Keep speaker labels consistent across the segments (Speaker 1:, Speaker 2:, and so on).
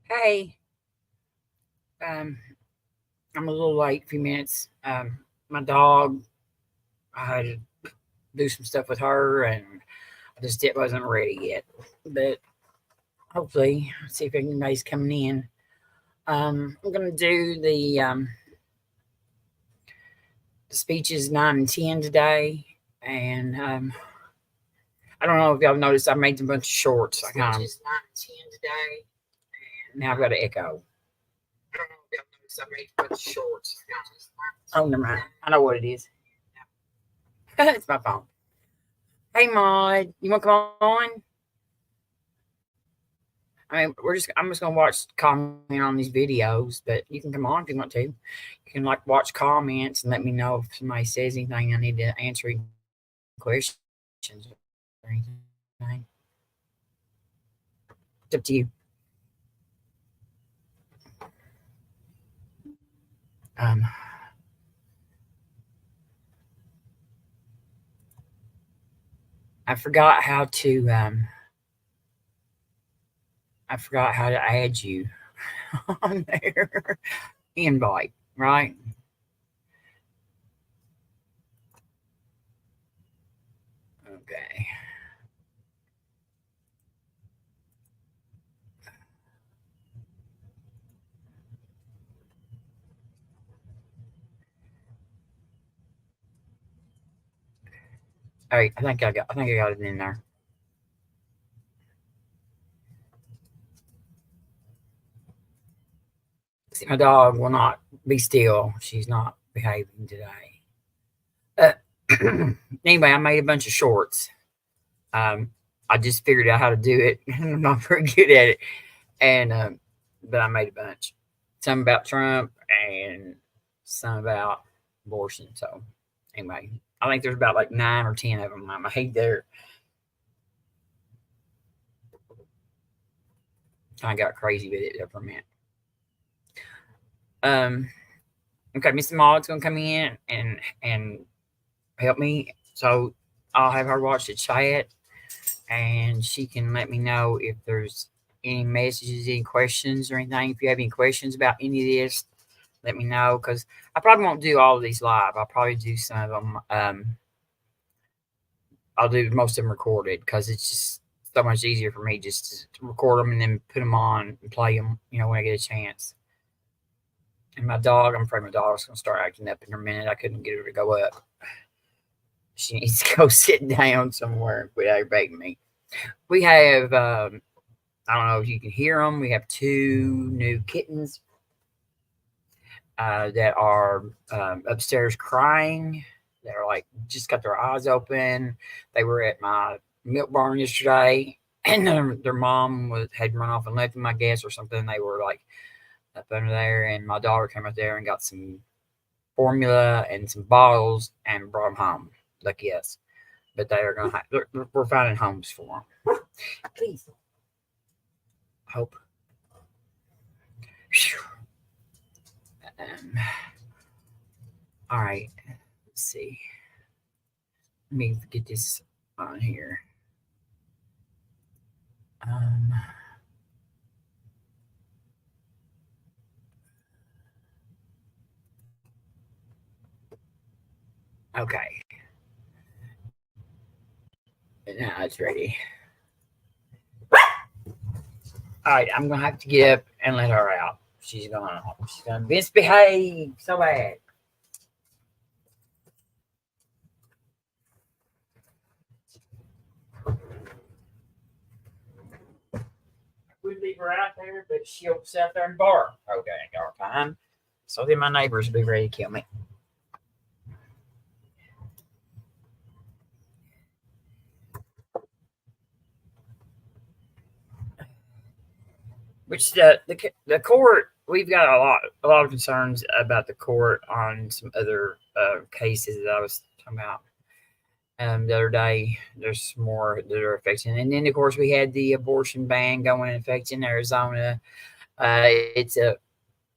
Speaker 1: Hey, um, I'm a little late, a few minutes. My dog, I had to do some stuff with her, and I just it wasn't ready yet. But hopefully, see if anybody's coming in. I'm gonna do the speeches 9 and 10 today, and I don't know if y'all noticed I made a bunch of shorts. I kind of 9 and 10 today, and now I've got an echo. I don't know if y'all noticed I made a bunch of shorts. Oh, never mind. I know what it is. It's my phone. Hey, Maud, you want to come on? I mean, I'm just gonna watch comment on these videos, but you can come on if you want to. You can like watch comments and let me know if somebody says anything I need to answer any questions or anything. It's up to you. Um, I forgot how to I forgot how to add you on there. Invite, right? Okay. All right. I think I got it in there. See, my dog will not be still. She's not behaving today. Anyway, I made a bunch of shorts. Um, I just figured out how to do it. I'm not very good at it, and but I made a bunch. Some about Trump and some about abortion. So anyway, I think there's about like 9 or 10 of them I made there. Kind of got crazy with it there for a minute. Okay, Mr. Maud's gonna come in and help me. So I'll have her watch the chat, and she can let me know if there's any messages, any questions, or anything. If you have any questions about any of this, let me know because I probably won't do all of these live. I'll probably do some of them. I'll do most of them recorded because it's just so much easier for me just to record them and then put them on and play them. When I get a chance. And my dog, I'm afraid my dog's gonna start acting up in a minute. I couldn't get her to go up. She needs to go sit down somewhere without aggravating me. We have, I don't know if you can hear them. We have two new kittens that are upstairs crying. They're like just got their eyes open. They were at my milk barn yesterday, and their mom had run off and left them, I guess, or something. They were like up under there, and my daughter came out there and got some formula and some bottles and brought them home. Lucky us. But they are gonna. We're finding homes for them. Please. Hope. All right. Let's see. Let me get this on here. Um, okay. Now it's ready. All right. I'm gonna have to get up and let her out. She's gonna misbehave so bad. We'd leave her out there, but she'll sit out there and bark. Okay, all time. So then my neighbors will be ready to kill me. Which the court, we've got a lot of concerns about the court on some other cases that I was talking about the other day. There's more that are affecting, and then of course we had the abortion ban going in effect in Arizona. It's a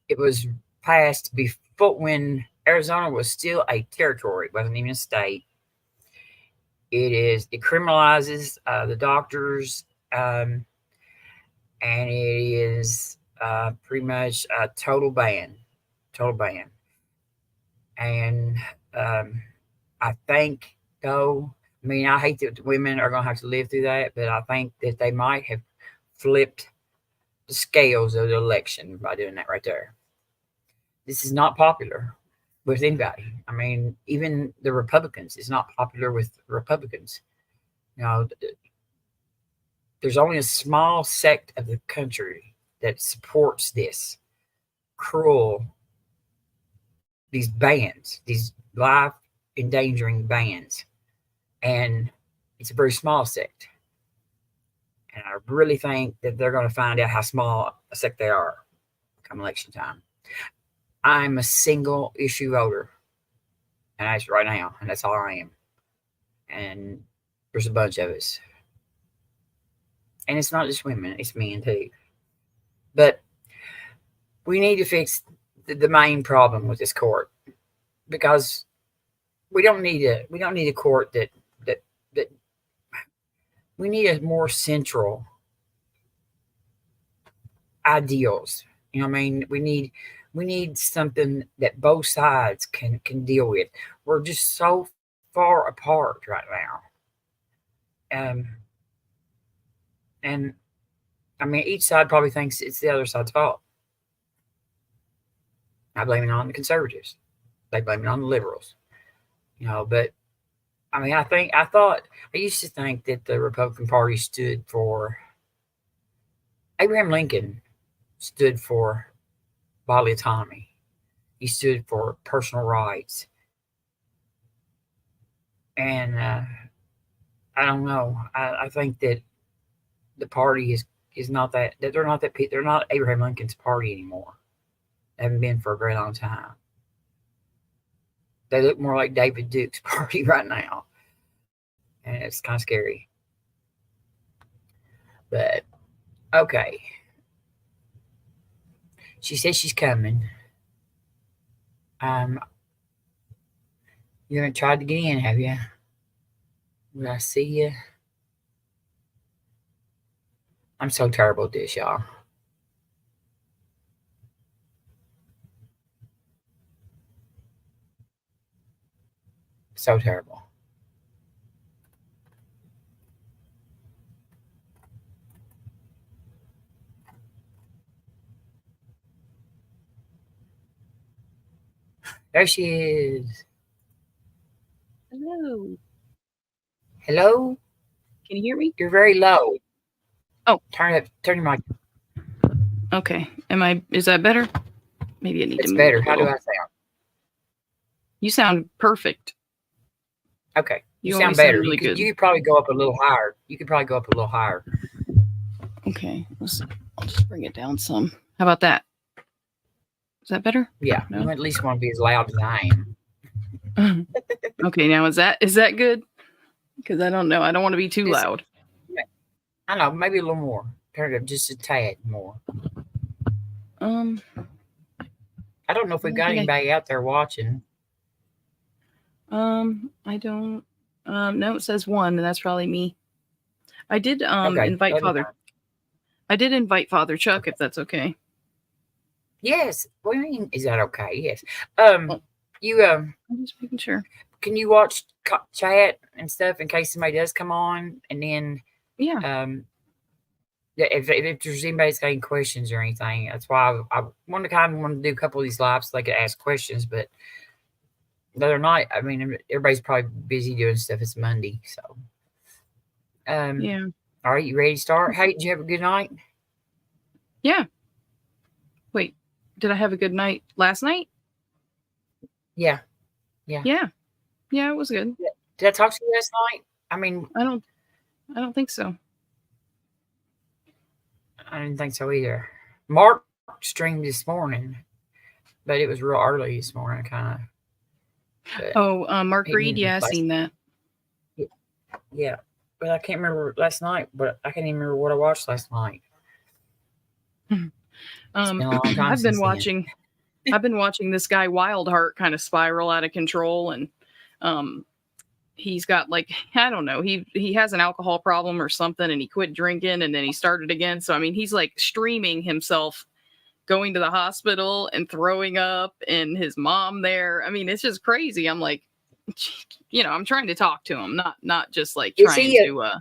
Speaker 1: it was passed before when Arizona was still a territory, it wasn't even a state. It criminalizes the doctors, and it is pretty much a total ban, total ban. And I think, though, I mean, I hate that women are going to have to live through that, but I think that they might have flipped the scales of the election by doing that right there. This is not popular with anybody. I mean, even the Republicans, it's not popular with Republicans. You know, there's only a small sect of the country that supports this cruel, these bans, these life endangering bans. And it's a very small sect. And I really think that they're going to find out how small a sect they are come election time. I'm a single issue voter, and that's right now, and that's all I am. And there's a bunch of us. And it's not just women, it's men too. But we need to fix the main problem with this court, because we don't need a court that we need a more central ideals. You know what I mean? We need something that both sides can deal with. We're just so far apart right now. And I mean, each side probably thinks it's the other side's fault. I blame it on the conservatives. They blame it on the liberals. You know, but I mean, I used to think that the Republican Party stood for Abraham Lincoln stood for bodily autonomy. He stood for personal rights. And I don't know. I think that the party is not that they're not Abraham Lincoln's party anymore. They haven't been for a very long time. They look more like David Duke's party right now. And it's kind of scary. But okay. She says she's coming. You haven't tried to get in, have you? Will I see you? I'm so terrible at this, y'all. So terrible. There she is.
Speaker 2: Hello.
Speaker 1: Hello?
Speaker 2: Can you hear me?
Speaker 1: You're very low.
Speaker 2: Oh.
Speaker 1: Turn your mic.
Speaker 2: Okay. Is that better? Maybe I need to move.
Speaker 1: It's better. How do I sound?
Speaker 2: You sound perfect.
Speaker 1: Okay. You
Speaker 2: sound
Speaker 1: better.
Speaker 2: Really good.
Speaker 1: You could probably go up a little higher.
Speaker 2: Okay. I'll just bring it down some. How about that? Is that better?
Speaker 1: Yeah.
Speaker 2: No?
Speaker 1: You at least want to be as loud as I
Speaker 2: am. Okay. Now is that good? Because I don't know. I don't want to be too loud.
Speaker 1: I know. Maybe a little more. Turn it up just a tad more. I don't know if we've got anybody out there watching.
Speaker 2: I don't. No, it says one, and that's probably me. I did invite Father. I did invite Father Chuck, if that's okay.
Speaker 1: Yes. What do you mean? Is that okay? Yes.
Speaker 2: I'm
Speaker 1: just
Speaker 2: making sure.
Speaker 1: Can you watch chat and stuff in case somebody does come on, and then if there's anybody's got any questions or anything, that's why I want to do a couple of these lives so they could ask questions, but the other night, I mean, everybody's probably busy doing stuff. It's Monday, so
Speaker 2: yeah.
Speaker 1: All right, you ready to start? Hey, did you have a good night?
Speaker 2: Yeah. Wait, did I have a good night last night?
Speaker 1: Yeah.
Speaker 2: Yeah, it was good.
Speaker 1: Did I talk to you last night? I mean,
Speaker 2: I don't think so.
Speaker 1: I didn't think so either. Mark streamed this morning, but it was real early this morning, kind of.
Speaker 2: Mark Reed, yeah, I seen that.
Speaker 1: Yeah, but I can't remember last night. But I can't even remember what I watched last night.
Speaker 2: I've been watching this guy Wildheart kind of spiral out of control, and he's got, like, I don't know, he has an alcohol problem or something, and he quit drinking and then he started again. So I mean, he's like streaming himself going to the hospital and throwing up, and his mom there. I mean, it's just crazy. I'm like, I'm trying to talk to him, not just like trying to.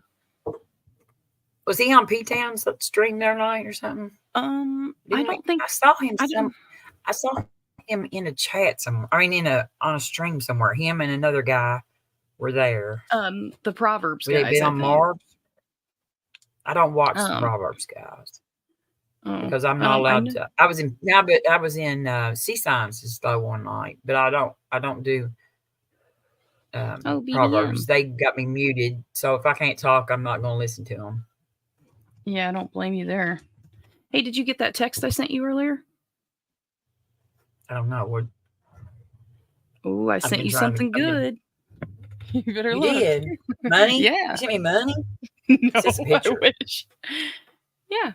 Speaker 1: Was he on P-Town's stream there night or something?
Speaker 2: I don't think
Speaker 1: I saw him. I saw him in a chat somewhere. I mean, on a stream somewhere. Him and another guy were there.
Speaker 2: The Proverbs
Speaker 1: guys. They been on Mars. I don't watch the Proverbs guys because I'm not allowed to. I was in Sea Sciences though one night, but I don't do Proverbs. They got me muted, so if I can't talk, I'm not going to listen to them.
Speaker 2: Yeah, I don't blame you there. Hey, did you get that text I sent you earlier?
Speaker 1: I don't know. What?
Speaker 2: Oh, I sent you something good. You better look.
Speaker 1: You did? Money?
Speaker 2: Yeah.
Speaker 1: You sent me money?
Speaker 2: No, it's a picture. I wish. Yeah.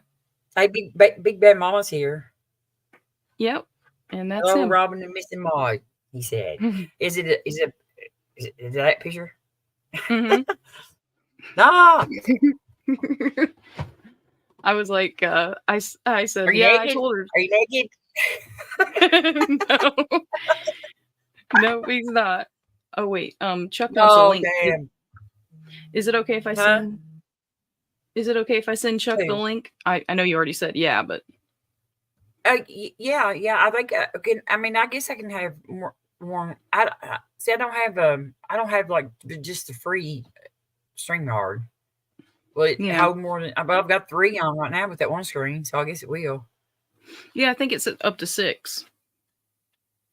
Speaker 1: Hey, Big Bad Mama's here.
Speaker 2: Yep. And that's
Speaker 1: Hello,
Speaker 2: him.
Speaker 1: Robin and Missy Maud, he said. Is it that picture?
Speaker 2: Mm-hmm.
Speaker 1: No.
Speaker 2: I was like, I said,
Speaker 1: naked?
Speaker 2: I told her.
Speaker 1: Are you naked?
Speaker 2: No, he's not. Oh wait, Chuck wants a link.
Speaker 1: Damn.
Speaker 2: Is it okay if I send? Is it okay if I send Chuck the link? I know you already said yeah, but.
Speaker 1: Yeah. I think I mean, I guess I can have more. I don't have like just the free StreamYard. Well, it hold more than. I've got 3 on right now with that one screen, so I guess it will.
Speaker 2: Yeah, I think it's up to 6.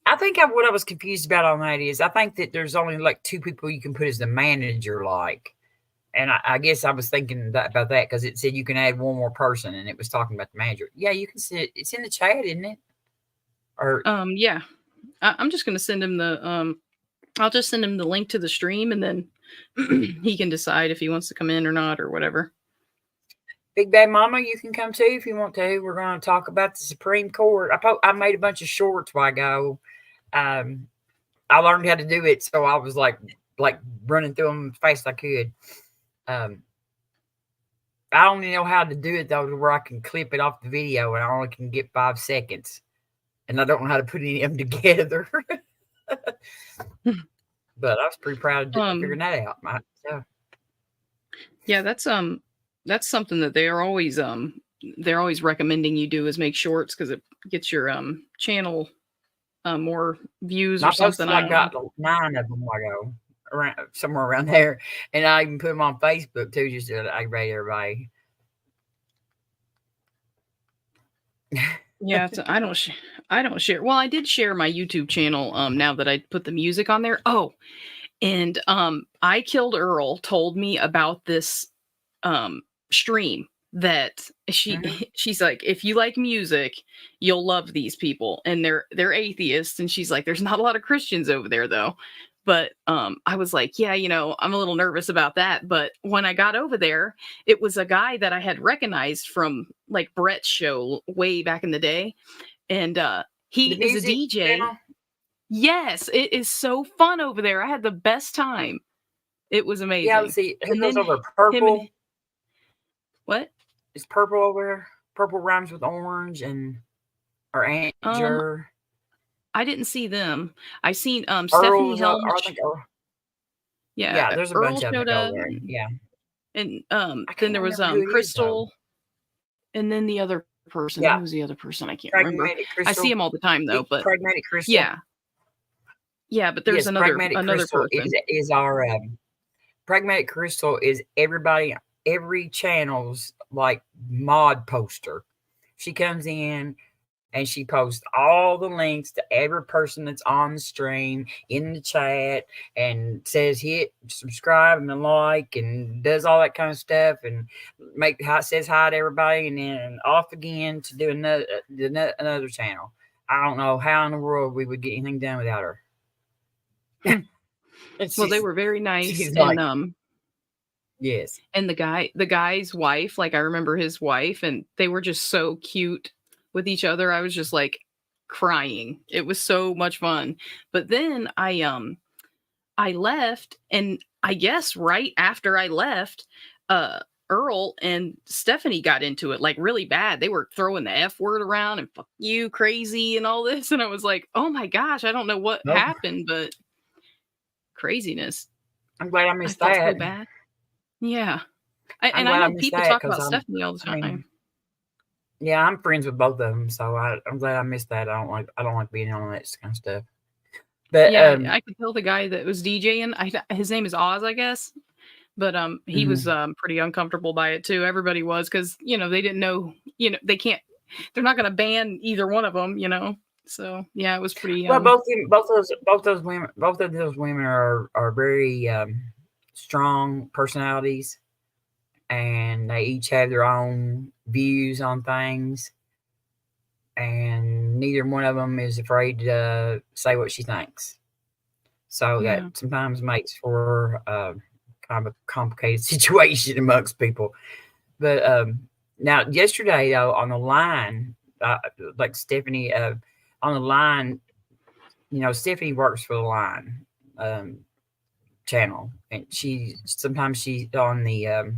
Speaker 1: I think what I was confused about on that is I think that there's only like 2 people you can put as the manager, like, and I guess I was thinking about that because it said you can add one more person, and it was talking about the manager. Yeah, you can see it. It's in the chat, isn't it? Or
Speaker 2: yeah, I'm just gonna send him the I'll just send him the link to the stream, and then he can decide if he wants to come in or not or whatever.
Speaker 1: Big Bad Mama, you can come too if you want to. We're going to talk about the Supreme Court. I made a bunch of shorts while ago. I learned how to do it, so I was like running through them as fast as I could. I only know how to do it though, to where I can clip it off the video, and I only can get 5 seconds, and I don't know how to put any of them together. But I was pretty proud of figuring that out.
Speaker 2: Yeah, that's something that they're always recommending you do, is make shorts, because it gets your channel more views or something.
Speaker 1: I got 9 of them ago, somewhere around there, and I even put them on Facebook too, just to aggravate everybody.
Speaker 2: Yeah, I don't share. Well, I did share my YouTube channel now that I put the music on there. Oh, and I Killed Earl told me about this stream that she's like, if you like music, you'll love these people, and they're atheists, and she's like, there's not a lot of Christians over there though. But I was like, yeah, I'm a little nervous about that. But when I got over there, it was a guy that I had recognized from like Brett's show way back in the day. And he is a DJ. Channel? Yes, it is so fun over there. I had the best time. It was amazing.
Speaker 1: Yeah, let's see. Who goes over purple?
Speaker 2: What?
Speaker 1: Is purple over there? Purple rhymes with orange or Andrew.
Speaker 2: I didn't see them. I seen Stephanie Helm.
Speaker 1: Yeah, there's a bunch of them over there. Yeah.
Speaker 2: And then there was Crystal, and then the other person.
Speaker 1: Yeah.
Speaker 2: Who was the other person? I can't remember.
Speaker 1: Crystal.
Speaker 2: I see him all the time though. But
Speaker 1: Pragmatic Crystal.
Speaker 2: Yeah, but there's another
Speaker 1: Crystal
Speaker 2: person.
Speaker 1: Is our Pragmatic Crystal is every channel's like mod poster. She comes in and she posts all the links to every person that's on the stream in the chat, and says hit subscribe and like, and does all that kind of stuff, and says hi to everybody, and then off again to do another channel. I don't know how in the world we would get anything done without her.
Speaker 2: Well, they were very nice, and
Speaker 1: yes,
Speaker 2: and the guy's wife, like I remember his wife, and they were just so cute with each other. I was just like crying. It was so much fun. But then I left, and I guess right after I left, Earl and Stephanie got into it like really bad. They were throwing the F word around and fuck you, crazy, and all this. And I was like, oh my gosh, I don't know what
Speaker 1: Nope.
Speaker 2: happened, but craziness.
Speaker 1: I'm glad I
Speaker 2: I
Speaker 1: missed
Speaker 2: felt so
Speaker 1: that.
Speaker 2: bad. Yeah.
Speaker 1: I'm
Speaker 2: And I
Speaker 1: glad I
Speaker 2: know
Speaker 1: missed
Speaker 2: people
Speaker 1: that
Speaker 2: talk
Speaker 1: because
Speaker 2: about Stephanie all the
Speaker 1: I mean,
Speaker 2: time.
Speaker 1: yeah, I'm friends with both of them, so I'm glad I missed that. I don't like being on that kind of stuff. But
Speaker 2: Yeah, I could tell the guy that was DJing. His name is Oz, I guess. But he was pretty uncomfortable by it too. Everybody was, because they didn't know. They're not going to ban either one of them. So yeah, it was pretty.
Speaker 1: well, both those women are very strong personalities, and they each have their own views on things, and neither one of them is afraid to say what she thinks. So
Speaker 2: Yeah.
Speaker 1: that sometimes makes for kind of a complicated situation amongst people. But now, yesterday, though, on the line, like Stephanie, on the line, Stephanie works for the line channel, and sometimes she's on the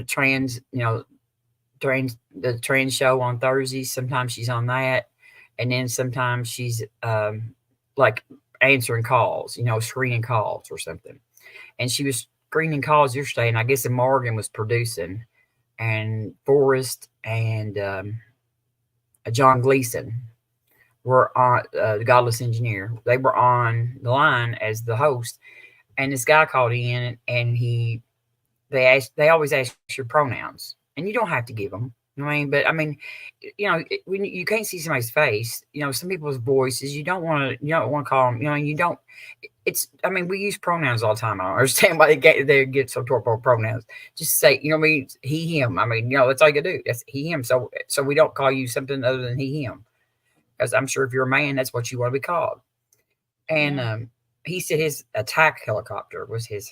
Speaker 1: trans, the trans show on Thursdays. Sometimes she's on that, and then sometimes she's like answering calls, screening calls or something. And she was screening calls yesterday, and I guess Morgan was producing, and Forrest and John Gleason were on the Godless Engineer. They were on the line as the host, and this guy called in, and they always ask your pronouns, and you don't have to give them. But I mean, when you can't see somebody's face, some people's voices, you don't want to call them. You don't. I mean, we use pronouns all the time. I don't understand why they get so torpid with pronouns. Just say, he, him. I mean, that's all you do. That's he, him. So we don't call you something other than he, him, because I'm sure if you're a man, that's what you want to be called. And he said his attack helicopter was his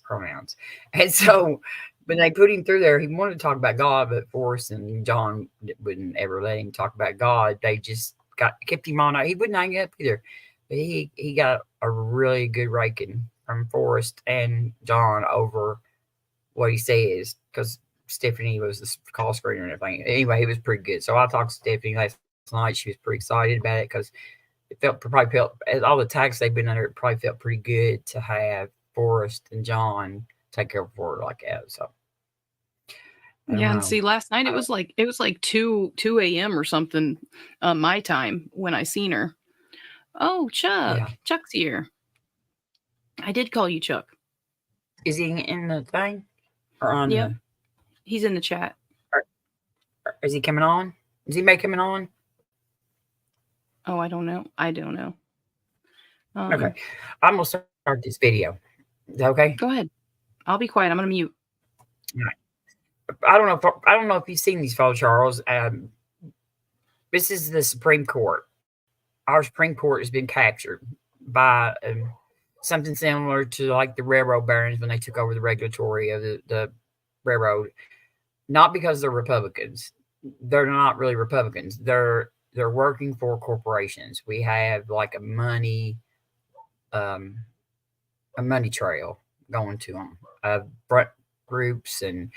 Speaker 1: pronouns, and so. When they put him through there, he wanted to talk about God, but Forrest and John wouldn't ever let him talk about God. They just kept him on. He wouldn't hang up either. But he got a really good raking from Forrest and John over what he says, because Stephanie was the call screener and everything. Anyway, he was pretty good. So I talked to Stephanie last night. She was pretty excited about it, because it probably felt, as all the tags they've been under, it probably felt pretty good to have Forrest and John take care of her like that. So
Speaker 2: yeah, and see, last night it was like 2 a.m. or something, my time, when I seen her. Oh, Chuck. Yeah. Chuck's here. I did call you Chuck.
Speaker 1: Is he in the thing? Or on
Speaker 2: Yep. He's in the chat.
Speaker 1: Is he coming on? Is he coming on?
Speaker 2: Oh, I don't know.
Speaker 1: Okay. I'm gonna start this video. Is that okay?
Speaker 2: Go ahead. I'll be quiet. I'm gonna mute.
Speaker 1: All right. I don't know if you've seen these photos, Charles. This is the Supreme Court. Our Supreme Court has been captured by something similar to like the railroad barons when they took over the regulatory of the railroad. Not because they're Republicans. They're not really Republicans. They're working for corporations. We have like a money trail going to them. Groups and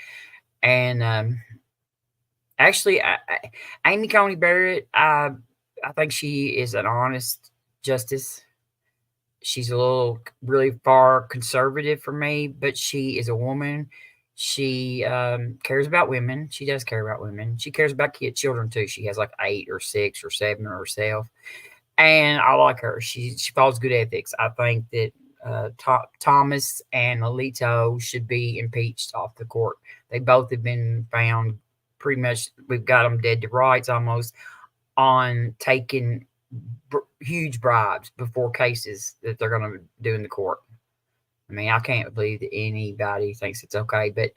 Speaker 1: actually, Amy Coney Barrett, I think she is an honest justice. She's a little really far conservative for me, but she is a woman. She cares about women. She does care about women. She cares about children too. She has like 8 or 6 or 7 herself, and I like her. She follows good ethics. I think that Thomas and Alito should be impeached off the court. They both have been found pretty much, we've got them dead to rights almost, on taking huge bribes before cases that they're going to do in the court. I mean, I can't believe that anybody thinks it's okay, but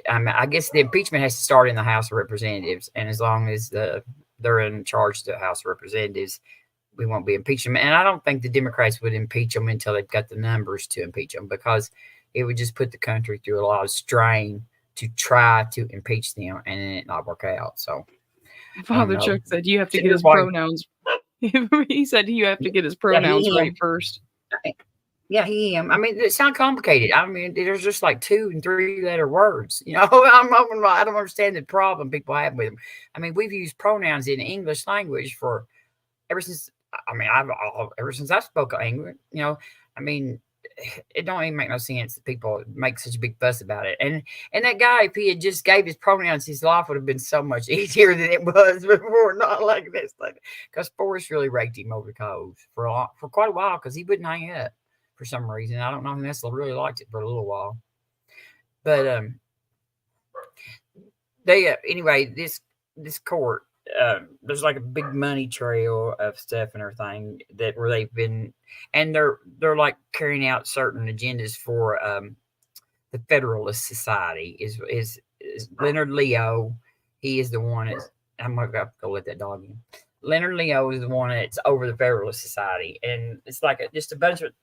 Speaker 1: I guess the impeachment has to start in the House of Representatives, and as long as they're in charge of the House of Representatives, we won't be impeaching them. And I don't think the Democrats would impeach them until they've got the numbers to impeach them, because it would just put the country through a lot of strain to try to impeach them and then it not work out. So
Speaker 2: Father Chuck said you have to get his pronouns. He said you have to get his pronouns right first.
Speaker 1: Yeah, him. I mean, it's not complicated. I mean, there's just like 2 and 3 letter words. I don't understand the problem people have with them. I mean, we've used pronouns in English language for ever since. I mean, ever since I spoke English. I mean, it don't even make no sense that people make such a big fuss about it. And that guy, if he had just gave his pronouns, his life would have been so much easier than it was before. Not like this, because Forrest really raked him over the coals for quite a while because he wouldn't hang up for some reason. I don't know. Nessa really liked it for a little while, but they anyway. This court, there's like a big money trail of stuff and everything where they've been, and they're like carrying out certain agendas for the Federalist Society. Is Leonard Leo? He is the one that's. I'm gonna go let that dog in. Leonard Leo is the one that's over the Federalist Society, and it's like just a bunch of.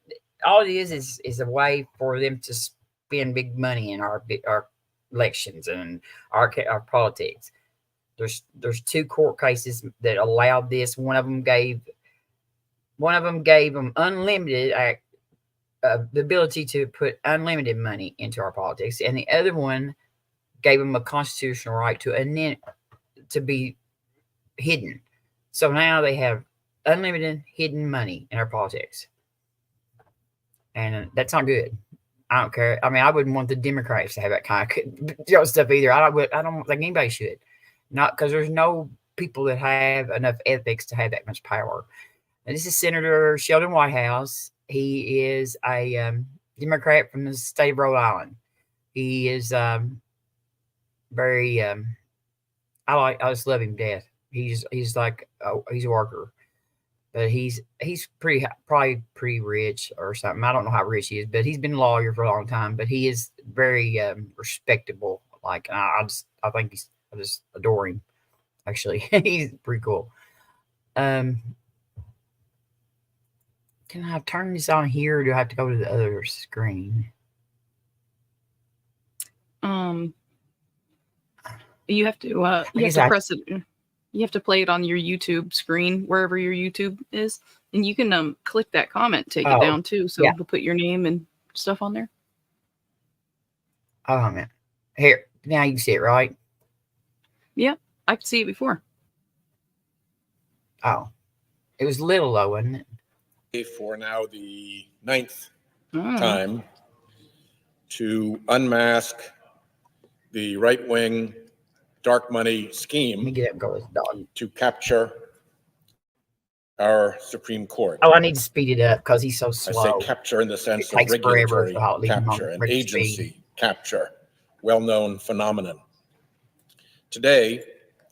Speaker 1: All it is a way for them to spend big money in our elections and our politics. There's 2 court cases that allowed this. One of them gave them unlimited the ability to put unlimited money into our politics, and the other one gave them a constitutional right to be hidden. So now they have unlimited hidden money in our politics, and that's not good. I don't care. I mean, I wouldn't want the Democrats to have that kind of stuff either. I don't think anybody should. Not because there's no people that have enough ethics to have that much power. And this is Senator Sheldon Whitehouse. He is a Democrat from the state of Rhode Island. He is very. I just love him to death. He's like he's a worker, but he's probably pretty rich or something. I don't know how rich he is, but he's been a lawyer for a long time. But he is very respectable. Like I just adore him. Actually, he's pretty cool. Can I turn this on here, or do I have to go to the other screen?
Speaker 2: You have to press it. You have to play it on your YouTube screen, wherever your YouTube is, and you can click that comment, take it down too, so we'll put your name and stuff on there.
Speaker 1: Oh man, here now you can see it, right?
Speaker 2: Yeah, I could see it before.
Speaker 1: Oh, it was little low, wasn't it?
Speaker 3: For now the 9th time to unmask the right-wing dark money scheme.
Speaker 1: Let me get up and go with the dog.
Speaker 3: To capture our Supreme Court.
Speaker 1: Oh, I need to speed it up because he's so slow.
Speaker 3: I say capture in the sense of regulatory capture and agency capture, well-known phenomenon. Today,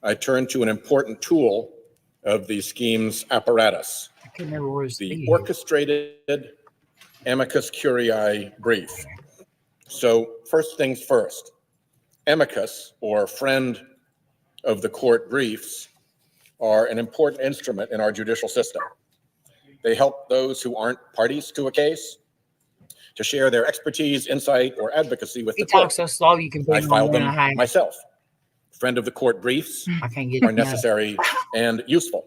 Speaker 3: I turn to an important tool of the scheme's apparatus, the orchestrated amicus curiae brief. So first things first, amicus, or friend of the court briefs, are an important instrument in our judicial system. They help those who aren't parties to a case to share their expertise, insight, or advocacy with the court.
Speaker 1: He talks so slow you can.
Speaker 3: I filed them myself. Friend of the court briefs are necessary and useful,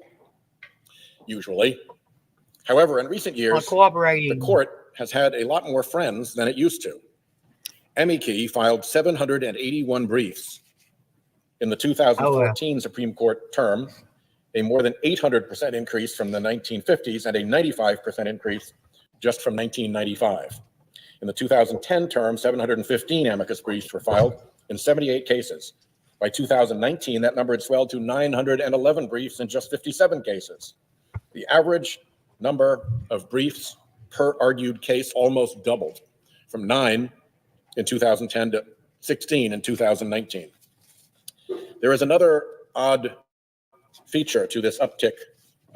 Speaker 3: usually. However, in recent years, the court has had a lot more friends than it used to. Amici filed 781 briefs in the 2014 Supreme Court term, a more than 800% increase from the 1950s and a 95% increase just from 1995. In the 2010 term, 715 amicus briefs were filed in 78 cases. By 2019, that number had swelled to 911 briefs in just 57 cases. The average number of briefs per argued case almost doubled, from 9 in 2010 to 16 in 2019. There is another odd feature to this uptick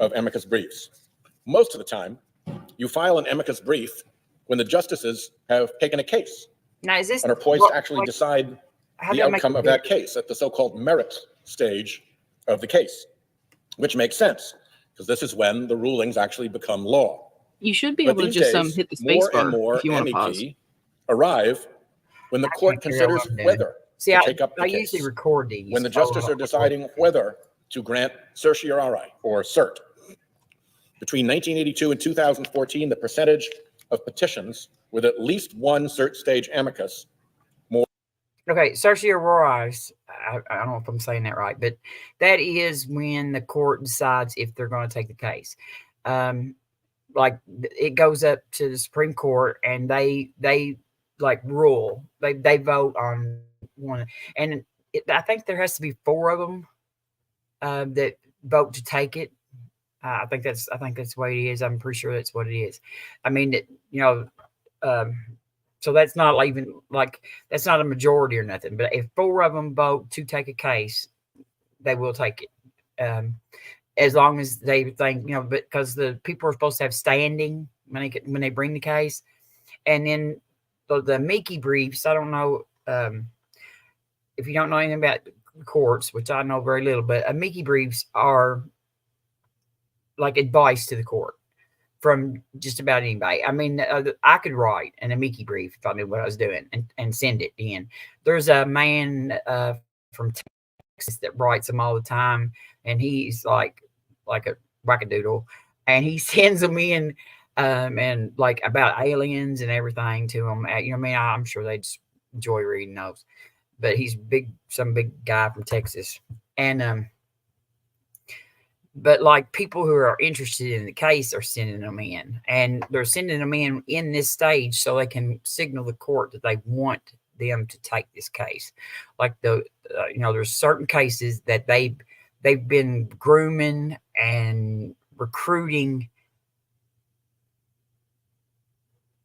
Speaker 3: of amicus briefs. Most of the time, you file an amicus brief when the justices have taken a case and are poised to actually decide the outcome of that case at the so-called merits stage of the case, which makes sense because this is when the rulings actually become law.
Speaker 2: You should be able to just hit the space bar if you want to pause.
Speaker 3: Arrive when the court considers whether to take up the case. I
Speaker 1: usually record these.
Speaker 3: When the justices are deciding whether to grant certiorari or cert. Between 1982 and 2014, the percentage of petitions with at least one cert stage amicus.
Speaker 1: Okay, certiorari, I don't know if I'm saying that right, but that is when the court decides if they're going to take the case. Like it goes up to the Supreme Court, and they like rule. They vote on one, and I think there has to be 4 of them that vote to take it. I think that's the way it is. I'm pretty sure that's what it is. I mean, so that's not even like that's not a majority or nothing. But if 4 of them vote to take a case, they will take it. As long as they think, because the people are supposed to have standing when they bring the case, and then the Mickey briefs. I don't know if you don't know anything about courts, which I know very little, but Mickey briefs are like advice to the court from just about anybody. I mean, I could write an amici brief if I knew what I was doing and send it in. There's a man from Texas that writes them all the time, and he's like a wackadoodle, and he sends them in and like about aliens and everything to them. I'm sure they just enjoy reading those. But he's some big guy from Texas, and but like people who are interested in the case are sending them in, and they're sending them in this stage so they can signal the court that they want them to take this case. Like there's certain cases that they've been grooming and recruiting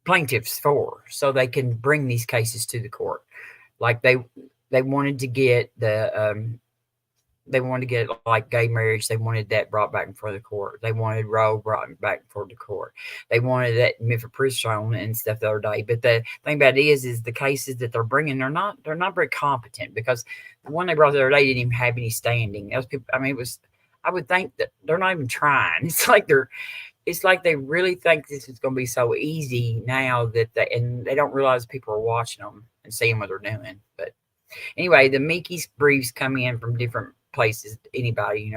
Speaker 1: plaintiffs for, so they can bring these cases to the court. Like they wanted to get like gay marriage. They wanted that brought back in front of the court. They wanted Roe brought back in front of the court. They wanted that mifepristone and stuff the other day. But the thing about it is the cases that they're bringing, they're not very competent, because the one they brought the other day didn't even have any standing. Those people, I would think that they're not even trying. It's like they really think this is going to be so easy now that they don't realize people are watching them and seeing what they're doing. But anyway, the Mickey's briefs come in from different places. Anybody,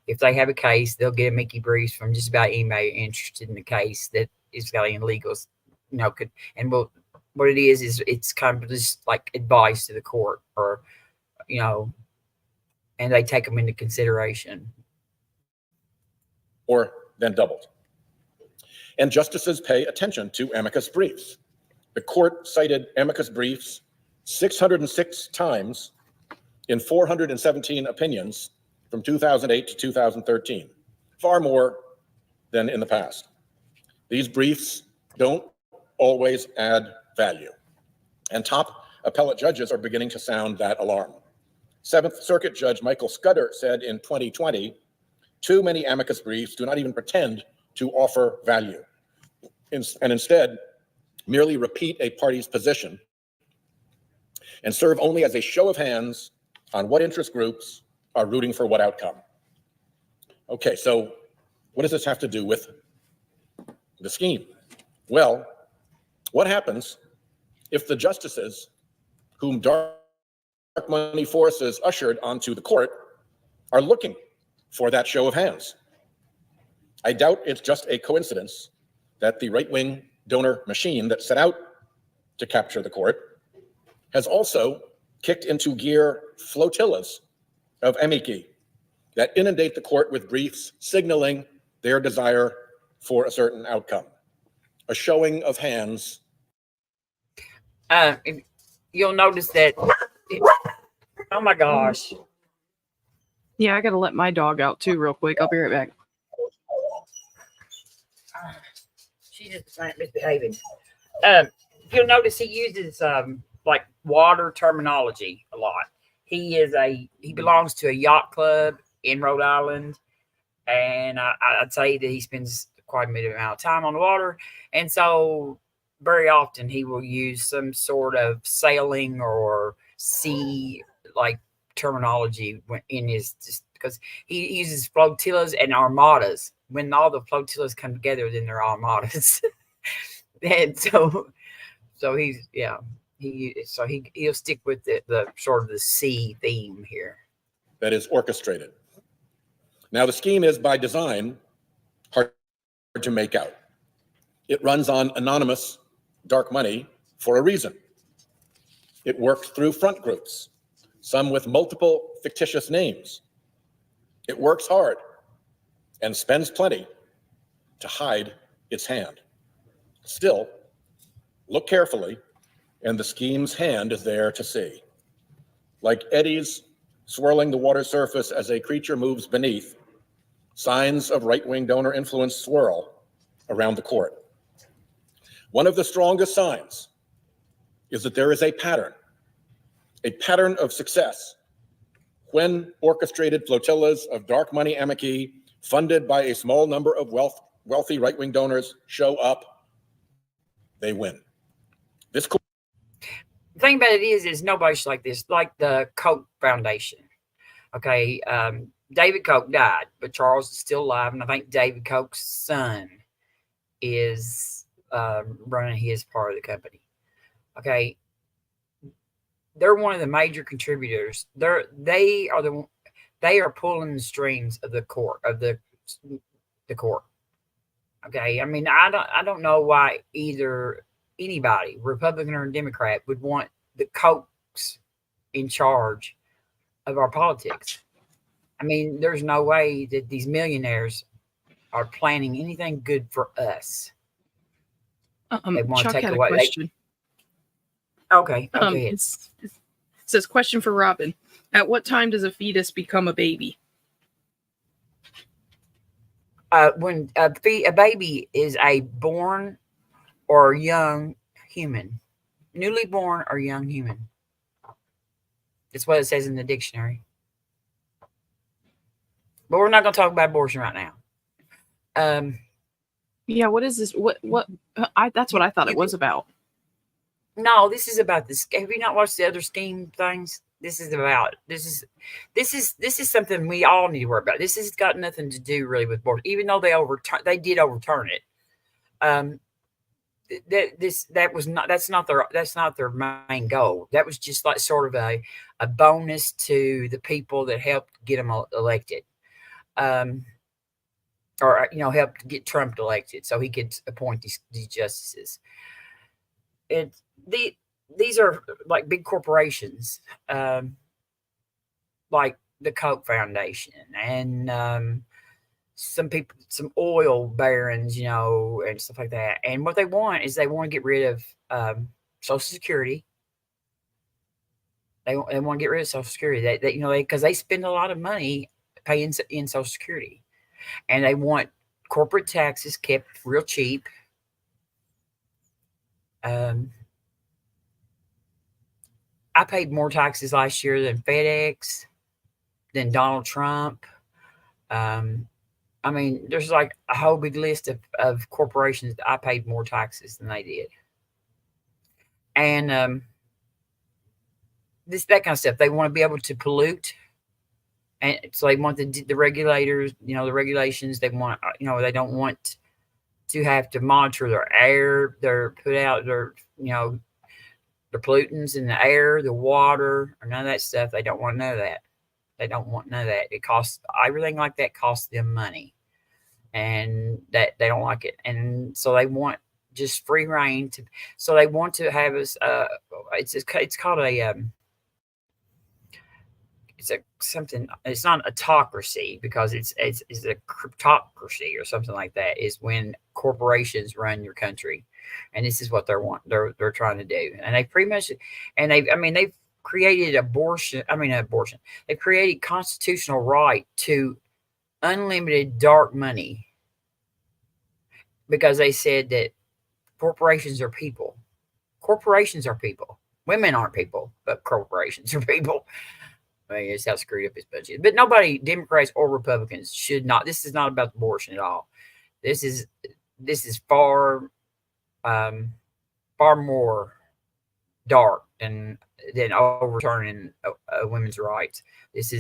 Speaker 1: if they have a case, they'll get a Mickey briefs from just about anybody interested in the case that is got any legals, what it is it's kind of just like advice to the court, or and they take them into consideration.
Speaker 3: Or then doubled. And justices pay attention to amicus briefs. The court cited amicus briefs 606 times in 417 opinions from 2008 to 2013, far more than in the past. These briefs don't always add value, and top appellate judges are beginning to sound that alarm. Seventh Circuit Judge Michael Scudder said in 2020, too many amicus briefs do not even pretend to offer value, and instead merely repeat a party's position and serve only as a show of hands on what interest groups are rooting for what outcome. Okay, so what does this have to do with the scheme? Well, what happens if the justices whom dark money forces ushered onto the court are looking for that show of hands? I doubt it's just a coincidence that the right-wing donor machine that set out to capture the court has also kicked into gear flotillas of amici that inundate the court with briefs signaling their desire for a certain outcome. A showing of hands.
Speaker 1: You'll notice that. Oh my gosh.
Speaker 2: Yeah, I got to let my dog out too real quick. I'll be right back.
Speaker 1: She's just misbehaving. You'll notice he uses like water terminology a lot. He belongs to a yacht club in Rhode Island, and I'd say that he spends quite a bit amount of time on the water, and so very often he will use some sort of sailing or sea like terminology in his, just because he uses flotillas and armadas. When all the flotillas come together, then they're armadas. And so he'll stick with the sort of the sea theme here.
Speaker 3: That is orchestrated. Now the scheme is by design hard to make out. It runs on anonymous dark money for a reason. It works through front groups, some with multiple fictitious names. It works hard and spends plenty to hide its hand. Still, look carefully, and the scheme's hand is there to see. Like eddies swirling the water surface as a creature moves beneath, signs of right-wing donor influence swirl around the court. One of the strongest signs is that there is a pattern of success when orchestrated flotillas of dark money amici funded by a small number of wealthy right-wing donors show up, they win. This
Speaker 1: the thing about it is nobody's like this, like the Koch Foundation. Okay, David Koch died, but Charles is still alive, and I think David Koch's son is running his part of the company. Okay, they're one of the major contributors. They are pulling the strings of the court the court. Okay, I mean, I don't know why either anybody, Republican or Democrat, would want the Kochs in charge of our politics. I mean, there's no way that these millionaires are planning anything good for us.
Speaker 2: They want Chuck to take had away. A question.
Speaker 1: Okay.
Speaker 2: It says, question for Robin. At what time does a fetus become a baby?
Speaker 1: When a baby is a born or young human, newly born or young human. That's what it says in the dictionary. But we're not going to talk about abortion right now.
Speaker 2: Yeah, what is this? That's what I thought it was about.
Speaker 1: No, this is about this. Have you not watched the other scheme things? This is something we all need to worry about. This has got nothing to do really with abortion, even though they did overturn it. That's not their main goal. That was just like sort of a bonus to the people that helped get them elected, or helped get Trump elected so he could appoint these justices. These are like big corporations, like the Koch Foundation and some oil barons, and stuff like that. And what they want is they want to get rid of Social Security. They want to get rid of Social Security. Because they spend a lot of money paying in Social Security, and they want corporate taxes kept real cheap. I paid more taxes last year than FedEx, than Donald Trump. I mean, there's like a whole big list of corporations that I paid more taxes than they did. And that kind of stuff. They want to be able to pollute. And so they want the regulators, the regulations. They want, they don't want to have to monitor their air, their pollutants in the air, the water, or none of that stuff. They don't want none of that. They don't want none of that. It costs, everything like that costs them money, and that they don't like it. And so they want just free reign so they want to have us, it's called it's not an autocracy, because it's a cryptocracy or something like that, is when corporations run your country. And this is what they're trying to do. And they pretty much, they've created abortion. They've created constitutional right to unlimited dark money, because they said that corporations are people. Corporations are people. Women aren't people, but corporations are people. I mean, it's how screwed up this budget. But nobody, Democrats or Republicans, should not. This is not about abortion at all. This is far more dark than overturning women's rights. This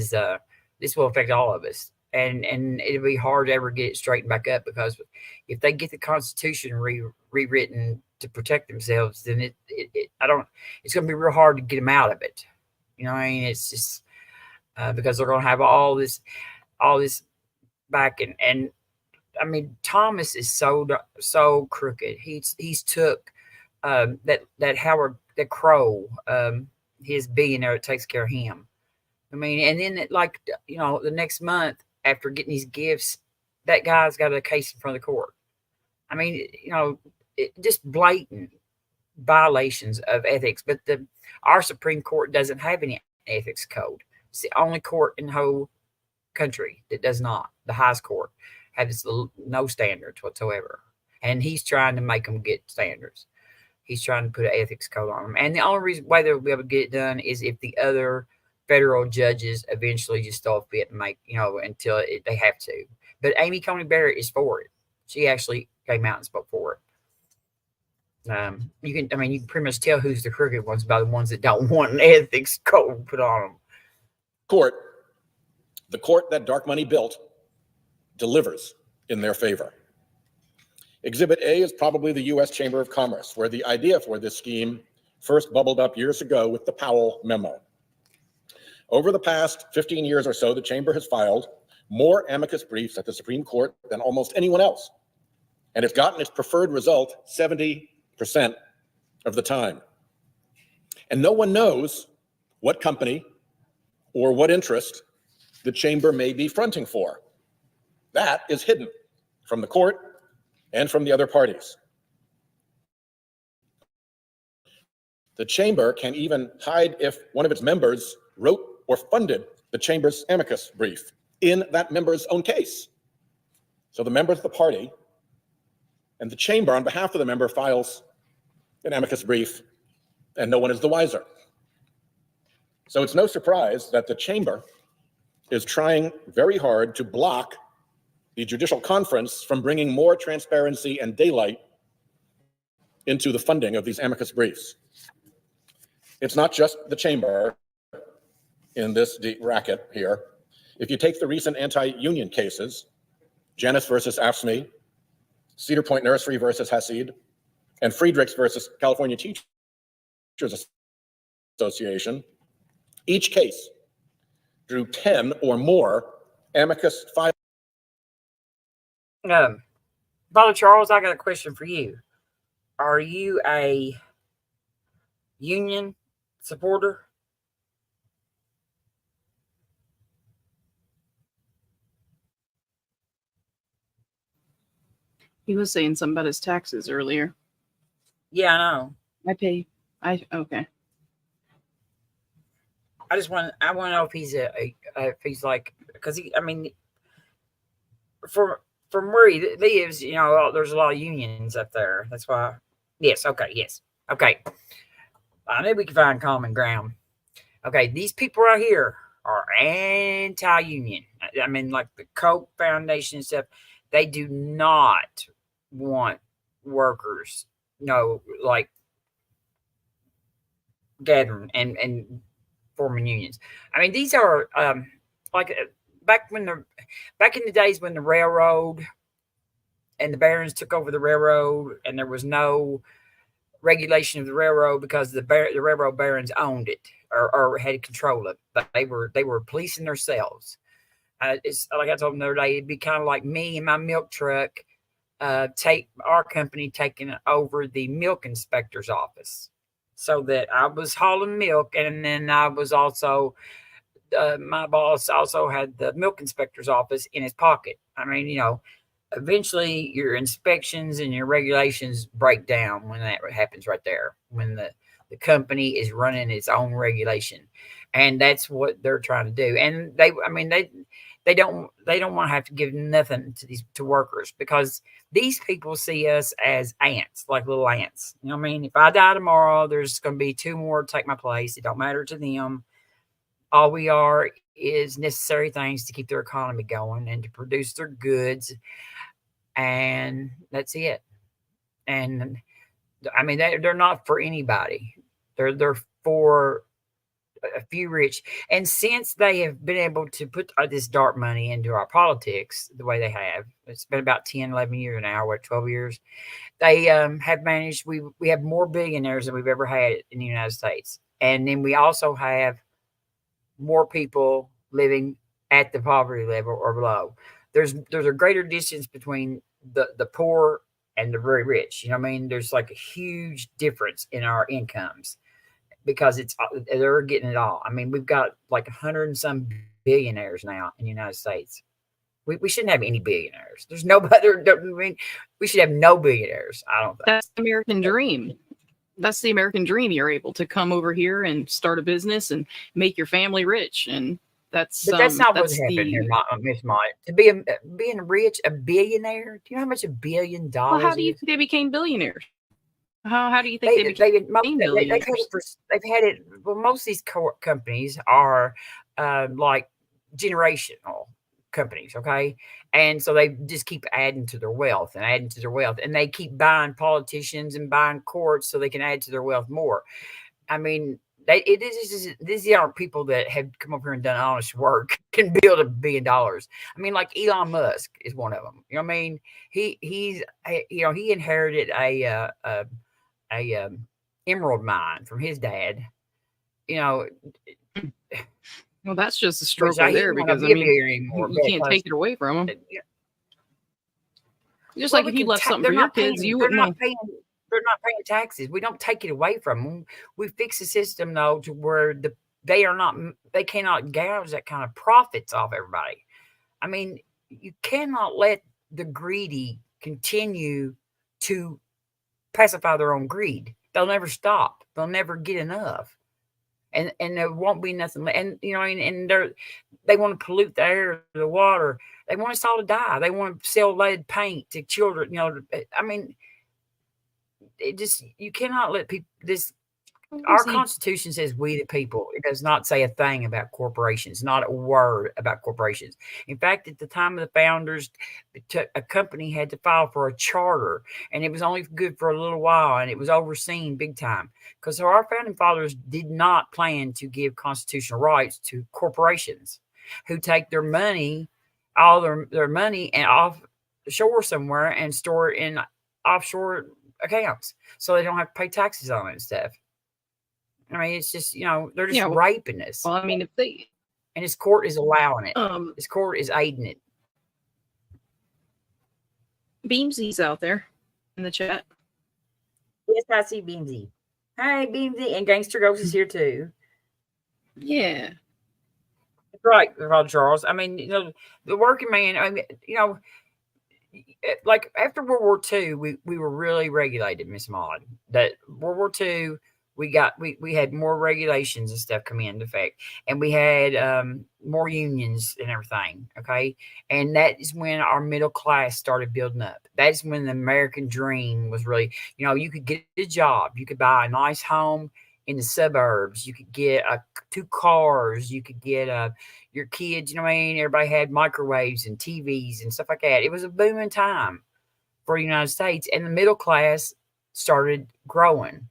Speaker 1: will affect all of us, and it'll be hard to ever get it straightened back up, because if they get the Constitution rewritten to protect themselves, then it's going to be real hard to get them out of it. It's just because they're going to have all this back, and I mean, Thomas is so crooked. He's took that Howard the Crow, his billionaire that takes care of him. I mean, and then like the next month after getting these gifts, that guy's got a case in front of the court. I mean, just blatant violations of ethics. But our Supreme Court doesn't have any ethics code. It's the only court in the whole country that does not. The highest court has no standards whatsoever, and he's trying to make them get standards. He's trying to put an ethics code on them, and the only way they'll be able to get it done is if the other federal judges eventually just throw a fit and make until they have to. But Amy Coney Barrett is for it. She actually came out and spoke for it. You can pretty much tell who's the crooked ones by the ones that don't want an ethics code put on them.
Speaker 3: The court that dark money built delivers in their favor. Exhibit A is probably the U.S. Chamber of Commerce, where the idea for this scheme first bubbled up years ago with the Powell memo. Over the past 15 years or so, the Chamber has filed more amicus briefs at the Supreme Court than almost anyone else, and it's gotten its preferred result 70% of the time. And no one knows what company or what interest the Chamber may be fronting for. That is hidden from the court and from the other parties. The Chamber can even hide if one of its members wrote or funded the Chamber's amicus brief in that member's own case. So the member of the party and the Chamber, on behalf of the member, files an amicus brief, and no one is the wiser. So it's no surprise that the Chamber is trying very hard to block the Judicial Conference from bringing more transparency and daylight into the funding of these amicus briefs. It's not just the Chamber in this racket here. If you take the recent anti-union cases, Janus versus AFSCME, Cedar Point Nursery versus Hasid, and Friedrichs versus California Teachers Association, each case drew 10 or more amicus filings.
Speaker 1: Father Charles, I got a question for you. Are you a union supporter?
Speaker 2: He was saying something about his taxes earlier.
Speaker 1: Yeah, I know.
Speaker 2: Okay.
Speaker 1: I want to know if he's if he's like, because from where he lives, there's a lot of unions up there. That's why. Yes. Okay. I knew we could find common ground. Okay, these people right here are anti-union. I mean, like the Koch Foundation and stuff. They do not want workers, like gathering and forming unions. I mean, these are like back in the days when the railroad and the barons took over the railroad, and there was no regulation of the railroad because the railroad barons owned it or had control of it. But they were policing themselves. It's like I told them the other day, it'd be kind of like me and my milk truck, take our company taking over the milk inspector's office, so that I was hauling milk, and then I was also my boss also had the milk inspector's office in his pocket. I mean, eventually your inspections and your regulations break down when that happens right there, when the company is running its own regulation, and that's what they're trying to do. And they don't want to have to give nothing to workers, because these people see us as ants, like little ants. You know what I mean? If I die tomorrow, there's going to be two more to take my place. It don't matter to them. All we are is necessary things to keep their economy going and to produce their goods. And that's it. And I mean, they're not for anybody. They're for a few rich. And since they have been able to put this dark money into our politics the way they have, it's been about 10, 11 years now, 12 years, they have managed, we have more billionaires than we've ever had in the United States. And then we also have more people living at the poverty level or below. there's a greater distance between the poor and the very rich. You know what I mean? There's like a huge difference in our incomes because they're getting it all. I mean, we've got like 100 and some billionaires now in the United States. We shouldn't have any billionaires. There's nobody. I mean, we should have no billionaires. I don't think
Speaker 2: that's the American dream. That's the American dream. You're able to come over here and start a business and make your family rich, and that's
Speaker 1: not what's happening here, Miss Molly. To being rich, a billionaire. Do you know how much $1 billion?
Speaker 2: Well, how do you think they became billionaires? How do you think they became billionaires?
Speaker 1: They've had it. Well, most of these companies are like generational companies, okay? And so they just keep adding to their wealth and adding to their wealth, and they keep buying politicians and buying courts so they can add to their wealth more. I mean, these aren't people that have come up here and done honest work can build $1 billion. I mean, like Elon Musk is one of them. You know what I mean? He inherited a emerald mine from his dad. You know.
Speaker 2: Well, that's just a struggle there because I mean, you can't take it away from them. Just like if you left something for your kids, you wouldn't want.
Speaker 1: They're not paying taxes. We don't take it away from them. We fix the system though to where they cannot gouge that kind of profits off everybody. I mean, you cannot let the greedy continue to pacify their own greed. They'll never stop. They'll never get enough. And there won't be nothing. And you know, and they want to pollute the air, the water. They want us all to die. They want to sell lead paint to children. You know, I mean, you cannot let people. Our Constitution says "we the people." It does not say a thing about corporations. Not a word about corporations. In fact, at the time of the founders, a company had to file for a charter, and it was only good for a little while, and it was overseen big time because our founding fathers did not plan to give constitutional rights to corporations who take their money, all their money, and offshore somewhere and store it in offshore accounts, so they don't have to pay taxes on it and stuff. I mean, it's just, you know, they're just raping us.
Speaker 2: Well, I mean,
Speaker 1: and his court is allowing it. His court is aiding it.
Speaker 2: Beamsy's out there in the chat.
Speaker 1: Yes, I see Beamsy. Hey, Beamsy, and Gangster Ghost is here too.
Speaker 2: Yeah,
Speaker 1: right, Rod Charles. I mean, you know, the working man. I mean, you know, like after World War II, we were really regulated, Miss Maud. That World War II. We had more regulations and stuff come into effect, and we had more unions and everything. Okay. And that is when our middle class started building up. That's when the American dream was really, you know, you could get a job, you could buy a nice home in the suburbs, you could get 2 cars, you could get your kids, you know what I mean? Everybody had microwaves and TVs and stuff like that. It was a booming time for the United States, and the middle class started growing.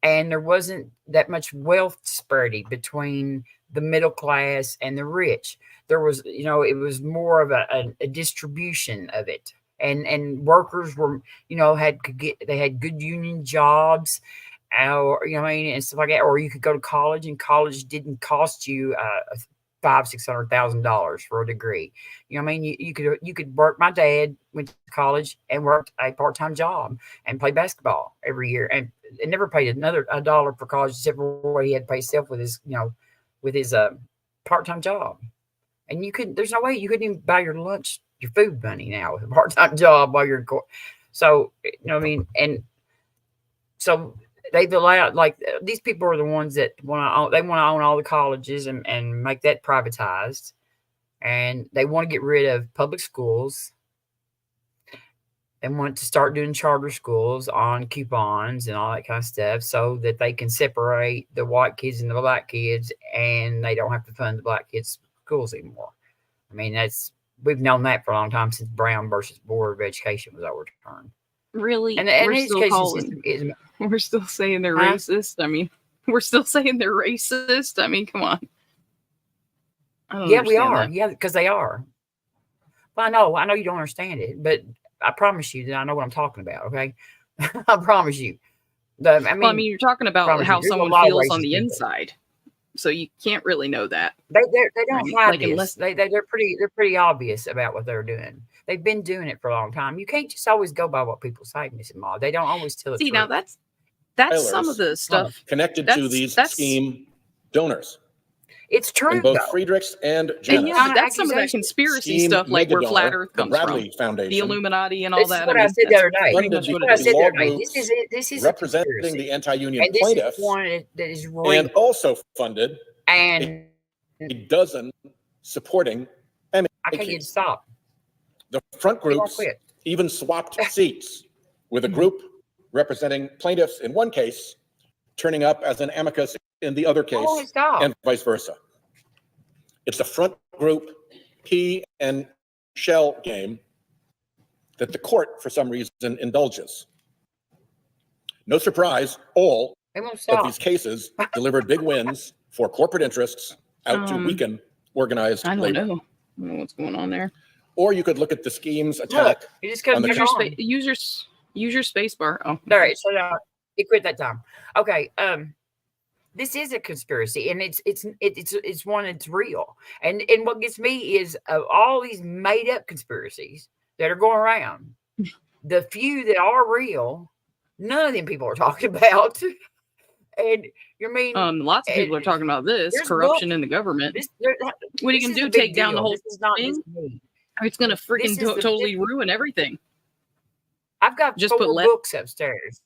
Speaker 1: And there wasn't that much wealth disparity between the middle class and the rich. There was, you know, it was more of a distribution of it. And workers were, you know, they had good union jobs, or, you know what I mean, and stuff like that. Or you could go to college, and college didn't cost you $500,000-$600,000 for a degree. You know what I mean? You could work. My dad went to college and worked a part-time job and played basketball every year, and never paid a dollar for college except for what he had to pay himself with his, you know, with his part-time job. And there's no way you couldn't even buy your lunch, your food money now with a part-time job while you're in court. So, you know what I mean? And so they've allowed, like, these people are the ones that want to own all the colleges and make that privatized. And they want to get rid of public schools. They want to start doing charter schools on coupons and all that kind of stuff so that they can separate the white kids and the black kids, and they don't have to fund the black kids' schools anymore. I mean, we've known that for a long time, since Brown versus Board of Education was overturned.
Speaker 2: Really?
Speaker 1: And the education system is...
Speaker 2: We're still saying they're racist. I mean, we're still saying they're racist. I mean, come on.
Speaker 1: Yeah, we are. Yeah, because they are. Well, I know you don't understand it, but I promise you that I know what I'm talking about. Okay, I promise you.
Speaker 2: I mean, you're talking about how someone feels on the inside. so you can't really know that.
Speaker 1: They don't hide this.
Speaker 2: Unless
Speaker 1: They're pretty obvious about what they're doing. They've been doing it for a long time. You can't just always go by what people say, Miss Ma. They don't always tell the truth.
Speaker 2: Now that's some of the stuff
Speaker 3: connected to these scheme donors.
Speaker 1: It's true,
Speaker 3: and both Friedrichs and Janus.
Speaker 2: Yeah, but that's some of that conspiracy stuff, like where Flat Earth comes from, the Illuminati and all that.
Speaker 1: This is what I said the other day.
Speaker 2: Pretty much what I said
Speaker 3: the other day.
Speaker 1: This is
Speaker 3: representing the anti-union plaintiffs,
Speaker 1: one that is real.
Speaker 3: And also funded
Speaker 1: and
Speaker 3: a dozen supporting MA
Speaker 1: I can't get stopped.
Speaker 3: The front groups even swapped seats, with a group representing plaintiffs in one case turning up as an amicus in the other case, and vice versa. It's a front group pea and shell game that the court, for some reason, indulges. No surprise, all of these cases delivered big wins for corporate interests out to weaken organized labor.
Speaker 2: I don't know what's going on there.
Speaker 3: Or you could look at the scheme's attack.
Speaker 2: Use your space bar. Oh,
Speaker 1: all right. So now you quit that time. Okay. This is a conspiracy, and it's one that's real. And what gets me is of all these made up conspiracies that are going around, the few that are real, none of them people are talking about. And you mean
Speaker 2: lots of people are talking about this corruption in the government. What are you gonna do? Take down the whole thing? It's gonna freaking totally ruin everything.
Speaker 1: I've got just 4 books upstairs.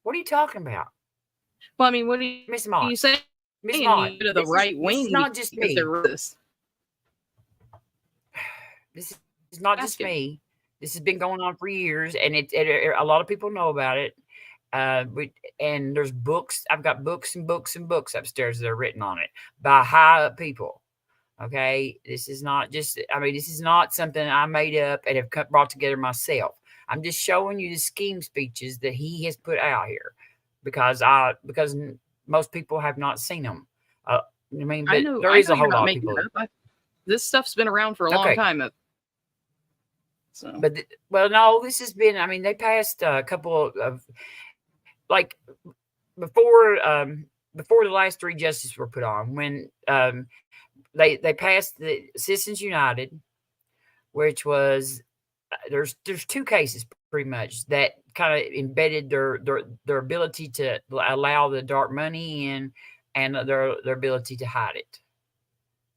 Speaker 1: What are you talking about?
Speaker 2: Well, I mean, what do you,
Speaker 1: Miss Mott?
Speaker 2: You say?
Speaker 1: Miss Mott,
Speaker 2: to the right wing.
Speaker 1: This is not just me. This is not just me. This has been going on for years, and a lot of people know about it. And there's books. I've got books and books and books upstairs that are written on it by high up people. Okay, this is not just. I mean, this is not something I made up and have brought together myself. I'm just showing you the scheme speeches that he has put out here, because most people have not seen them. I mean, but there is a whole lot of people.
Speaker 2: This stuff's been around for a long time. So,
Speaker 1: but no, this has been. I mean, they passed a couple of like before the last 3 justices were put on, when they passed the Citizens United, which was there's 2 cases pretty much that kind of embedded their ability to allow the dark money in, and their ability to hide it.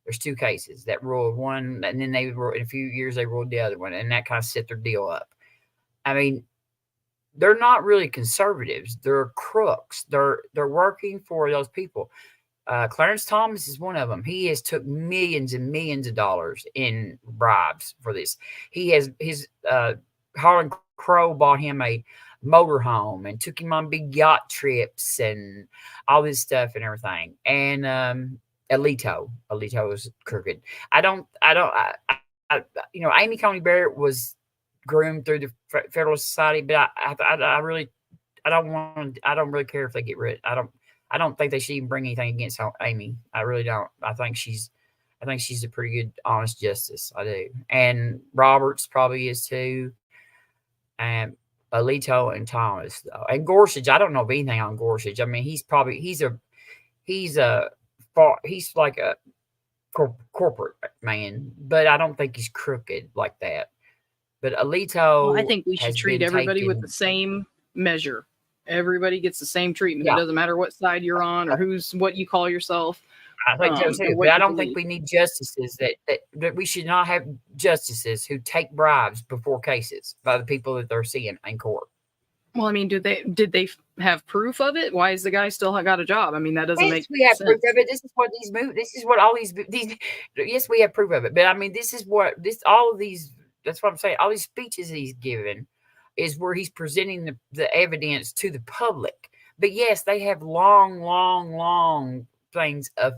Speaker 1: There's 2 cases that ruled one, and then in a few years they ruled the other one, and that kind of set their deal up. I mean, they're not really conservatives; they're crooks. They're working for those people. Clarence Thomas is one of them. He has took millions and millions of dollars in bribes for this. He has Harlan Crow bought him a motorhome and took him on big yacht trips and all this stuff and everything. And Alito was crooked. Amy Coney Barrett was groomed through the Federalist Society, but I don't really care if they get rid. I don't think they should even bring anything against Amy. I really don't. I think she's a pretty good, honest justice. I do. And Roberts probably is too. And Alito and Thomas, though. And Gorsuch, I don't know anything on Gorsuch. I mean, he's like a corporate man, but I don't think he's crooked like that. But Alito,
Speaker 2: I think we should treat everybody with the same measure. Everybody gets the same treatment. Yeah. It doesn't matter what side you're on or what you call yourself.
Speaker 1: I think so too. But I don't think we need justices that we should not have justices who take bribes before cases by the people that they're seeing in court.
Speaker 2: Well, I mean, did they have proof of it? Why is the guy still got a job? I mean, that doesn't make sense.
Speaker 1: We have proof of it. This is what all these. Yes, we have proof of it. But I mean, that's what I'm saying. All these speeches he's given is where he's presenting the evidence to the public. But yes, they have long things of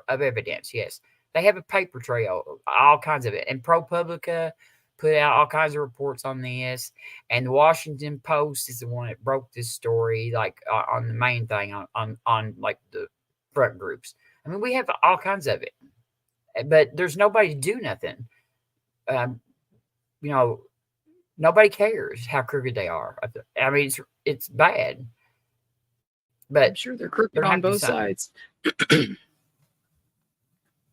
Speaker 1: evidence. Yes, they have a paper trail, all kinds of it. And ProPublica put out all kinds of reports on this, and the Washington Post is the one that broke this story, like on the main thing on like the front groups. I mean, we have all kinds of it, but there's nobody to do nothing. Nobody cares how crooked they are. I mean, it's bad. But
Speaker 2: I'm sure they're crooked on both sides.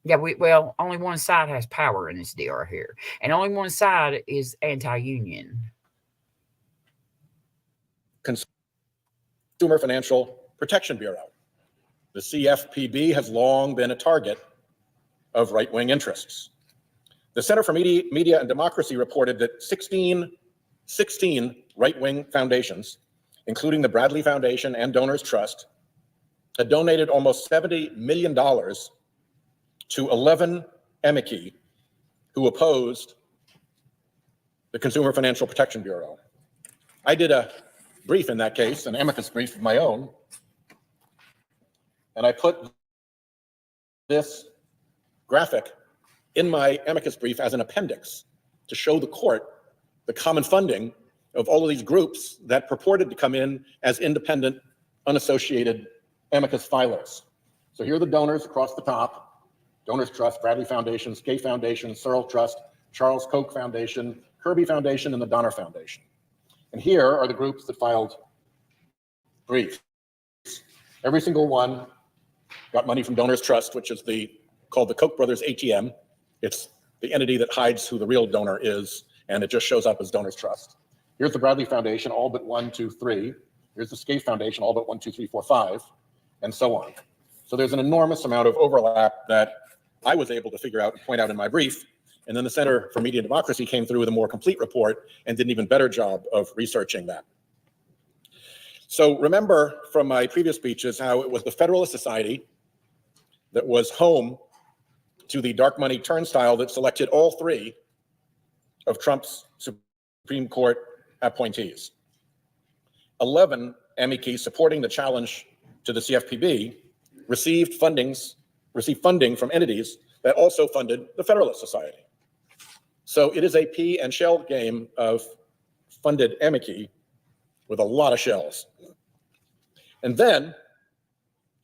Speaker 1: Yeah, well, only one side has power in this deal right here, and only one side is anti-union.
Speaker 3: Consumer Financial Protection Bureau. The CFPB has long been a target of right-wing interests. The Center for Media and Democracy reported that 16 right-wing foundations, including the Bradley Foundation and Donors Trust, had donated almost $70 million to 11 amici who opposed the Consumer Financial Protection Bureau. I did a brief in that case, an amicus brief of my own, and I put this graphic in my amicus brief as an appendix to show the court the common funding of all of these groups that purported to come in as independent, unassociated amicus filers. So here are the donors across the top: Donors Trust, Bradley Foundation, Skay Foundation, Searle Trust, Charles Koch Foundation, Kirby Foundation, and the Donner Foundation. And here are the groups that filed briefs. Every single one got money from Donors Trust, which is called the Koch brothers ATM. It's the entity that hides who the real donor is, and it just shows up as Donors Trust. Here's the Bradley Foundation, all but 1, 2, 3. Here's the Skay Foundation, all but 1, 2, 3, 4, 5, and so on. So there's an enormous amount of overlap that I was able to figure out and point out in my brief. And then the Center for Media and Democracy came through with a more complete report and did an even better job of researching that. So remember from my previous speeches how it was the Federalist Society that was home to the dark money turnstile that selected all 3 of Trump's Supreme Court appointees. 11 amici supporting the challenge to the CFPB received funding from entities that also funded the Federalist Society. So it is a pea and shell game of funded amici with a lot of shells. And then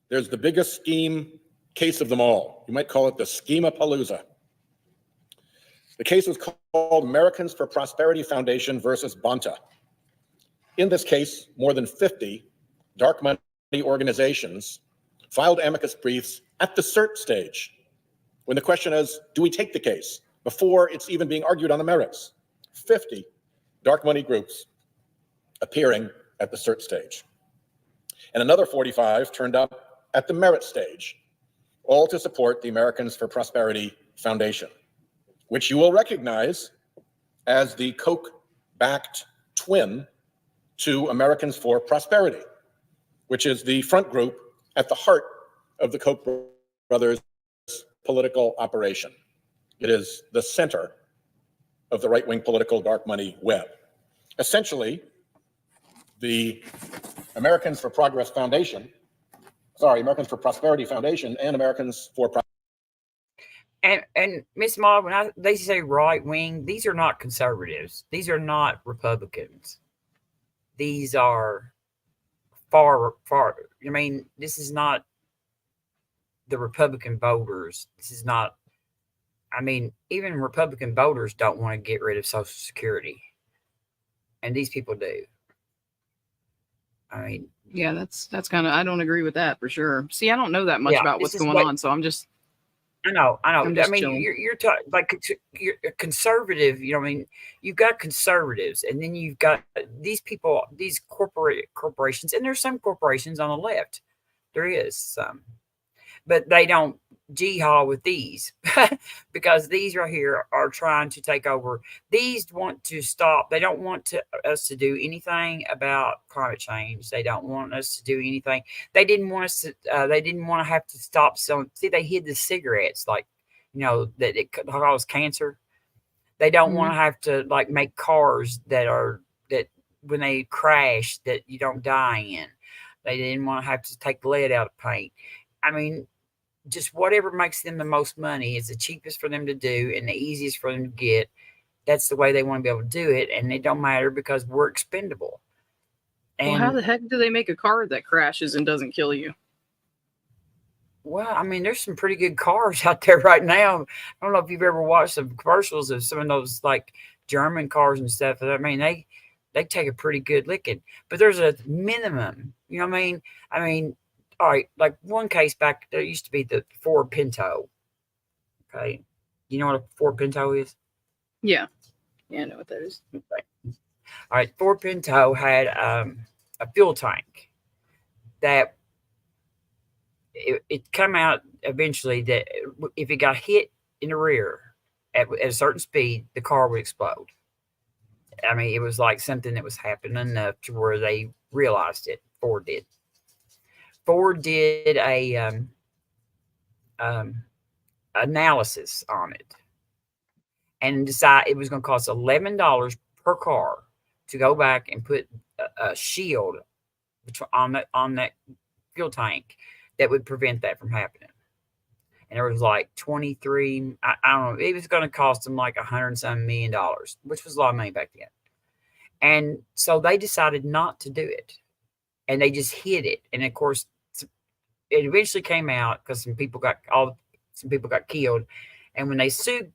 Speaker 3: there's the biggest scheme case of them all. You might call it the Scheme-a-Palooza. The case was called Americans for Prosperity Foundation versus Bonta. In this case, more than 50 dark money organizations filed amicus briefs at the cert stage, when the question is, do we take the case, before it's even being argued on the merits. 50 dark money groups appearing at the cert stage. And another 45 turned up at the merit stage, all to support the Americans for Prosperity Foundation, which you will recognize as the Koch-backed twin to Americans for Prosperity, which is the front group at the heart of the Koch brothers' political operation. It is the center of the right-wing political dark money web. Essentially, the Americans for Prosperity Foundation and Americans for
Speaker 1: And Miss Maud, when they say right wing, these are not conservatives. These are not Republicans. These are far. I mean, this is not the Republican voters. This is not. I mean, even Republican voters don't want to get rid of Social Security, and these people do. I mean,
Speaker 2: yeah, that's kind of. I don't agree with that for sure. See, I don't know that much about what's going on, so I'm just.
Speaker 1: I know. I mean, you're talking like you're a conservative. You know, I mean, you've got conservatives, and then you've got these people, these corporations, and there's some corporations on the left. There is some, but they don't jihad with these because these right here are trying to take over. These want to stop. They don't want us to do anything about climate change. They don't want us to do anything. They didn't want us to. They didn't want to have to stop selling. See, they hid the cigarettes, like that it could cause cancer. They don't want to have to like make cars that when they crash that you don't die in. They didn't want to have to take lead out of paint. I mean, just whatever makes them the most money is the cheapest for them to do and the easiest for them to get. That's the way they want to be able to do it. And it don't matter because we're expendable.
Speaker 2: And, well, how the heck do they make a car that crashes and doesn't kill you?
Speaker 1: Well, I mean, there's some pretty good cars out there right now. I don't know if you've ever watched some commercials of some of those like German cars and stuff. I mean, they take a pretty good licking, but there's a minimum, you know what I mean? I mean, all right, like one case back, there used to be the Ford Pinto. Okay. You know what a Ford Pinto is?
Speaker 2: Yeah. Yeah, I know what that is.
Speaker 1: Okay. All right. Ford Pinto had a fuel tank that it come out eventually that if it got hit in the rear at a certain speed, the car would explode. I mean, it was like something that was happening enough to where they realized it. Ford did. Ford did a analysis on it and decide it was going to cost $11 per car to go back and put a shield on that fuel tank that would prevent that from happening. And there was like 23, I don't know, it was going to cost them like $100 million, which was a lot of money back then. And so they decided not to do it. And they just hid it. And of course, it eventually came out because some people got killed. And when they sued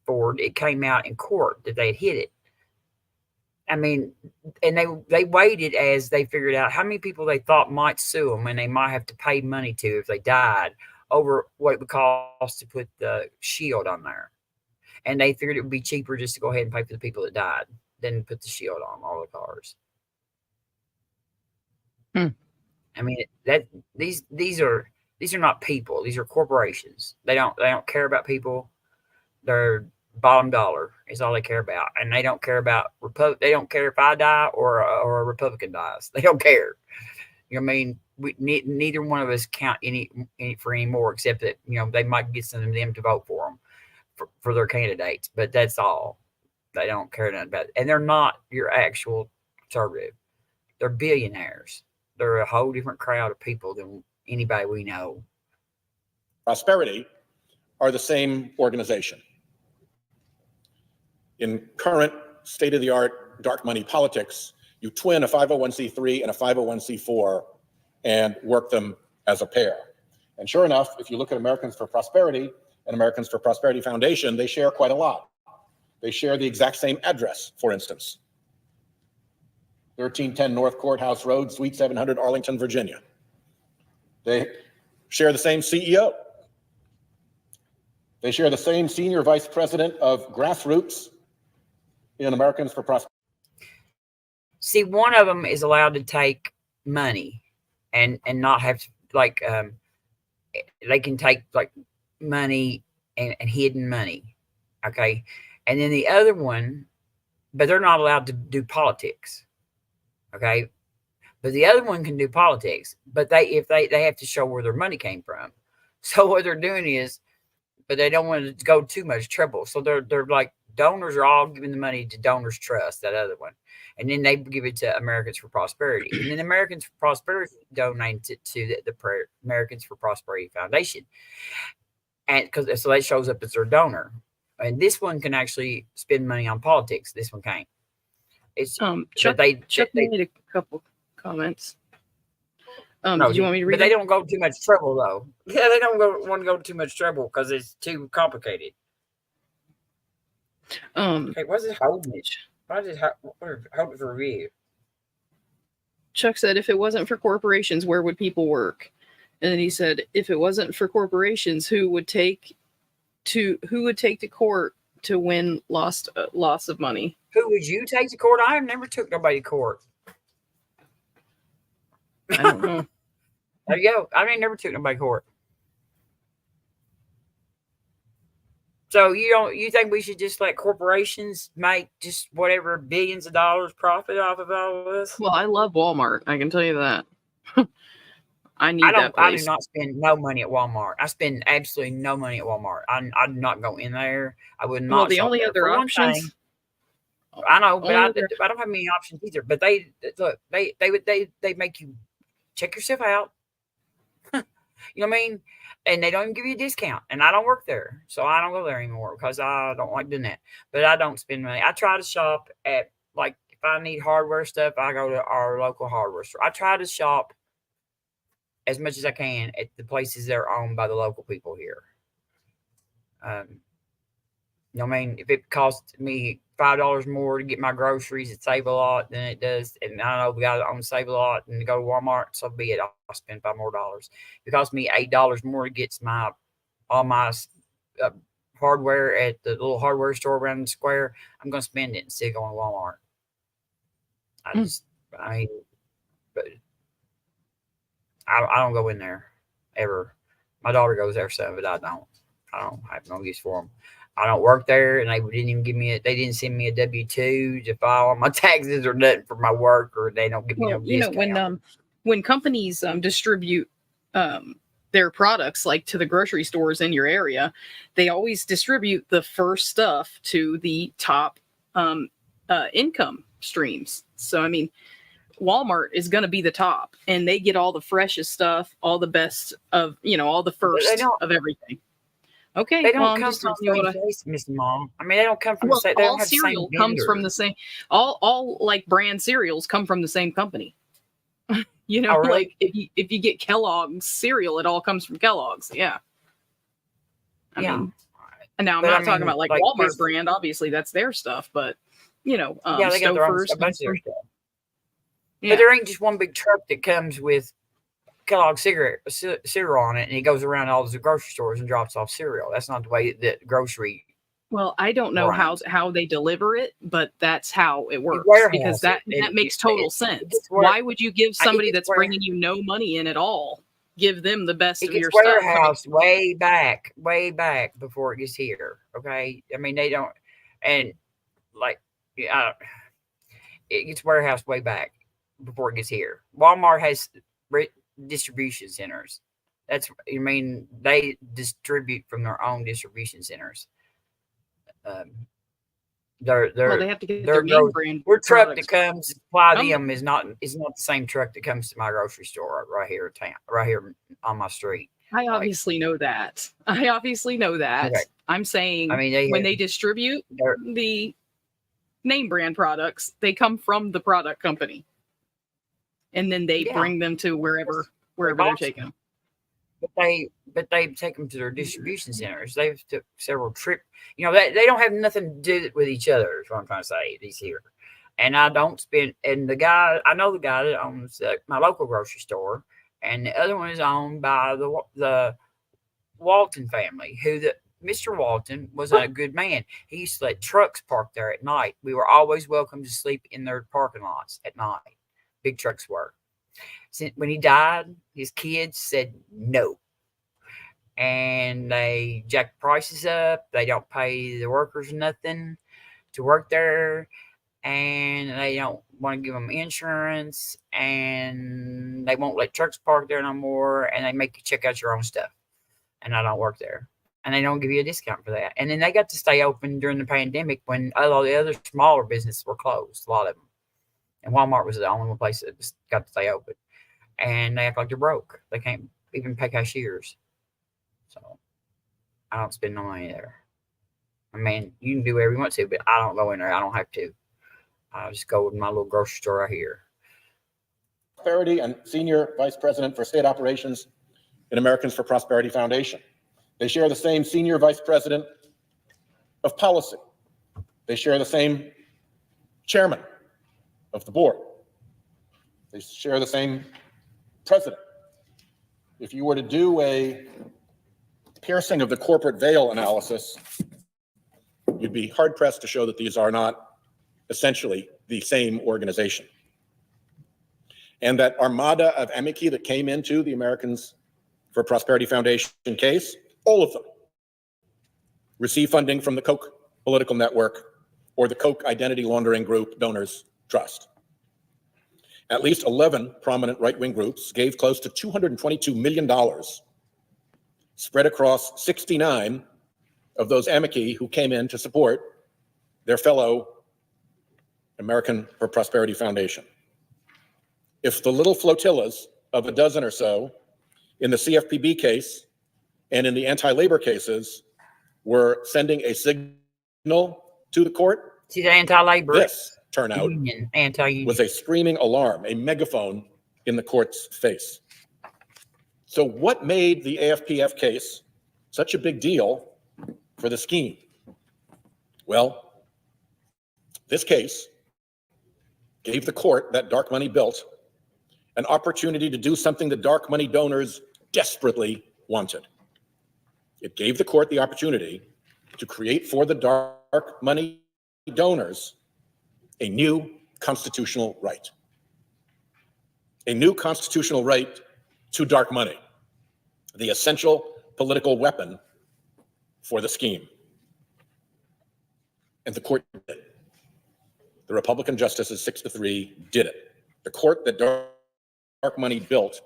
Speaker 1: Ford, it came out in court that they had hid it. I mean, and they waited as they figured out how many people they thought might sue them and they might have to pay money to if they died over what it would cost to put the shield on there. And they figured it would be cheaper just to go ahead and pay for the people that died than put the shield on all the cars. I mean, these are not people. These are corporations. They don't care about people. They're bottom dollar is all they care about, and they don't care about They don't care if I die or a Republican dies. They don't care. You know what I mean? Neither one of us count any for any more, except that they might get some of them to vote for them for their candidates, but that's all. They don't care nothing about it, and they're not your actual conservative. They're billionaires. They're a whole different crowd of people than anybody we know.
Speaker 3: Prosperity are the same organization. In current state-of-the-art dark money politics, you twin a 501c3 and a 501c4 and work them as a pair. And sure enough, if you look at Americans for Prosperity and Americans for Prosperity Foundation, they share quite a lot. They share the exact same address, for instance. 1310 North Courthouse Road, Suite 700, Arlington, Virginia. They share the same CEO. They share the same senior vice president of grassroots in Americans for Prosperity.
Speaker 1: See, one of them is allowed to take money and not have to, like, they can take like money and hidden money. Okay. And then the other one, but they're not allowed to do politics. Okay. But the other one can do politics, but they have to show where their money came from. So what they're doing is, but they don't want to go too much trouble. So they're like, donors are all giving the money to Donors Trust, that other one. And then they give it to Americans for Prosperity. And then Americans for Prosperity donate it to the Americans for Prosperity Foundation. And so that shows up as their donor. And this one can actually spend money on politics. This one can't. It's
Speaker 2: Chuck made a couple comments.
Speaker 1: No,
Speaker 2: did you want me to read
Speaker 1: but they don't go too much trouble, though. Yeah, they don't want to go too much trouble because it's too complicated. Okay, what's it holding it? Why did hold it for review?
Speaker 2: Chuck said, if it wasn't for corporations, where would people work? And then he said, if it wasn't for corporations, who would take to court to win loss of money?
Speaker 1: Who would you take to court? I have never took nobody to court.
Speaker 2: I don't know.
Speaker 1: There you go. I never took nobody to court. So you think we should just let corporations make just whatever billions of dollars profit off of all of this?
Speaker 2: Well, I love Walmart. I can tell you that. I do
Speaker 1: not spend no money at Walmart. I spend absolutely no money at Walmart. I do not go in there. I would not.
Speaker 2: Well, the only other options.
Speaker 1: I know, but I don't have many options either. But they make you check yourself out. You know what I mean? And they don't even give you a discount. And I don't work there, so I don't go there anymore because I don't like doing that. But I don't spend money. I try to shop at, like, if I need hardware stuff, I go to our local hardware store. I try to shop as much as I can at the places that are owned by the local people here. You know what I mean? If it costs me $5 more to get my groceries at Save a Lot than it does, and I know the guy that owns Save a Lot and to go to Walmart, so be it. I'll spend $5 more. If it costs me $8 more to get all my hardware at the little hardware store around the square, I'm going to spend it instead of going to Walmart. But I don't go in there ever. My daughter goes there some, but I don't. I don't have no use for them. I don't work there, and they didn't even give me they didn't send me a W-2 to file on my taxes or nothing for my work, or they don't give me no discount.
Speaker 2: When companies distribute their products like to the grocery stores in your area, they always distribute the first stuff to the top income streams. So I mean, Walmart is going to be the top, and they get all the freshest stuff, all the best of all the first of everything. Okay,
Speaker 1: they don't come from the same place, Miss Mom. I mean, they don't come from the same.
Speaker 2: All cereal comes from the same. All like brand cereals come from the same company.
Speaker 1: Really?
Speaker 2: Like if you get Kellogg's cereal, it all comes from Kellogg's. Yeah. I mean, and now I'm not talking about like Walmart brand. Obviously, that's their stuff, but
Speaker 1: they got their own, a bunch of their stuff. Yeah. But there ain't just one big truck that comes with Kellogg's cereal on it, and he goes around all the grocery stores and drops off cereal. That's not the way that grocery.
Speaker 2: Well, I don't know how they deliver it, but that's how it works, because that makes total sense. Why would you give somebody that's bringing you no money in at all, give them the best of your stuff?
Speaker 1: It gets warehoused way back before it gets here. Okay, I mean they don't, and like it gets warehoused way back before it gets here. Walmart has distribution centers. They distribute from their own distribution centers.
Speaker 2: They have to get their name brand.
Speaker 1: Their truck that comes to supply them is not the same truck that comes to my grocery store right here on my street.
Speaker 2: I obviously know that. Okay. I'm saying when they distribute the name brand products, they come from the product company, and then they bring them to wherever they're taking them. But they take them to their distribution centers. They've took several trips. They don't have nothing to do with each other, is what I'm trying to say. These here. And I don't spend, and I know the guy that owns my local grocery store, and the other one is owned by the Walton family, Mr. Walton was a good man. He used to let trucks park there at night. We were always welcome to sleep in their parking lots at night. Big trucks were. When he died, his kids said no. And they jack prices up. They don't pay the workers nothing to work there. And they don't want to give them insurance. And they won't let trucks park there no more. And they make you check out your own stuff. And I don't work there. And they don't give you a discount for that. And then they got to stay open during the pandemic when all the other smaller businesses were closed, a lot of them. And Walmart was the only one place that got to stay open. And they act like they're broke. They can't even pay cashiers. So I don't spend no money there. I mean, you can do whatever you want to, but I don't go in there. I don't have to. I just go with my little grocery store right here.
Speaker 3: Prosperity and Senior Vice President for State Operations in Americans for Prosperity Foundation. They share the same Senior Vice President of Policy. They share the same Chairman of the board. They share the same president. If you were to do a piercing of the corporate veil analysis, you'd be hard-pressed to show that these are not essentially the same organization. And that armada of amici that came into the Americans for Prosperity Foundation case, all of them receive funding from the Koch political network or the Koch identity laundering group Donors Trust. At least 11 prominent right-wing groups gave close to $222 million spread across 69 of those amici who came in to support their fellow American for Prosperity Foundation. If the little flotillas of a dozen or so in the CFPB case and in the anti-labor cases were sending a signal to the court,
Speaker 1: see the anti-labor
Speaker 3: this turnout was a screaming alarm, a megaphone in the court's face. So what made the AFPF case such a big deal for the scheme? Well, this case gave the court that dark money built an opportunity to do something the dark money donors desperately wanted. It gave the court the opportunity to create for the dark money donors a new constitutional right. A new constitutional right to dark money, the essential political weapon for the scheme. And the court did it. The Republican justices, 6-3, did it. The court that dark money built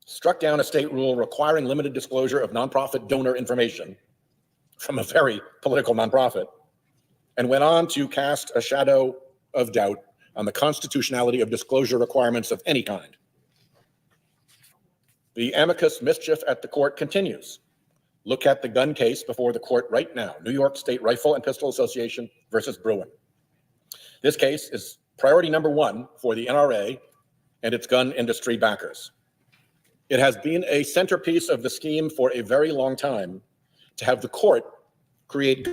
Speaker 3: struck down a state rule requiring limited disclosure of nonprofit donor information from a very political nonprofit, and went on to cast a shadow of doubt on the constitutionality of disclosure requirements of any kind. The amicus mischief at the court continues. Look at the gun case before the court right now, New York State Rifle and Pistol Association versus Bruin. This case is priority number one for the NRA and its gun industry backers. It has been a centerpiece of the scheme for a very long time to have the court create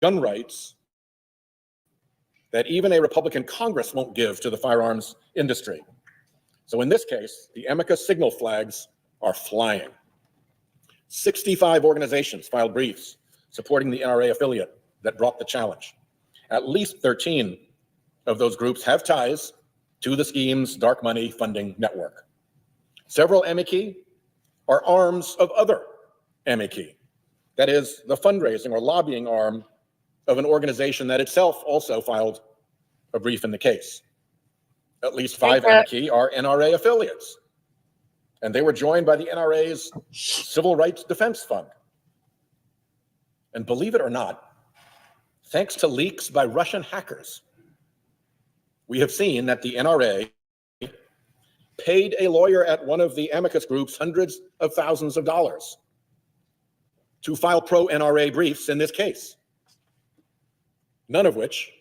Speaker 3: gun rights that even a Republican Congress won't give to the firearms industry. So in this case, the amicus signal flags are flying. 65 organizations filed briefs supporting the NRA affiliate that brought the challenge. At least 13 of those groups have ties to the scheme's dark money funding network. Several amici are arms of other amici. That is, the fundraising or lobbying arm of an organization that itself also filed a brief in the case. At least 5 amici are NRA affiliates, and they were joined by the NRA's Civil Rights Defense Fund. And believe it or not, thanks to leaks by Russian hackers, we have seen that the NRA paid a lawyer at one of the amicus groups hundreds of thousands of dollars to file pro-NRA briefs in this case, none of which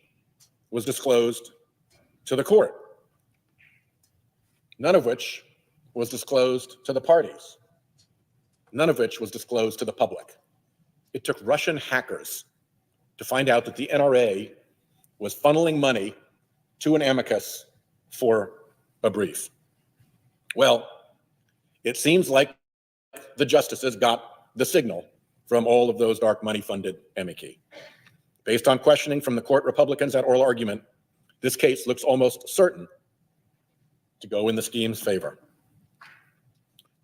Speaker 3: was disclosed to the court, none of which was disclosed to the parties, none of which was disclosed to the public. It took Russian hackers to find out that the NRA was funneling money to an amicus for a brief. Well, it seems like the justices got the signal from all of those dark money funded amici. Based on questioning from the court Republicans at oral argument, this case looks almost certain to go in the scheme's favor.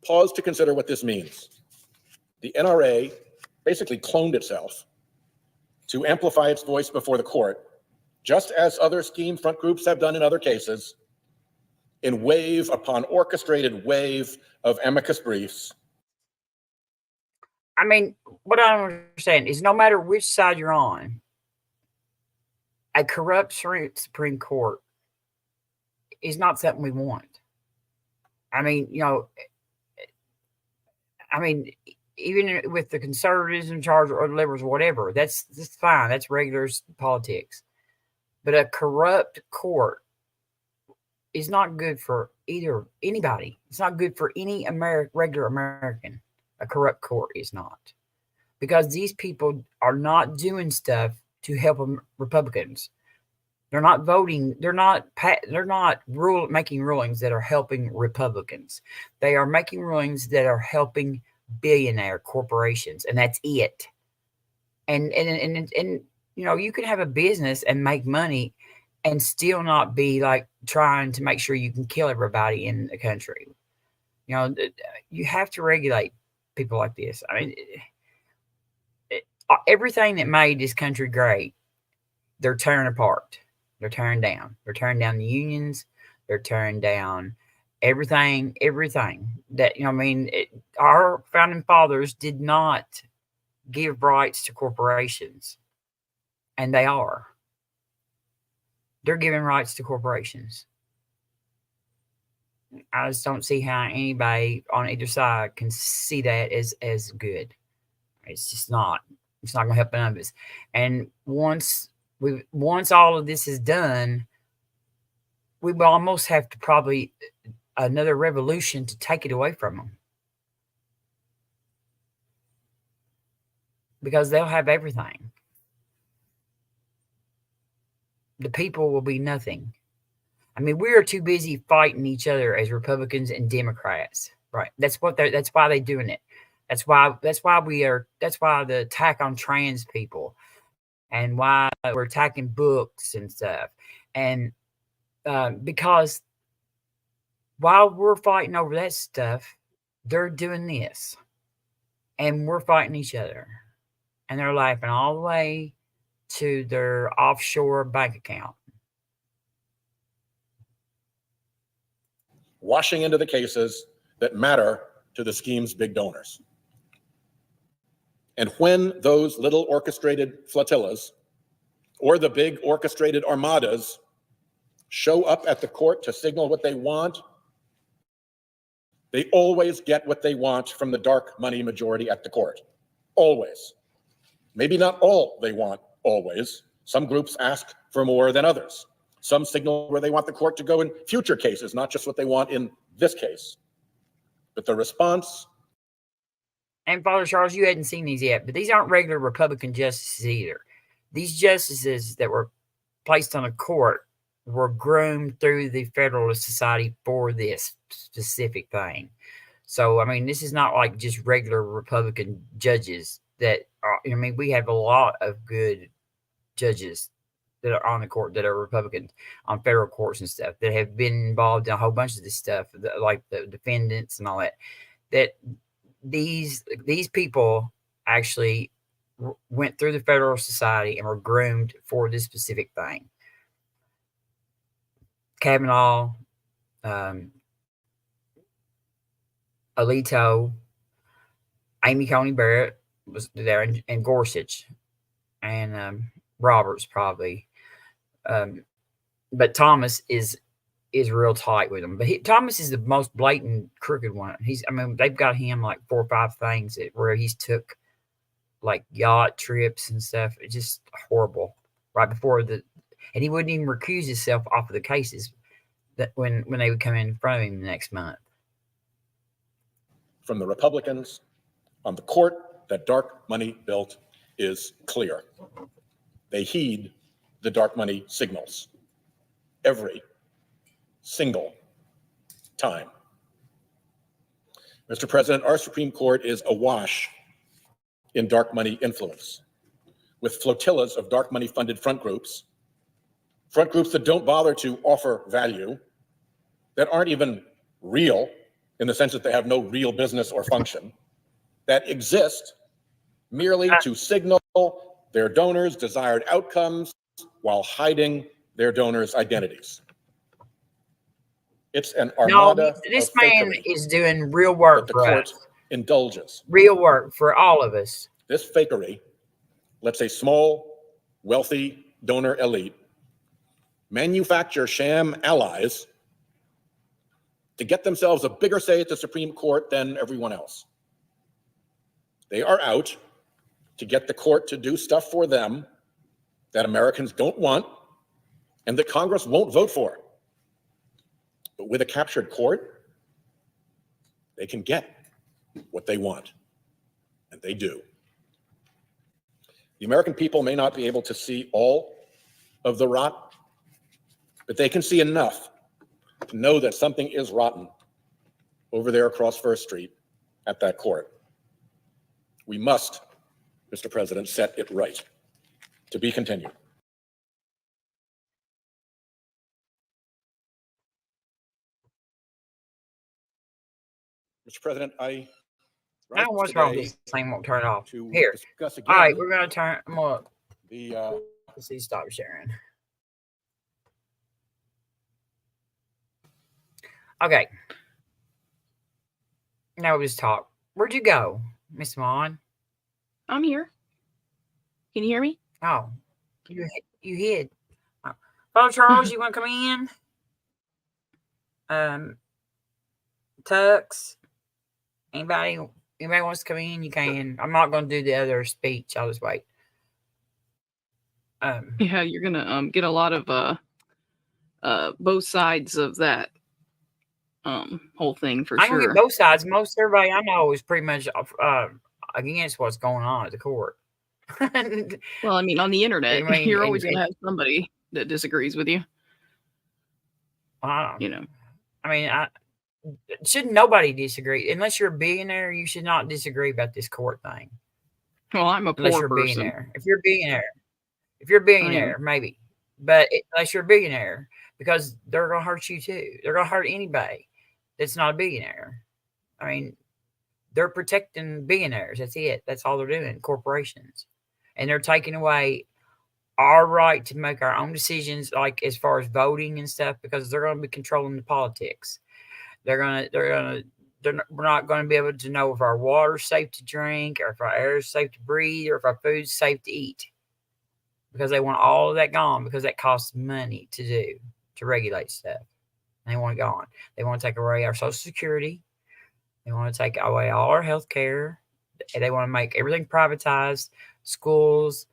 Speaker 3: Pause to consider what this means. The NRA basically cloned itself to amplify its voice before the court, just as other scheme front groups have done in other cases, in wave upon orchestrated wave of amicus briefs.
Speaker 1: I mean, what I don't understand is no matter which side you're on, a corrupt Supreme Court is not something we want. I mean, you know, even with the conservatives in charge or the liberals or whatever, that's fine. That's regular politics. But a corrupt court is not good for anybody. It's not good for any regular American. A corrupt court is not, because these people are not doing stuff to help Republicans. They're not voting. They're not making rulings that are helping Republicans. They are making rulings that are helping billionaire corporations, and that's it. And you know, you can have a business and make money and still not be like trying to make sure you can kill everybody in the country. You know, you have to regulate people like this. I mean, everything that made this country great, they're tearing apart. They're tearing down. They're tearing down the unions. They're tearing down everything that, you know, I mean, our founding fathers did not give rights to corporations, and they're giving rights to corporations. I just don't see how anybody on either side can see that as good. It's not going to help none of us. And once all of this is done, we will almost have to probably another revolution to take it away from them, because they'll have everything. The people will be nothing. I mean, we are too busy fighting each other as Republicans and Democrats, right? That's why they're doing it. That's why the attack on trans people, and why we're attacking books and stuff. And because while we're fighting over that stuff, they're doing this, and we're fighting each other, and they're laughing all the way to their offshore bank account.
Speaker 3: Washing into the cases that matter to the scheme's big donors. And when those little orchestrated flotillas or the big orchestrated armadas show up at the court to signal what they want, they always get what they want from the dark money majority at the court. Always. Maybe not all they want always. Some groups ask for more than others. Some signal where they want the court to go in future cases, not just what they want in this case. But the response...
Speaker 1: And Father Charles, you hadn't seen these yet, but these aren't regular Republican justices either. These justices that were placed on a court were groomed through the Federalist Society for this specific thing. So, I mean, this is not like just regular Republican judges that are, I mean, we have a lot of good judges that are on the court that are Republicans on federal courts and stuff that have been involved in a whole bunch of this stuff, like the defendants and all that, that these people actually went through the Federal Society and were groomed for this specific thing. Kavanaugh, Alito, Amy Coney Barrett was there, and Gorsuch, and Roberts probably. But Thomas is real tight with him. But Thomas is the most blatant crooked one. I mean, they've got him like 4 or 5 things where he's took like yacht trips and stuff. It's just horrible. Right before and he wouldn't even recuse himself off of the cases that when they would come in front of him the next month.
Speaker 3: From the Republicans on the court that dark money built is clear. They heed the dark money signals every single time. Mr. President, our Supreme Court is awash in dark money influence, with flotillas of dark money funded front groups that don't bother to offer value, that aren't even real in the sense that they have no real business or function, that exist merely to signal their donors' desired outcomes while hiding their donors' identities. It's an armada.
Speaker 1: No, this man is doing real work
Speaker 3: the
Speaker 1: for
Speaker 3: court
Speaker 1: us.
Speaker 3: Indulges.
Speaker 1: Real work for all of us.
Speaker 3: This fakery lets a small, wealthy donor elite manufacture sham allies to get themselves a bigger say at the Supreme Court than everyone else. They are out to get the court to do stuff for them that Americans don't want and that Congress won't vote for. But with a captured court, they can get what they want, and they do. The American people may not be able to see all of the rot, but they can see enough to know that something is rotten over there across First Street at that court. We must, Mr. President, set it right. To be continued. Mr. President,
Speaker 1: Now what's wrong with this thing? Won't turn it off.
Speaker 3: To
Speaker 1: Here.
Speaker 3: discuss again
Speaker 1: All right, we're gonna turn. I'm gonna
Speaker 3: the
Speaker 1: let's see. Stop sharing. Okay. Now we just talk. Where'd you go, Miss Mon?
Speaker 2: I'm here. Can you hear me?
Speaker 1: Oh, you hid. Oh. Father Charles, you want to come in? Tux. Anybody wants to come in? You can. I'm not going to do the other speech. I'll just wait.
Speaker 2: Yeah, you're gonna get a lot of both sides of that whole thing for
Speaker 1: sure.
Speaker 2: I'm
Speaker 1: gonna get both sides. Most everybody I know is pretty much against what's going on at the court.
Speaker 2: Well, I mean, on the internet, you're always gonna have somebody that disagrees with you.
Speaker 1: You know, I mean, Should nobody disagree? Unless you're a billionaire, you should not disagree about this court thing.
Speaker 2: Well, I'm a
Speaker 1: unless
Speaker 2: poor
Speaker 1: you're a
Speaker 2: person.
Speaker 1: billionaire. If you're a billionaire, maybe. But unless you're a billionaire, because they're gonna hurt you too. They're gonna hurt anybody that's not a billionaire. I mean, they're protecting billionaires. That's it. That's all they're doing. Corporations, and they're taking away our right to make our own decisions, like as far as voting and stuff, because they're going to be controlling the politics. We're not going to be able to know if our water's safe to drink, or if our air is safe to breathe, or if our food's safe to eat, because they want all of that gone, because that costs money to do, to regulate stuff. And they want it gone. They want to take away our Social Security. They want to take away all our health care. They want to make everything privatized, schools,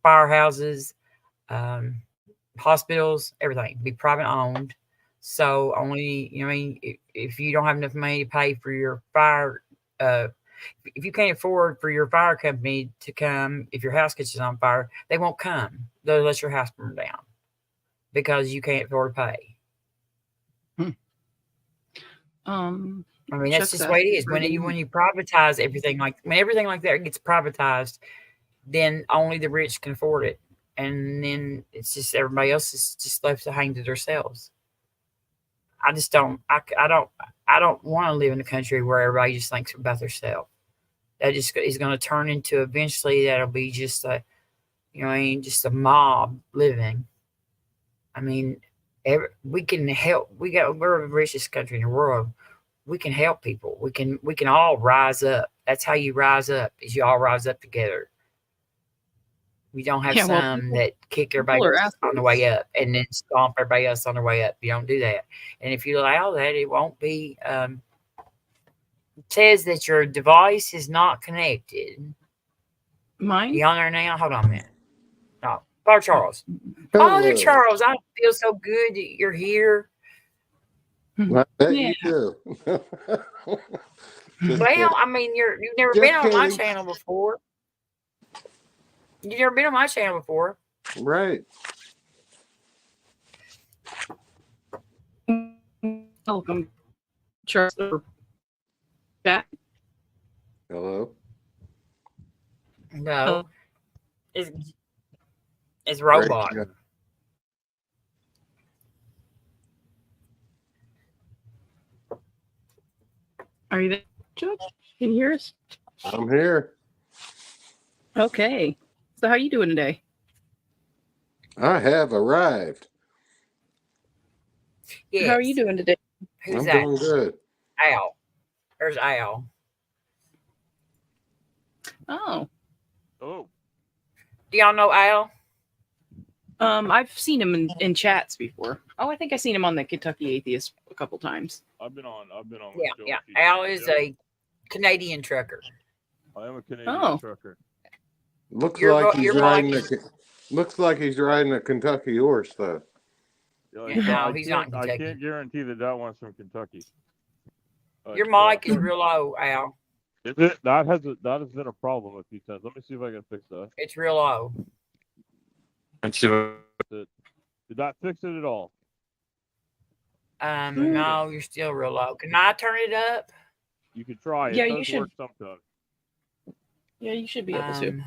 Speaker 1: firehouses, hospitals, everything be private owned. So only, if you don't have enough money to pay for your fire, if you can't afford for your fire company to come, if your house catches on fire, they won't come. They'll let your house burn down because you can't afford to pay. I mean, that's just the way it is. When you privatize everything, when everything like that gets privatized, then only the rich can afford it. And then it's just everybody else is just left to hang to themselves. I don't want to live in a country where everybody just thinks about themselves. That just is going to turn into, eventually that'll be just just a mob living. I mean, we can help. We're the richest country in the world. We can help people. We can all rise up. That's how you rise up, is you all rise up together. We don't have some that kick everybody else on the way up and then stomp everybody else on the way up. You don't do that. And if you allow that, it won't be. It says that your device is not connected.
Speaker 2: Mine?
Speaker 1: You on there now? Hold on a minute. No. Father Charles. Father Charles, I feel so good that you're here.
Speaker 4: I bet you do.
Speaker 1: Well, I mean, you've never been on my channel before. You've never been on my channel before.
Speaker 4: Right.
Speaker 2: Welcome, Charles. Back.
Speaker 4: Hello.
Speaker 1: No. It's robot.
Speaker 4: Right.
Speaker 2: Are you there, Chuck? Can you hear us?
Speaker 4: I'm here.
Speaker 2: Okay. So how are you doing today?
Speaker 4: I have arrived.
Speaker 1: Yes.
Speaker 2: How are you doing today?
Speaker 1: Who's
Speaker 4: I'm doing good.
Speaker 1: Al. There's Al.
Speaker 2: Oh.
Speaker 3: Oh.
Speaker 1: Do y'all know Al?
Speaker 2: I've seen him in chats before. Oh, I think I've seen him on the Kentucky Atheist a couple times.
Speaker 3: I've been on.
Speaker 1: Yeah. Al is a Canadian trucker.
Speaker 3: I am a Canadian trucker.
Speaker 4: Looks like he's riding a Kentucky horse, though.
Speaker 1: No, he's not in Kentucky.
Speaker 3: I can't guarantee that one's from Kentucky.
Speaker 1: Your mic is real low, Al.
Speaker 3: Is it? That has been a problem a few times. Let me see if I can fix that.
Speaker 1: It's real low.
Speaker 3: And see did that fix it at all?
Speaker 1: No, you're still real low. Can I turn it up?
Speaker 3: You could try.
Speaker 2: Yeah,
Speaker 3: it
Speaker 2: you should.
Speaker 3: Work sometimes.
Speaker 2: Yeah, you should be able to.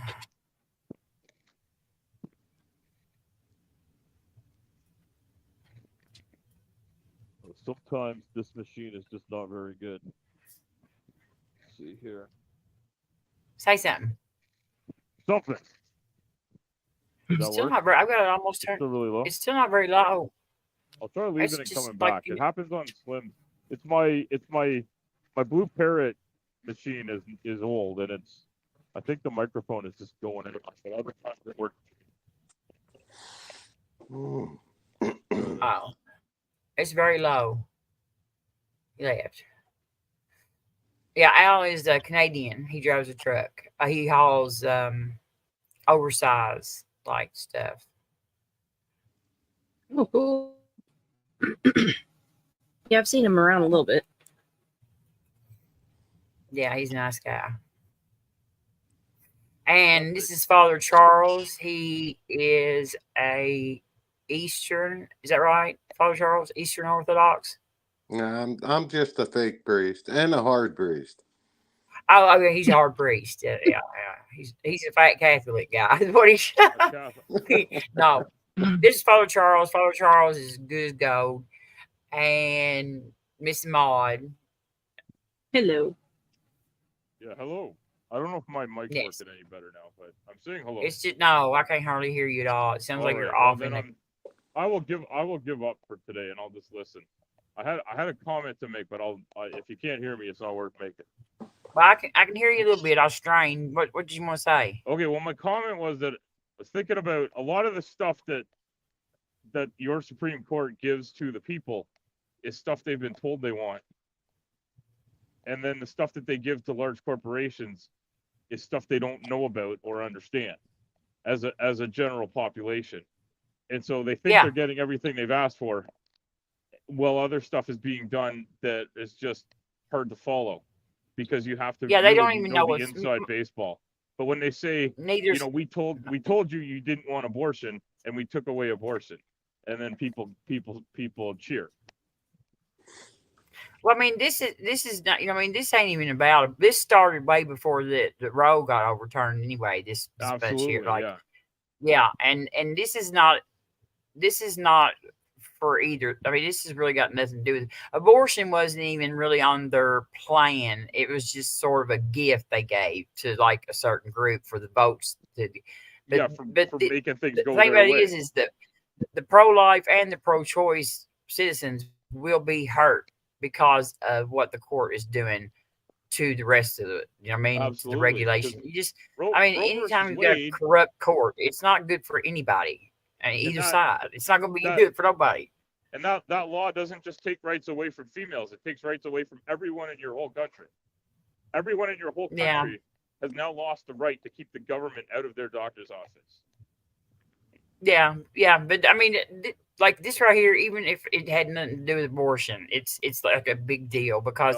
Speaker 3: Sometimes this machine is just not very good. Let's see here.
Speaker 1: Say something.
Speaker 3: Something.
Speaker 1: It's still not very. I've got it almost turned.
Speaker 3: Still really low.
Speaker 1: It's still not very low.
Speaker 3: I'll try leaving it coming back. It happens on Slim. It's my Blue Parrot machine is old, and I think the microphone is just going in. But other times it works.
Speaker 1: Oh, it's very low. He left. Yeah, Al is a Canadian. He drives a truck. He hauls oversized stuff.
Speaker 2: Oh, cool. Yeah, I've seen him around a little bit.
Speaker 1: Yeah, he's a nice guy. And this is Father Charles. He is a Eastern. Is that right, Father Charles? Eastern Orthodox.
Speaker 4: I'm just a fake priest and a hard priest.
Speaker 1: Oh, yeah, he's a hard priest. Yeah. He's a fat Catholic guy. Is what no. This is Father Charles. Father Charles is good as gold. And Miss Maud.
Speaker 2: Hello.
Speaker 5: Yeah, hello. I don't know if my mic's
Speaker 1: Yes.
Speaker 5: working any better now, but I'm saying hello.
Speaker 1: It's just no, I can't hardly hear you at all. It sounds like
Speaker 5: right.
Speaker 1: you're off.
Speaker 5: Well, then I will give up for today, and I'll just listen. I had a comment to make, but if you can't hear me, it's not worth making.
Speaker 1: Well, I can hear you a little bit. I'll strain. What did you want to say?
Speaker 5: Okay. Well, my comment was that I was thinking about a lot of the stuff that your Supreme Court gives to the people is stuff they've been told they want. And then the stuff that they give to large corporations is stuff they don't know about or understand as a general population. And so they think they're getting everything they've asked for, while other stuff is being done that is just hard to follow because you have to
Speaker 1: they don't even know
Speaker 5: the inside baseball. But when they say, we told you didn't want abortion and we took away abortion, and then people cheer.
Speaker 1: Well, I mean, this is not. This ain't even about it. This started way before the Roe got overturned. Anyway, this bunch here, and this is not. This is not for either. I mean, this has really got nothing to do with it. Abortion. Wasn't even really on their plan. It was just sort of a gift they gave to like a certain group for the votes. For
Speaker 5: making things go
Speaker 1: the thing
Speaker 5: their
Speaker 1: about
Speaker 5: way.
Speaker 1: it is that the pro-life and the pro-choice citizens will be hurt because of what the court is doing to the rest of the regulation. You just, anytime you've got a corrupt court, it's not good for anybody. Either side. It's not going to be good for nobody.
Speaker 5: And that law doesn't just take rights away from females. It takes rights away from everyone in your whole country. Everyone in your whole country has now lost the right to keep the government out of their doctor's office.
Speaker 1: Yeah. But like this right here, even if it had nothing to do with abortion, it's like a big deal because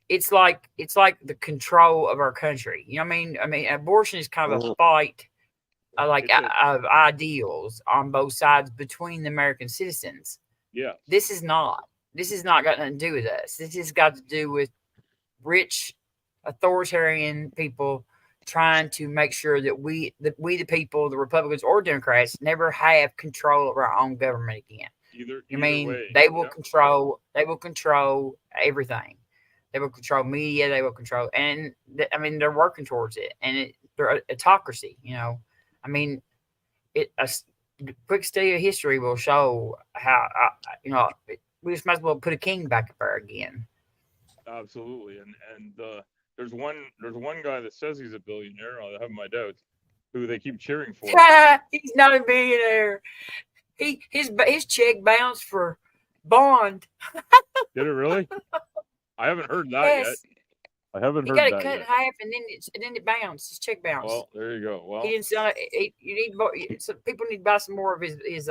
Speaker 1: it's like the control of our country. You know what I mean? Abortion is kind of a fight of ideals on both sides between the American citizens.
Speaker 5: Yeah.
Speaker 1: This is not got nothing to do with us. This has got to do with rich authoritarian people trying to make sure that we the people, the Republicans or Democrats, never have control of our own government again.
Speaker 5: Either
Speaker 1: way. They will control everything. They will control media. They will control, and they're working towards it. And they're a autocracy. A quick study of history will show how we just might as well put a king back up there again.
Speaker 5: Absolutely, and there's one guy that says he's a billionaire. I have my doubts. Who they keep cheering for?
Speaker 1: He's not a billionaire. His check bounced for bond.
Speaker 5: Did it really? I haven't heard that yet. I haven't heard that.
Speaker 1: You got to cut in half and then it bounced. His check bounced.
Speaker 5: Well, there you go. Well,
Speaker 1: he didn't sell it. People need to buy some more of his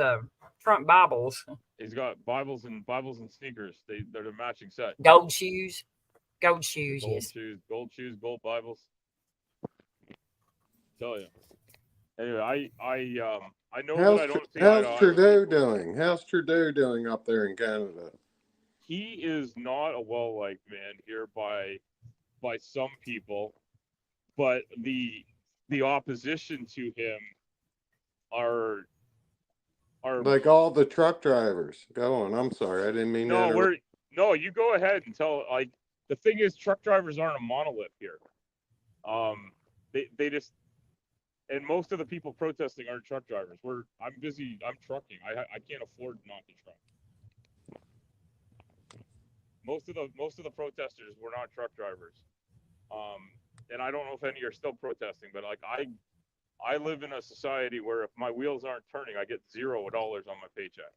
Speaker 1: Trump Bibles.
Speaker 5: He's got Bibles and sneakers. They're the matching set.
Speaker 1: Gold shoes. Gold
Speaker 5: Bibles. Tell you. Anyway, I know that I don't see
Speaker 4: how's Trudeau doing? How's Trudeau doing up there in Canada?
Speaker 5: He is not a well-liked man here by some people, but the opposition to him are
Speaker 4: like all the truck drivers. Go on. I'm sorry, I didn't mean that.
Speaker 5: No, you go ahead and tell. Like, the thing is, truck drivers aren't a monolith here. They just, and most of the people protesting aren't truck drivers. I'm busy. I'm trucking. I can't afford not to truck. Most of the protesters were not truck drivers. And I don't know if any are still protesting, but like I live in a society where if my wheels aren't turning, I get $0 on my paycheck.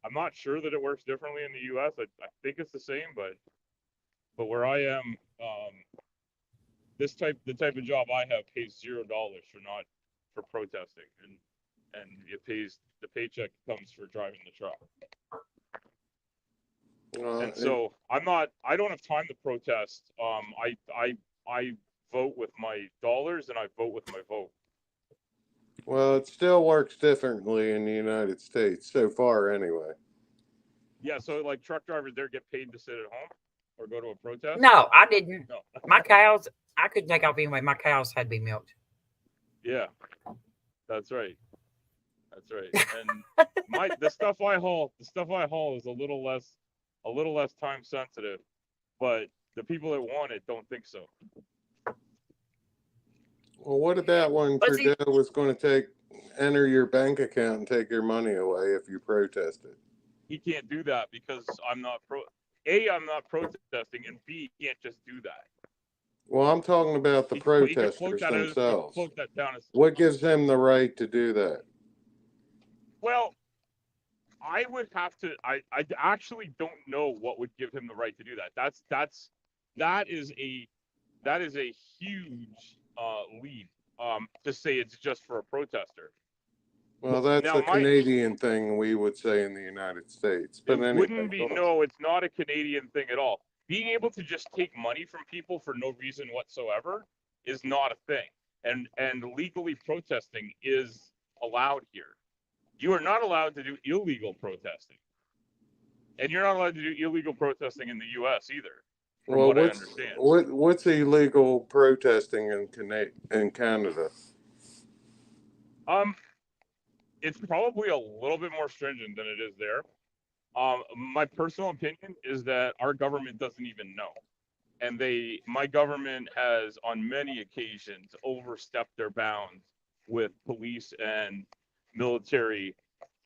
Speaker 5: I'm not sure that it works differently in the U.S. I think it's the same, but where I am, the type of job I have pays $0 for protesting, and the paycheck comes for driving the truck. And so I don't have time to protest. I vote with my dollars and I vote with my vote.
Speaker 4: Well, it still works differently in the United States so far, anyway.
Speaker 5: Yeah, so like truck drivers there get paid to sit at home or go to a protest?
Speaker 1: No, I didn't.
Speaker 5: No.
Speaker 1: My cows, I couldn't take off anyway. My cows had to be milked.
Speaker 5: Yeah, that's right. That's right. And the stuff I haul is a little less time sensitive, but the people that want it don't think so.
Speaker 4: Well, what about when Trudeau was going to enter your bank account and take your money away if you protested?
Speaker 5: He can't do that because I'm not protesting, and B, he can't just do that.
Speaker 4: Well, I'm talking about the protesters themselves. What gives him the right to do that?
Speaker 5: Well, I would have to. I actually don't know what would give him the right to do that. That is a huge lead. To say it's just for a protester.
Speaker 4: Well, that's a Canadian thing, we would say, in the United States. But
Speaker 5: it wouldn't be. No, it's not a Canadian thing at all. Being able to just take money from people for no reason whatsoever is not a thing. And legally protesting is allowed here. You are not allowed to do illegal protesting. And you're not allowed to do illegal protesting in the U.S. either, from what I understand.
Speaker 4: What's illegal protesting in Canada?
Speaker 5: It's probably a little bit more stringent than it is there. My personal opinion is that our government doesn't even know. And my government has on many occasions overstepped their bounds with police and military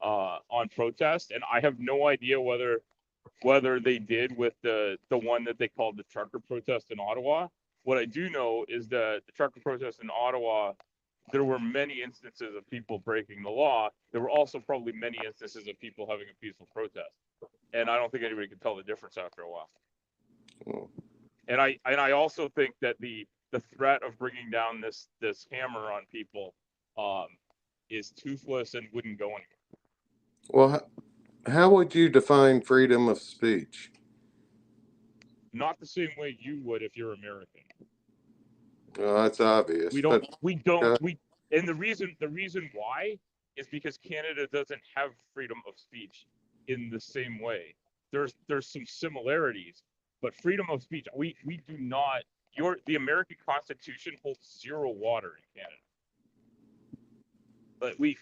Speaker 5: on protest. And I have no idea whether they did with the one that they called the trucker protest in Ottawa. What I do know is that the trucker protest in Ottawa, there were many instances of people breaking the law. There were also probably many instances of people having a peaceful protest. And I don't think anybody could tell the difference after a while.
Speaker 4: Oh.
Speaker 5: And I also think that the threat of bringing down this hammer on people is toothless and wouldn't go anywhere.
Speaker 4: Well, how would you define freedom of speech?
Speaker 5: Not the same way you would if you're American.
Speaker 4: Well, that's obvious.
Speaker 5: And the reason why is because Canada doesn't have freedom of speech in the same way. There's some similarities, but freedom of speech, we do not. The American Constitution holds zero water in Canada. But we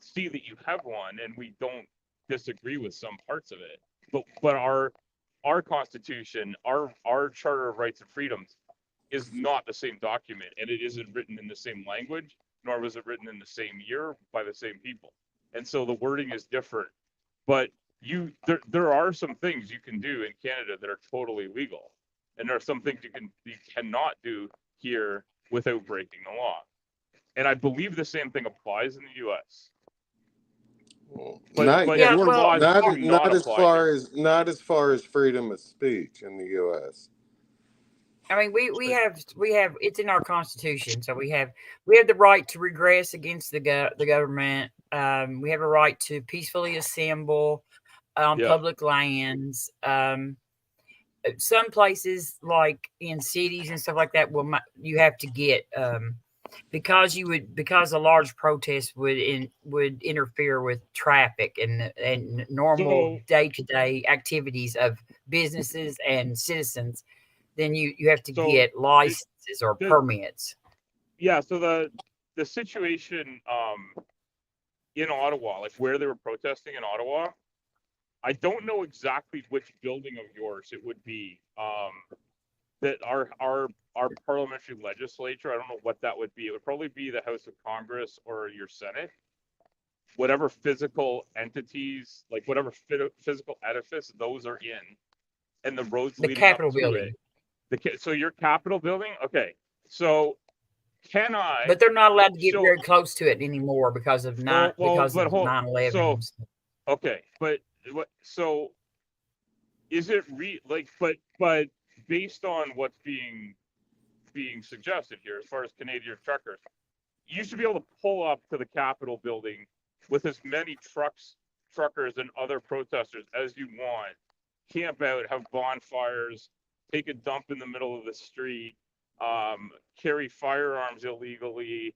Speaker 5: see that you have one, and we don't disagree with some parts of it. But our Constitution, our Charter of Rights and Freedoms, is not the same document, and it isn't written in the same language, nor was it written in the same year by the same people. And so the wording is different. But there are some things you can do in Canada that are totally legal, and there are some things you cannot do here without breaking the law. And I believe the same thing applies in the U.S.
Speaker 4: Not as far as freedom of speech in the U.S.
Speaker 1: I mean, we have it's in our Constitution, so we have the right to regress against the government. We have a right to peacefully assemble on public lands. Some places, like in cities and stuff like that, you have to get because a large protest would interfere with traffic and normal day-to-day activities of businesses and citizens. Then you have to get licenses or permits.
Speaker 5: Yeah. So the situation in Ottawa, like where they were protesting in Ottawa, I don't know exactly which building of yours it would be. That our parliamentary legislature, I don't know what that would be. It would probably be the House of Congress or your Senate. Whatever physical entities, like whatever physical edifice those are in, and the roads leading up to it. So your Capitol building, okay. So can I?
Speaker 1: But they're not allowed to get very close to it anymore because of 9/11.
Speaker 5: So okay, but what? So is it but based on what's being suggested here, as far as Canadian truckers, you should be able to pull up to the Capitol building with as many truckers, and other protesters as you want. Camp out, have bonfires, take a dump in the middle of the street, carry firearms illegally,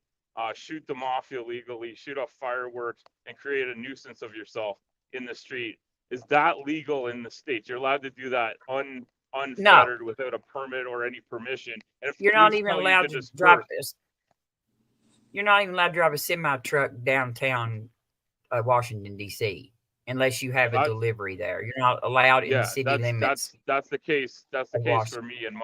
Speaker 5: shoot them off illegally, shoot off fireworks, and create a nuisance of yourself in the street Is that legal in the States? You're allowed to do that unfettered without a permit or any permission. And if
Speaker 1: you're not even allowed to drive this. You're not even allowed to drive a semi truck downtown Washington D.C. unless you have a delivery there. You're not allowed in the city limits.
Speaker 5: That's the case. That's the case for me, and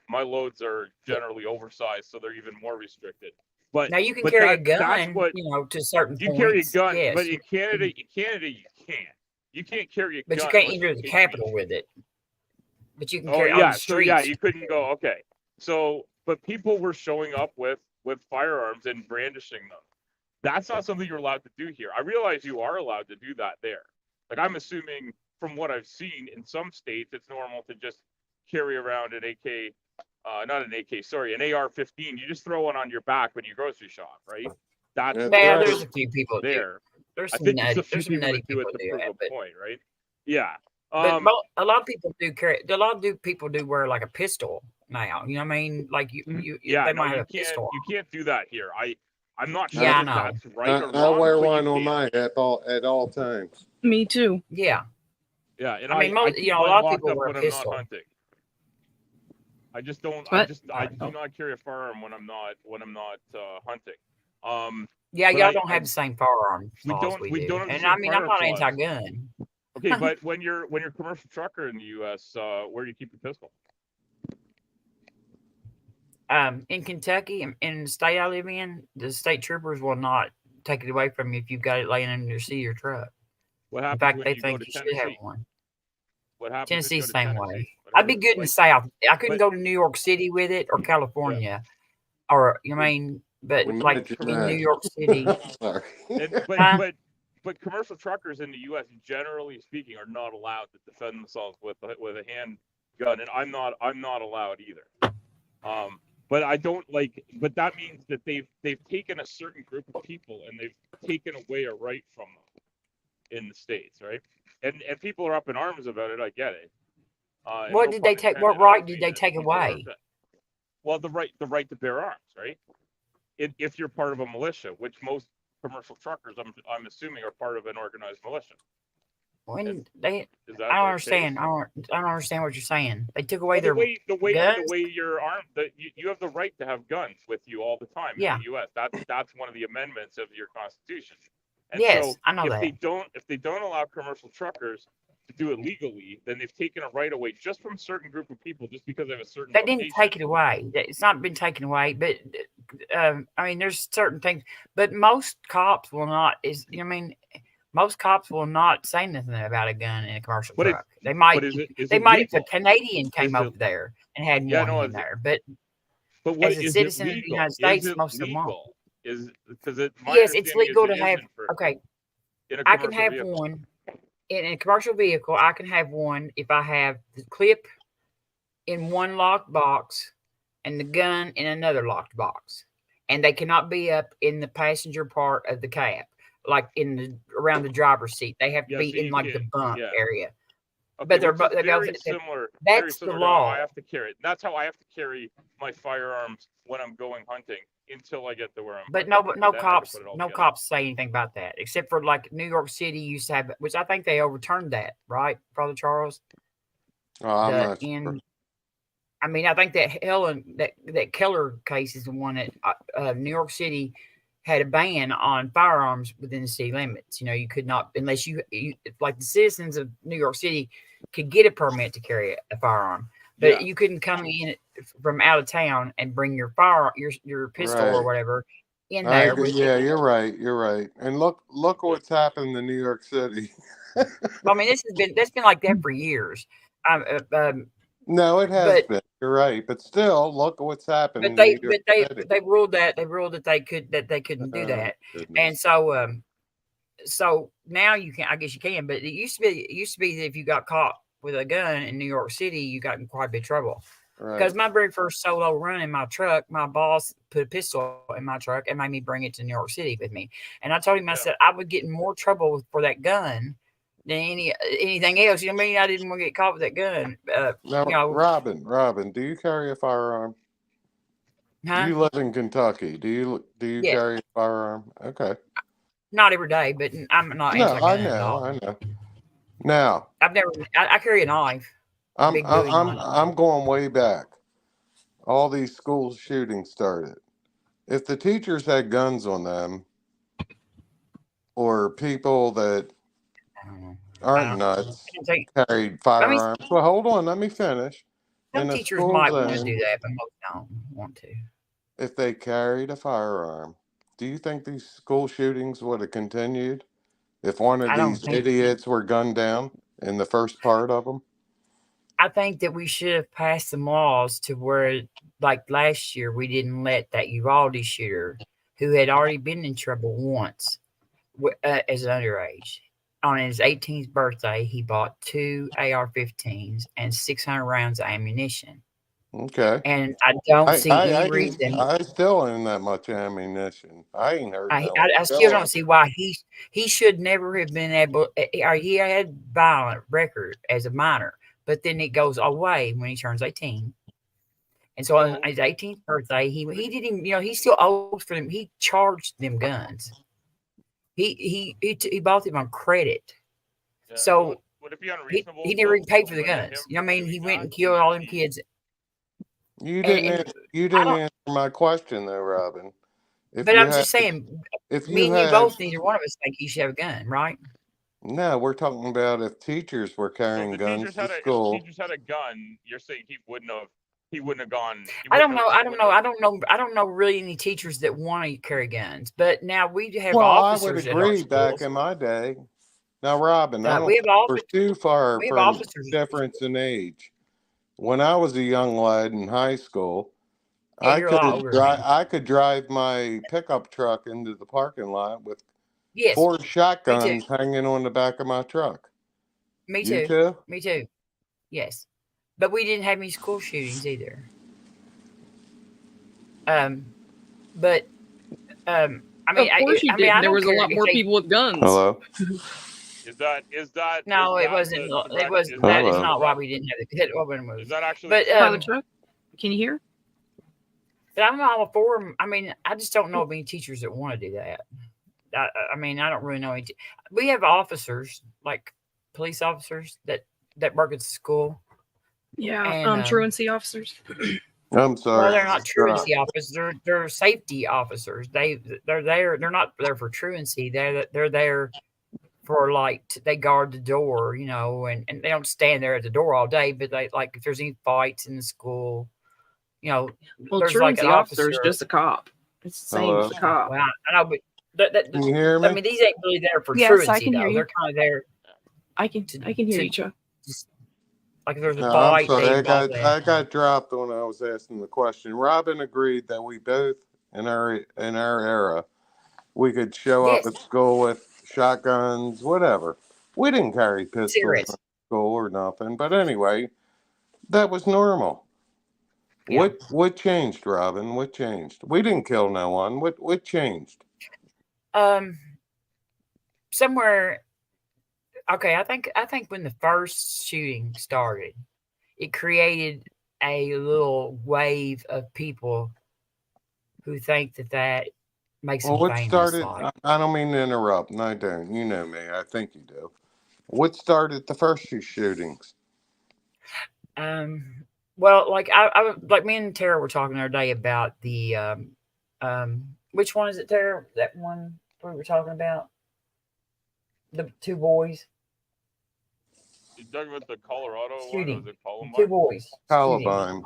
Speaker 5: my loads are generally oversized, so they're even more restricted. But
Speaker 1: now you can carry a gun, to certain points.
Speaker 5: You carry a gun,
Speaker 1: yes.
Speaker 5: but in Canada you can't. You can't carry a gun.
Speaker 1: But you can't enter the capital with it. But you can carry on the streets.
Speaker 5: So you couldn't go. Okay. So, but people were showing up with firearms and brandishing them. That's not something you're allowed to do here. I realize you are allowed to do that there. Like, I'm assuming from what I've seen in some states, it's normal to just carry around an AK, not an AK, sorry, an AR-15. You just throw one on your back when you grocery shop, right?
Speaker 1: There's a few people there.
Speaker 5: I think there's a few people that do it to prove a point, right? Yeah.
Speaker 1: But a lot of people do carry. A lot of people do wear like a pistol now. You know what I mean? Like they might have a pistol.
Speaker 5: You can't do that here. I'm not sure
Speaker 1: if
Speaker 5: that's right or wrong.
Speaker 4: I wear one on my at all times.
Speaker 2: Me too.
Speaker 1: Yeah.
Speaker 5: Yeah, and
Speaker 1: I mean, a lot of people wear a pistol.
Speaker 5: I just don't. I do not carry a firearm when I'm not hunting.
Speaker 1: Yeah, y'all don't have the same firearm.
Speaker 5: We don't.
Speaker 1: And I mean, I'm not anti-gun.
Speaker 5: Okay, but when you're a commercial trucker in the U.S., where do you keep your pistol?
Speaker 1: In Kentucky, in the state I live in, the state troopers will not take it away from you if you've got it laying under your seat of your truck.
Speaker 5: What happens?
Speaker 1: In fact, they think you should have one. What happens? Tennessee's the same way. I'd be good in the South. I couldn't go to New York City with it or California, or but like in New York City.
Speaker 4: Sorry.
Speaker 5: But commercial truckers in the U.S., generally speaking, are not allowed to defend themselves with a handgun, and I'm not allowed either. But I don't like. But that means that they've taken a certain group of people and they've taken away a right from them in the States, right? And people are up in arms about it. I get it.
Speaker 1: What did they take? What right did they take away?
Speaker 5: Well, the right to bear arms, right? If you're part of a militia, which most commercial truckers, I'm assuming, are part of an organized militia.
Speaker 1: I don't understand. I don't understand what you're saying. They took away
Speaker 5: the way
Speaker 1: guns?
Speaker 5: you're armed. You have the right to have guns with you all the time in the U.S. That's one of the amendments of your Constitution. And
Speaker 1: yes,
Speaker 5: so
Speaker 1: I know that.
Speaker 5: If they don't allow commercial truckers to do it legally, then they've taken a right away just from a certain group of people, just because they have a certain.
Speaker 1: They didn't take it away. It's not been taken away, but I mean, there's certain things. But most cops will not. Most cops will not say nothing about a gun in a commercial truck. They might. They might if a Canadian came over there and had one in there. But as a citizen of the United States, most of them won't. Yes, it's legal to have. Okay, I can have one in a commercial vehicle. I can have one if I have the clip in one locked box and the gun in another locked box, and they cannot be up in the passenger part of the cab, like around the driver's seat. They have to be in like the bunk area.
Speaker 5: Okay,
Speaker 1: but they're
Speaker 5: very similar.
Speaker 1: That's the law.
Speaker 5: I have to carry it. That's how I have to carry my firearms when I'm going hunting until I get to where I'm.
Speaker 1: But no cops say anything about that, except for like New York City used to have, which I think they overturned that, right, Brother Charles?
Speaker 4: Oh, I'm not sure.
Speaker 1: I mean, I think that Keller case is the one that New York City had a ban on firearms within the city limits. You could not, unless you like the citizens of New York City could get a permit to carry a firearm, but you couldn't come in from out of town and bring your your pistol or whatever in there.
Speaker 4: You're right. And look what's happened in New York City.
Speaker 1: I mean, that's been like that for years.
Speaker 4: No, it has been. You're right, but still, look what's happening.
Speaker 1: But they ruled that they couldn't do that, and so now you can. I guess you can, but it used to be that if you got caught with a gun in New York City, you got in quite a bit of trouble.
Speaker 4: Right.
Speaker 1: Because my very first solo run in my truck, my boss put a pistol in my truck and made me bring it to New York City with me, and I told him, I said I would get in more trouble for that gun than anything else. You know what I mean? I didn't want to get caught with that gun.
Speaker 4: Now, Robin, do you carry a firearm?
Speaker 1: Huh?
Speaker 4: Do you live in Kentucky? Do you carry a firearm? Okay.
Speaker 1: Not every day, but I'm not.
Speaker 4: No, I know. Now,
Speaker 1: I carry a knife.
Speaker 4: I'm going way back. All these school shootings started. If the teachers had guns on them, or people that aren't nuts carried firearms. Well, hold on, let me finish.
Speaker 1: Some teachers might want to do that, but most don't want to.
Speaker 4: If they carried a firearm, do you think these school shootings would have continued if one of these idiots were gunned down in the first part of them?
Speaker 1: I think that we should have passed some laws to where, like last year, we didn't let that Uvalde shooter, who had already been in trouble once as an underage, on his 18th birthday, he bought 2 AR-15s and 600 rounds of ammunition.
Speaker 4: Okay.
Speaker 1: And I don't see any reason.
Speaker 4: I still ain't that much ammunition. I ain't heard that.
Speaker 1: I still don't see why he should never have been able. He had violent record as a minor, but then it goes away when he turns 18. And so on his 18th birthday, he didn't, he's still old for them. He charged them guns. He bought them on credit. Yeah. So
Speaker 5: would it be unreasonable?
Speaker 1: He never even paid for the guns. You know what I mean? He went and killed all them kids.
Speaker 4: You didn't answer my question though, Robin.
Speaker 1: But I'm just saying, me and you both, neither one of us think he should have a gun, right?
Speaker 4: No, we're talking about if teachers were carrying guns to school.
Speaker 5: If teachers had a gun, you're saying he wouldn't have gone.
Speaker 1: I don't know really any teachers that want to carry guns, but now we have officers.
Speaker 4: I would agree back in my day. Now, Robin, I don't think we're too far from difference in age. When I was a young lad in high school, I could drive my pickup truck into the parking lot with 4 shotguns hanging on the back of my truck.
Speaker 1: Me too.
Speaker 4: You too?
Speaker 1: Me too. Yes. But we didn't have any school shootings either. I mean,
Speaker 2: of course you did. There was a lot more people with guns.
Speaker 4: Hello.
Speaker 5: Is that?
Speaker 1: No, it wasn't. It was. That is not why we didn't have the open was.
Speaker 5: Is that actually?
Speaker 1: But
Speaker 2: can you hear?
Speaker 1: But I'm all for them. I mean, I just don't know of any teachers that want to do that. I mean, I don't really know any. We have officers, like police officers that work at the school.
Speaker 2: Yeah, and, truancy officers.
Speaker 4: I'm sorry.
Speaker 1: Well, they're not truancy officers. They're safety officers. They're there. They're not there for truancy. They're there for they guard the door, and they don't stand there at the door all day. But they if there's any fights in the school,
Speaker 2: well,
Speaker 1: there's
Speaker 2: truancy officer is just a cop. It's the same as a cop.
Speaker 1: Well, I know, but
Speaker 4: can you hear me?
Speaker 1: I mean, these ain't really there for truancy. I can hear you. They're kind of there.
Speaker 2: I can hear you, Chuck.
Speaker 1: Like if there's a fight,
Speaker 4: I'm sorry, I got dropped when I was asking the question. Robin agreed that we both in our era we could show up at school with shotguns, whatever. We didn't carry pistols in school or nothing, but anyway, that was normal. Yeah. What changed, Robin? What changed? We didn't kill no one. What changed?
Speaker 1: Somewhere. Okay, I think when the first shooting started, it created a little wave of people who think that makes them famous.
Speaker 4: Started? I don't mean to interrupt. No, I don't. You know me. I think you do. What started the first 2 shootings?
Speaker 1: Well, I me and Tara were talking the other day about the which one is it, Tara? That one we were talking about? The 2 boys.
Speaker 5: You talking about the Colorado
Speaker 1: shooting?
Speaker 5: One? Was it Columbine?
Speaker 1: 2 boys.
Speaker 4: Columbine.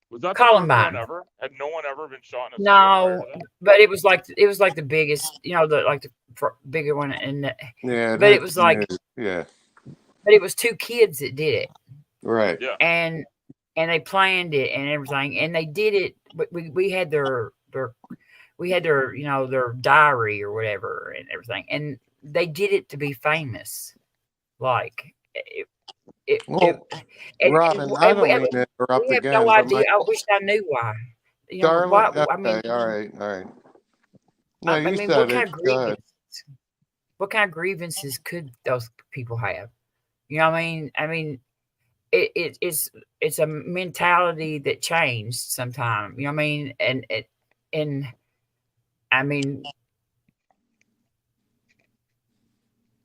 Speaker 5: Was that
Speaker 1: Columbine?
Speaker 5: Had no one ever been shot in a
Speaker 1: No, but it was like the biggest, the bigger one, and but it was but it was 2 kids that did it,
Speaker 4: right?
Speaker 5: Yeah,
Speaker 1: and they planned it and everything, and they did it. But we had their their diary or whatever and everything, and they did it to be famous,
Speaker 4: Robin, I don't mean to interrupt
Speaker 1: again. No idea. I wish I knew why.
Speaker 4: Darling, okay, all right. No, you said it.
Speaker 1: What kind of grievances could those people have? You know what I mean? It's a mentality that changed sometime. You know what I mean? And I mean,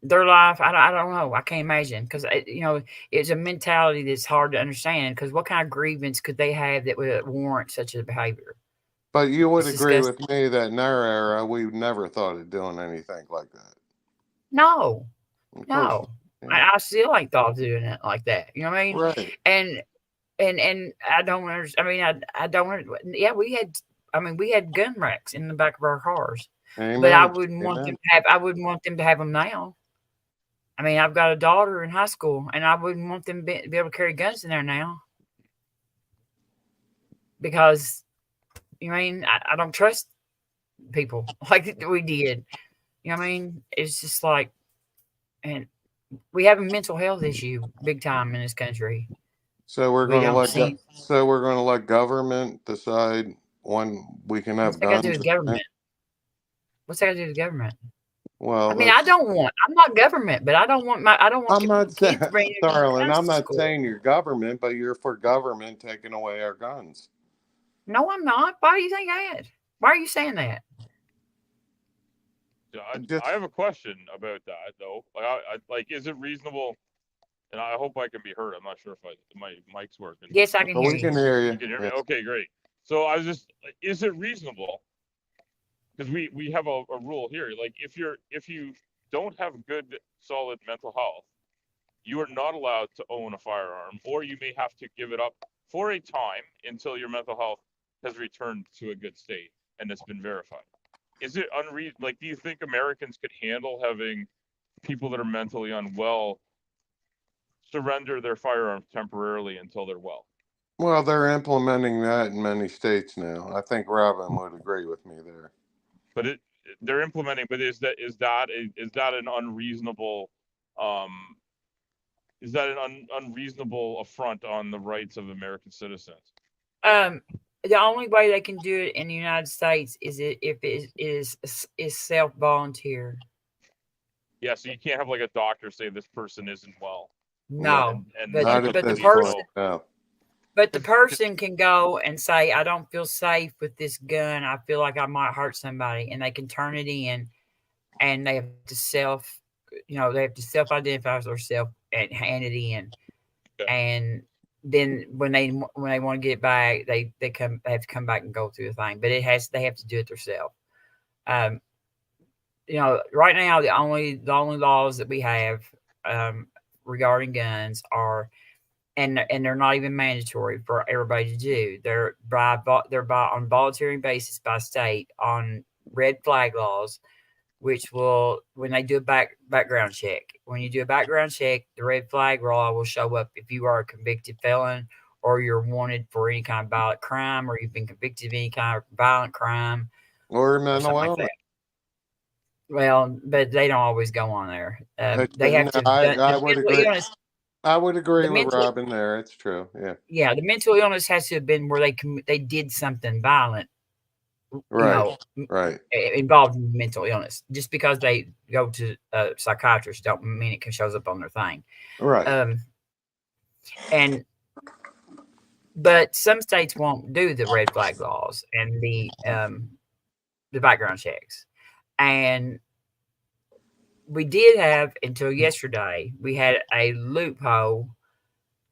Speaker 1: their life. I don't know. I can't imagine because it's a mentality that's hard to understand. Because what kind of grievance could they have that would warrant such a behavior?
Speaker 4: But you would agree with me that in our era, we never thought of doing anything like that.
Speaker 1: No. Yeah. I still ain't thought of doing it like that. You know what I mean?
Speaker 4: Right.
Speaker 1: And I don't understand. I mean, I don't. Yeah, we had gun racks in the back of our cars.
Speaker 4: Amen.
Speaker 1: But I wouldn't want them to have. I wouldn't want them to have them now. I mean, I've got a daughter in high school, and I wouldn't want them to be able to carry guns in there now because, you know what I mean, I don't trust people like we did. You know what I mean? It's just like, and we have a mental health issue big time in this country.
Speaker 4: So we're going to let government decide when we can have guns.
Speaker 1: What's that got to do with government? What's that got to do with government?
Speaker 4: Well,
Speaker 1: I mean, I'm not government, but I don't want
Speaker 4: I'm not saying,
Speaker 1: darling,
Speaker 4: I'm not saying you're government, but you're for government taking away our guns.
Speaker 1: No, I'm not. Why do you think that? Why are you saying that?
Speaker 5: I have a question about that though. Like, is it reasonable? And I hope I can be heard. I'm not sure if my mic's working.
Speaker 1: Yes, I can hear you.
Speaker 4: We can hear you.
Speaker 5: You can hear me? Okay, great. So I was just, is it reasonable? Because we have a rule here. Like, if you don't have good, solid mental health, you are not allowed to own a firearm, or you may have to give it up for a time until your mental health has returned to a good state and it's been verified. Is it unreasonable? Like, do you think Americans could handle having people that are mentally unwell surrender their firearms temporarily until they're well?
Speaker 4: Well, they're implementing that in many states now. I think Robin would agree with me there.
Speaker 5: But they're implementing. But is that an unreasonable unreasonable affront on the rights of American citizens?
Speaker 1: The only way they can do it in the United States is if it is self-volunteer.
Speaker 5: Yeah, so you can't have like a doctor say this person isn't well.
Speaker 1: No,
Speaker 4: but
Speaker 1: the person can go and say, I don't feel safe with this gun. I feel like I might hurt somebody, and they can turn it in, and they have to self-identify themselves and hand it in. Okay. And then when they want to get it back, they have to come back and go through the thing. But they have to do it themselves. Right now the only laws that we have regarding guns are, and they're not even mandatory for everybody to do. They're on voluntary basis by state on red flag laws, which will, when they do a background check, when you do a background check, the red flag law will show up if you are a convicted felon or you're wanted for any kind of violent crime, or you've been convicted of any kind of violent crime
Speaker 4: or mental illness.
Speaker 1: Like well, but they don't always go on there. They have to. I would agree.
Speaker 4: I would agree with Robin there. It's true. Yeah.
Speaker 1: Yeah, the mental illness has to have been where they did something violent.
Speaker 4: Right. Right.
Speaker 1: Involved in mental illness. Just because they go to a psychiatrist don't mean it shows up on their thing.
Speaker 4: Right.
Speaker 1: But some states won't do the red flag laws and the background checks. And we did have, until yesterday, we had a loophole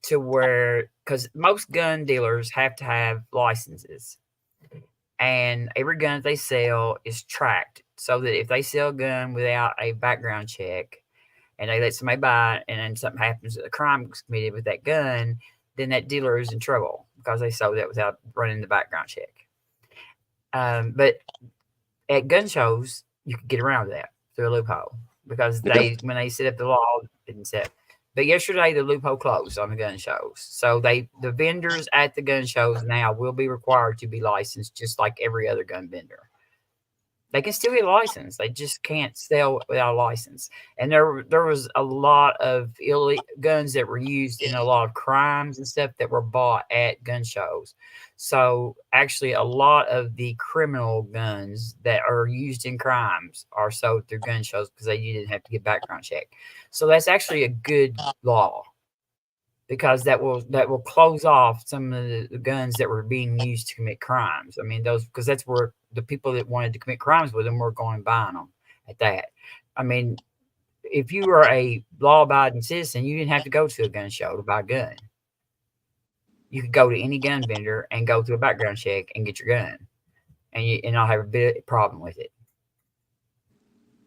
Speaker 1: to where, because most gun dealers have to have licenses, and every gun they sell is tracked, so that if they sell a gun without a background check and they let somebody buy it, and then something happens, a crime was committed with that gun, then that dealer is in trouble because they sold it without running the background check. But at gun shows, you can get around that through a loophole, because when they set up the law, it didn't set. But yesterday the loophole closed on the gun shows. So the vendors at the gun shows now will be required to be licensed, just like every other gun vendor. They can still get a license. They just can't sell without a license. And there was a lot of illegal guns that were used in a lot of crimes and stuff that were bought at gun shows. So actually a lot of the criminal guns that are used in crimes are sold through gun shows because they didn't have to get background check. So that's actually a good law, because that will close off some of the guns that were being used to commit crimes. I mean, because that's where the people that wanted to commit crimes with them were going and buying them at that. I mean, if you were a law-abiding citizen, you didn't have to go to a gun show to buy a gun. You could go to any gun vendor and go through a background check and get your gun, and not have a bit of problem with it.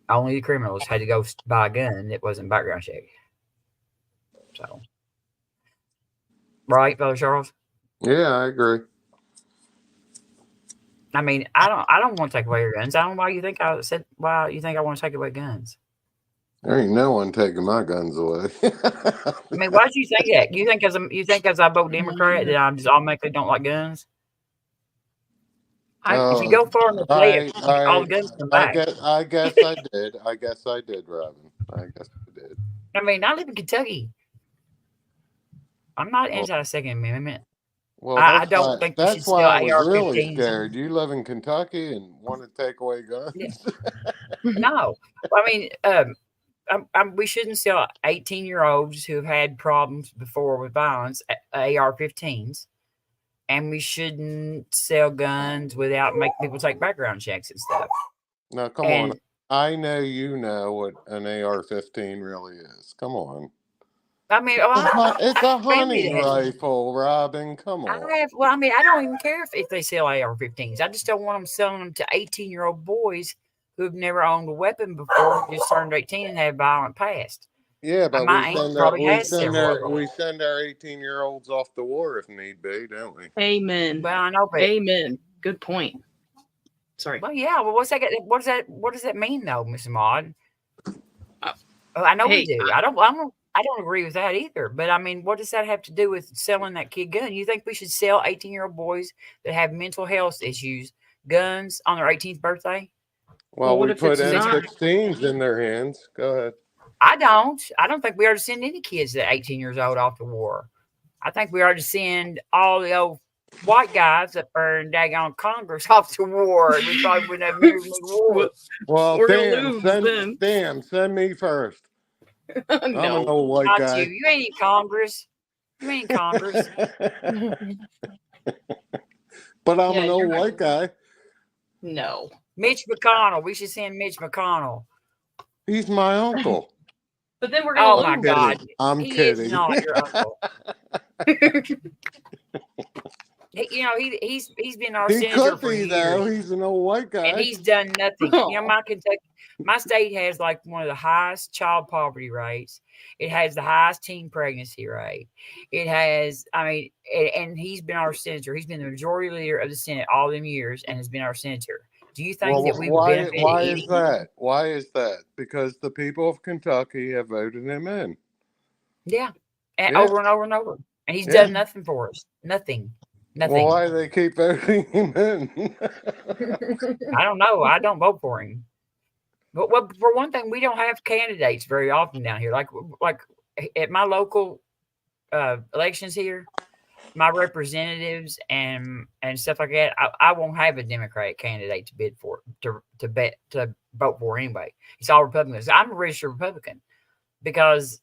Speaker 1: Only the criminals had to go buy a gun that wasn't background check. So, right, Brother Charles?
Speaker 4: Yeah, I agree.
Speaker 1: I mean, I don't want to take away your guns. I don't know why you think I want to take away guns.
Speaker 4: There ain't no one taking my guns away.
Speaker 1: I mean, why do you think that? You think as I vote Democrat that I'm just automatically don't like guns? If you go far enough left, all the guns come back.
Speaker 4: I guess I did. I guess I did, Robin. I guess I did.
Speaker 1: I mean, I live in Kentucky. I'm not anti Second Amendment.
Speaker 4: Well,
Speaker 1: I don't think
Speaker 4: that's why I was really
Speaker 1: AR-15s.
Speaker 4: scared. You live in Kentucky and want to take away guns?
Speaker 1: Yeah. No, I mean, we shouldn't sell 18-year-olds who have had problems before with violence AR-15s, and we shouldn't sell guns without making people take background checks and stuff.
Speaker 4: Now, come on. I know you know what an AR-15 really is. Come on.
Speaker 1: I mean,
Speaker 4: it's a hunting rifle, Robin. Come on.
Speaker 1: I don't even care if they sell AR-15s. I just don't want them selling them to 18-year-old boys who have never owned a weapon before, just turned 18 and have violent past.
Speaker 4: Yeah, but
Speaker 1: we
Speaker 4: send our 18-year-olds off to war if need be, don't we?
Speaker 2: Amen.
Speaker 1: Well, I know, but
Speaker 2: amen. Good point. Sorry.
Speaker 1: Well, yeah. Well, what's that? What does that mean, though, Mr. Maud? I know we do. I don't agree with that either. But I mean, what does that have to do with selling that kid gun? You think we should sell 18-year-old boys that have mental health issues guns on their 18th birthday?
Speaker 4: Well, we put M16s in their hands. Go ahead.
Speaker 1: I don't think we ought to send any kids that 18 years old off to war. I think we ought to send all the old white guys that are in daggone Congress off to war. We probably wouldn't have near war.
Speaker 4: Well, send me first.
Speaker 2: No.
Speaker 4: I'm an old white guy.
Speaker 1: You ain't in Congress. You ain't in Congress.
Speaker 4: But I'm an old white guy.
Speaker 2: No.
Speaker 1: Mitch McConnell. We should send Mitch McConnell.
Speaker 4: He's my uncle.
Speaker 2: But then we're going to
Speaker 1: my God.
Speaker 4: I'm kidding.
Speaker 1: Is not your uncle. He's been our senator for years.
Speaker 4: Though. He's an old white guy.
Speaker 1: And he's done nothing. My state has like one of the highest child poverty rates. It has the highest teen pregnancy rate. It has, and he's been our senator. He's been the majority leader of the Senate all them years and has been our senator. Do you think that we would benefit?
Speaker 4: Why is that? Why is that? Because the people of Kentucky have voted him in.
Speaker 1: Yeah. And over and over and over. And he's done nothing for us. Nothing.
Speaker 4: Well, why do they keep voting him in?
Speaker 1: I don't know. I don't vote for him. But for one thing, we don't have candidates very often down here. Like at my local elections here, my representatives and stuff like that, I won't have a Democratic candidate to bid for to vote for anyway. It's all Republicans. I'm a registered Republican because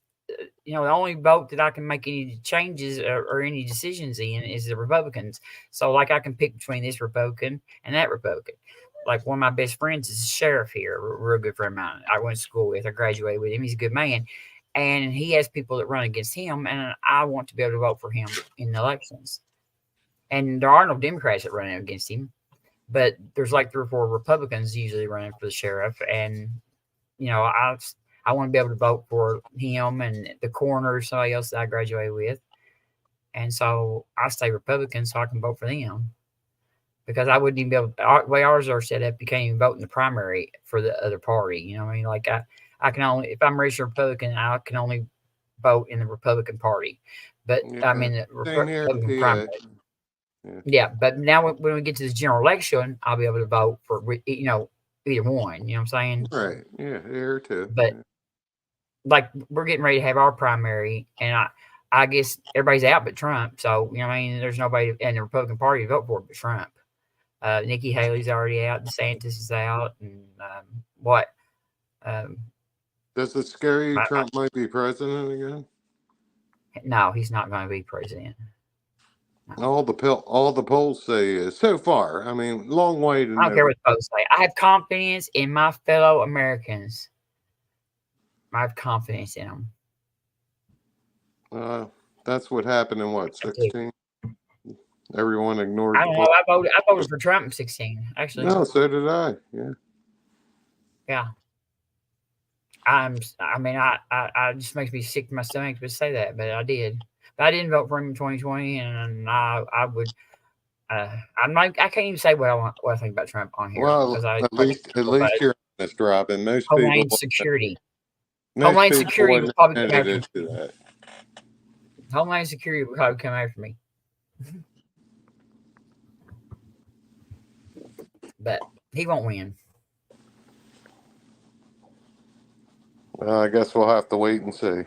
Speaker 1: the only vote that I can make any changes or any decisions in is the Republicans. So like I can pick between this Republican and that Republican. Like one of my best friends is a sheriff here, a real good friend of mine. I went to school with, I graduated with him. He's a good man. And he has people that run against him, and I want to be able to vote for him in the elections. And there are no Democrats that run against him, but there's like 3 or 4 Republicans usually running for the sheriff. And, I want to be able to vote for him and the coroner or somebody else that I graduated with. And so I stay Republican so I can vote for them. Because I wouldn't even be able to, the way ours are set up, you can't even vote in the primary for the other party. You know what I mean? Like I can only, if I'm a registered Republican, I can only vote in the Republican Party. But I'm in the Republican primary. Yeah, but now when we get to this general election, I'll be able to vote for, either one. You know what I'm saying?
Speaker 4: Right. Yeah, here too.
Speaker 1: But like we're getting ready to have our primary, and I guess everybody's out but Trump. So, there's nobody in the Republican Party to vote for but Trump. Nikki Haley's already out. DeSantis is out. And what?
Speaker 4: Does it scare you Trump might be president again?
Speaker 1: No, he's not going to be president. No.
Speaker 4: All the polls say is so far. Long way to.
Speaker 1: I don't care what the polls say. I have confidence in my fellow Americans. I have confidence in him.
Speaker 4: That's what happened in what, 16? Everyone ignored.
Speaker 1: I don't know. I voted for Trump in 16. Actually,
Speaker 4: no, so did I. Yeah.
Speaker 1: Yeah. I mean, I just makes me sick to my stomach to say that, but I did. But I didn't vote for him in 2020, and I would. I'm not. I can't even say what I think about Trump on here.
Speaker 4: Well,
Speaker 1: because
Speaker 4: at least you're honest, Robin. Most
Speaker 1: Homeland
Speaker 4: people.
Speaker 1: Security.
Speaker 4: Most
Speaker 1: Homeland
Speaker 4: people
Speaker 1: Security would probably come after
Speaker 4: admitted to that.
Speaker 1: Homeland Security would probably come after me. But he won't win.
Speaker 4: Well, I guess we'll have to wait and see.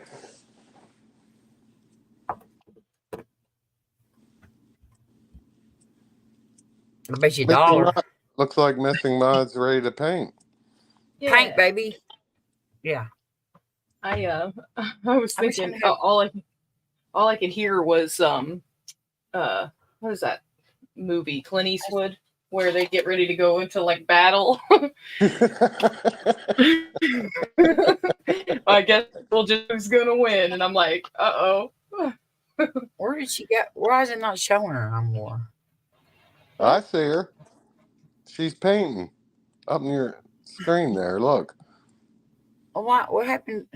Speaker 1: I bet you $1.
Speaker 4: Looks like Missing Mod's ready to paint.
Speaker 2: Yeah.
Speaker 1: Paint, baby. Yeah.
Speaker 2: I was thinking all I could hear was what is that movie, Clint Eastwood, where they get ready to go into like battle. I guess who's gonna win, and I'm like, uh-oh.
Speaker 1: Where did she get? Why is it not showing her anymore?
Speaker 4: I see her. She's painting up near your screen there. Look.
Speaker 1: Oh, what happened?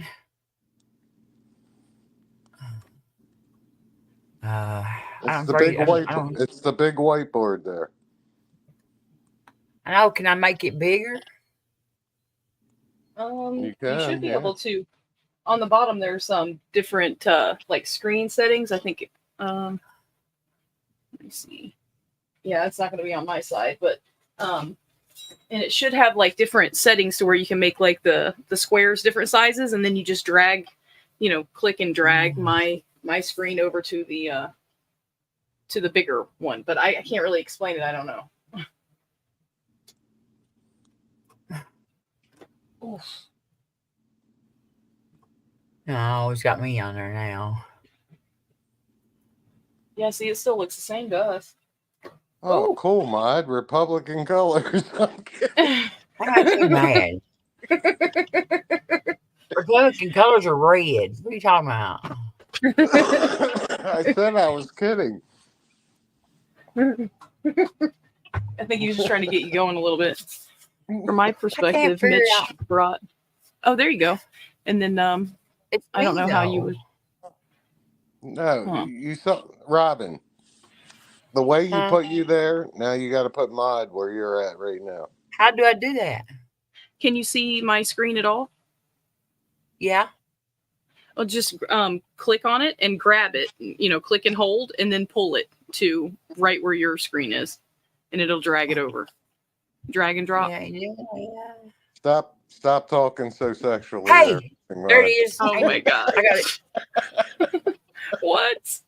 Speaker 4: It's the big whiteboard there.
Speaker 1: I know. Can I make it bigger?
Speaker 2: You should be able to. On the bottom, there's some different like screen settings. I think. Let me see. Yeah, it's not going to be on my side, but and it should have like different settings to where you can make like the squares different sizes, and then you just drag, click and drag my screen over to the bigger one. But I can't really explain it. I don't know. Oof.
Speaker 1: No, it's got me on there now.
Speaker 2: Yeah, see, it still looks the same to us.
Speaker 4: Oh, ooh. Cool, Mod. Republican colors.
Speaker 1: I'm not too mad. Republican colors are red. What are you talking about?
Speaker 4: I said I was kidding.
Speaker 2: I think he was just trying to get you going a little bit. From my perspective, Mitch brought... Oh, there you go. And then I don't know how you would...
Speaker 4: No, you saw... Robin, the way you put you there, now you got to put Mod where you're at right now.
Speaker 1: How do I do that?
Speaker 2: Can you see my screen at all?
Speaker 1: Yeah.
Speaker 2: Well, just click on it and grab it. Click and hold, and then pull it to right where your screen is, and it'll drag it over. Drag and drop.
Speaker 1: Yeah.
Speaker 4: Stop talking so sexually.
Speaker 1: Hey, there it is.
Speaker 2: Oh my god,
Speaker 1: I got it.
Speaker 2: What?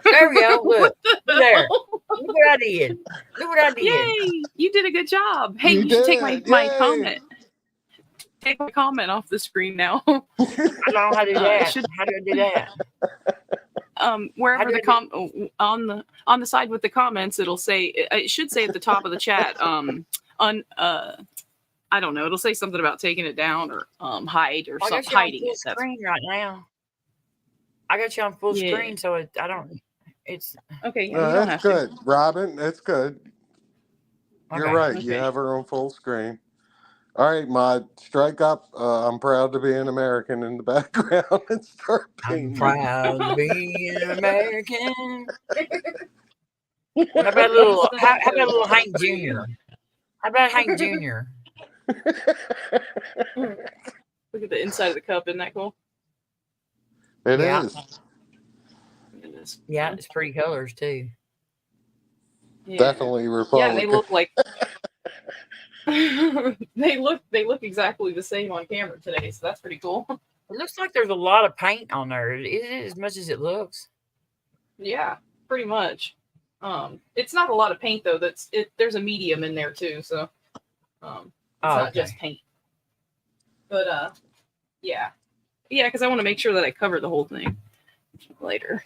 Speaker 1: There we go. Look there. Look what I did. Look what I did.
Speaker 2: Yay! You did a good job. Hey, you should take my comment. Take my comment off the screen now.
Speaker 1: I don't know how to do that. How do I do that?
Speaker 2: Wherever on the side with the comments, it'll say, it should say at the top of the chat, I don't know, it'll say something about taking it down or hide or something, hiding it.
Speaker 1: That's screen right now. I got you on full screen, so it's
Speaker 2: okay.
Speaker 4: No, that's good, Robin. That's good. You're right.
Speaker 2: Okay.
Speaker 4: You have her on full screen. All right, Mod, strike up. I'm proud to be an American in the background and start painting.
Speaker 1: I'm proud to be an American. How about a little Hank Jr.? How about Hank Jr.?
Speaker 2: Look at the inside of the cup. Isn't that cool?
Speaker 4: It is.
Speaker 1: Yeah, it's pretty colors too.
Speaker 4: Yeah. Definitely Republican.
Speaker 2: Yeah, they look like they look exactly the same on camera today, so that's pretty cool.
Speaker 1: It looks like there's a lot of paint on there. Is it as much as it looks?
Speaker 2: Yeah, pretty much. It's not a lot of paint though. There's a medium in there too, so it's not just paint. But yeah, because I want to make sure that I cover the whole thing later.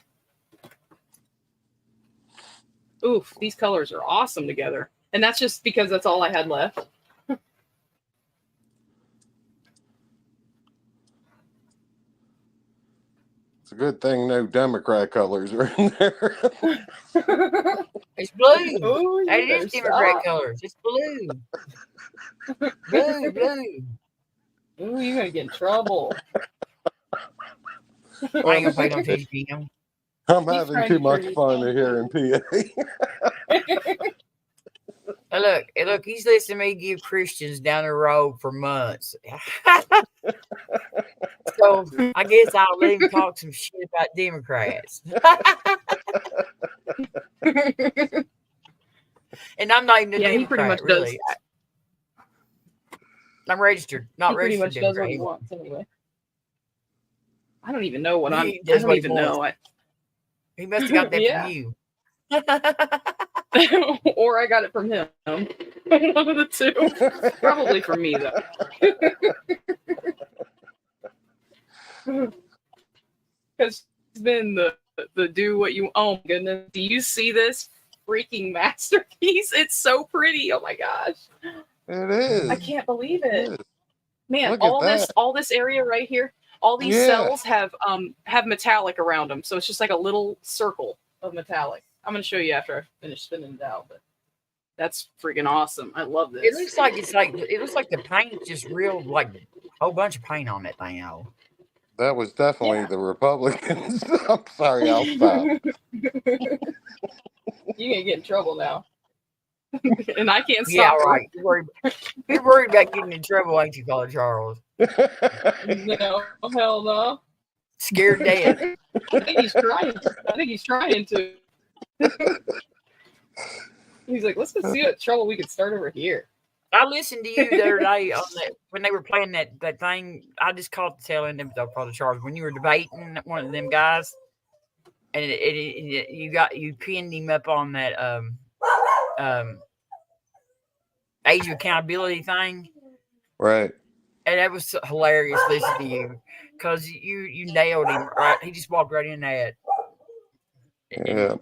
Speaker 2: Oof, these colors are awesome together. And that's just because that's all I had left.
Speaker 4: It's a good thing no Democrat colors are in there.
Speaker 1: It's blue.
Speaker 2: Oh,
Speaker 1: It is Democrat colors. It's blue. Blue.
Speaker 2: Ooh, you're gonna get in trouble.
Speaker 1: I ain't gonna play no TGM.
Speaker 4: I'm having too much fun here in PA.
Speaker 1: Look, he's listening to me give Christians down the road for months. So I guess I'll let him talk some shit about Democrats. And I'm not even a Democrat,
Speaker 2: he pretty much
Speaker 1: really. I'm registered, not
Speaker 2: he pretty
Speaker 1: registered
Speaker 2: much does what he wants anyway. I don't even know what I don't even know.
Speaker 1: He must have got that from you.
Speaker 2: Or I got it from him. One of the two. Probably from me, though. Because it's been the do what you... Oh, my goodness. Do you see this freaking masterpiece? It's so pretty. Oh, my gosh.
Speaker 4: It is.
Speaker 2: I can't believe it.
Speaker 4: Is.
Speaker 2: Man, all this area right here, all these cells have metallic around them. So it's just like a little circle of metallic. I'm going to show you after I finish spinning it out, but that's freaking awesome. I love this.
Speaker 1: It looks like the paint just real, like a whole bunch of paint on that thing. Oh,
Speaker 4: that was definitely the Republicans. I'm sorry, I'll stop.
Speaker 2: You're going to get in trouble now. And I can't stop.
Speaker 1: Yeah, right. You're worried about getting in trouble, ain't you, Father Charles?
Speaker 2: No, hell no.
Speaker 1: Scared dead.
Speaker 2: I think he's trying to. He's like, let's go see what trouble we could start over here.
Speaker 1: I listened to you the other day on when they were playing that thing. I just caught the tail end of it, Father Charles, when you were debating one of them guys, and you pinned him up on that age of accountability thing,
Speaker 4: right?
Speaker 1: And that was hilarious listening to you because you nailed him right. He just walked right in that.
Speaker 4: Yeah.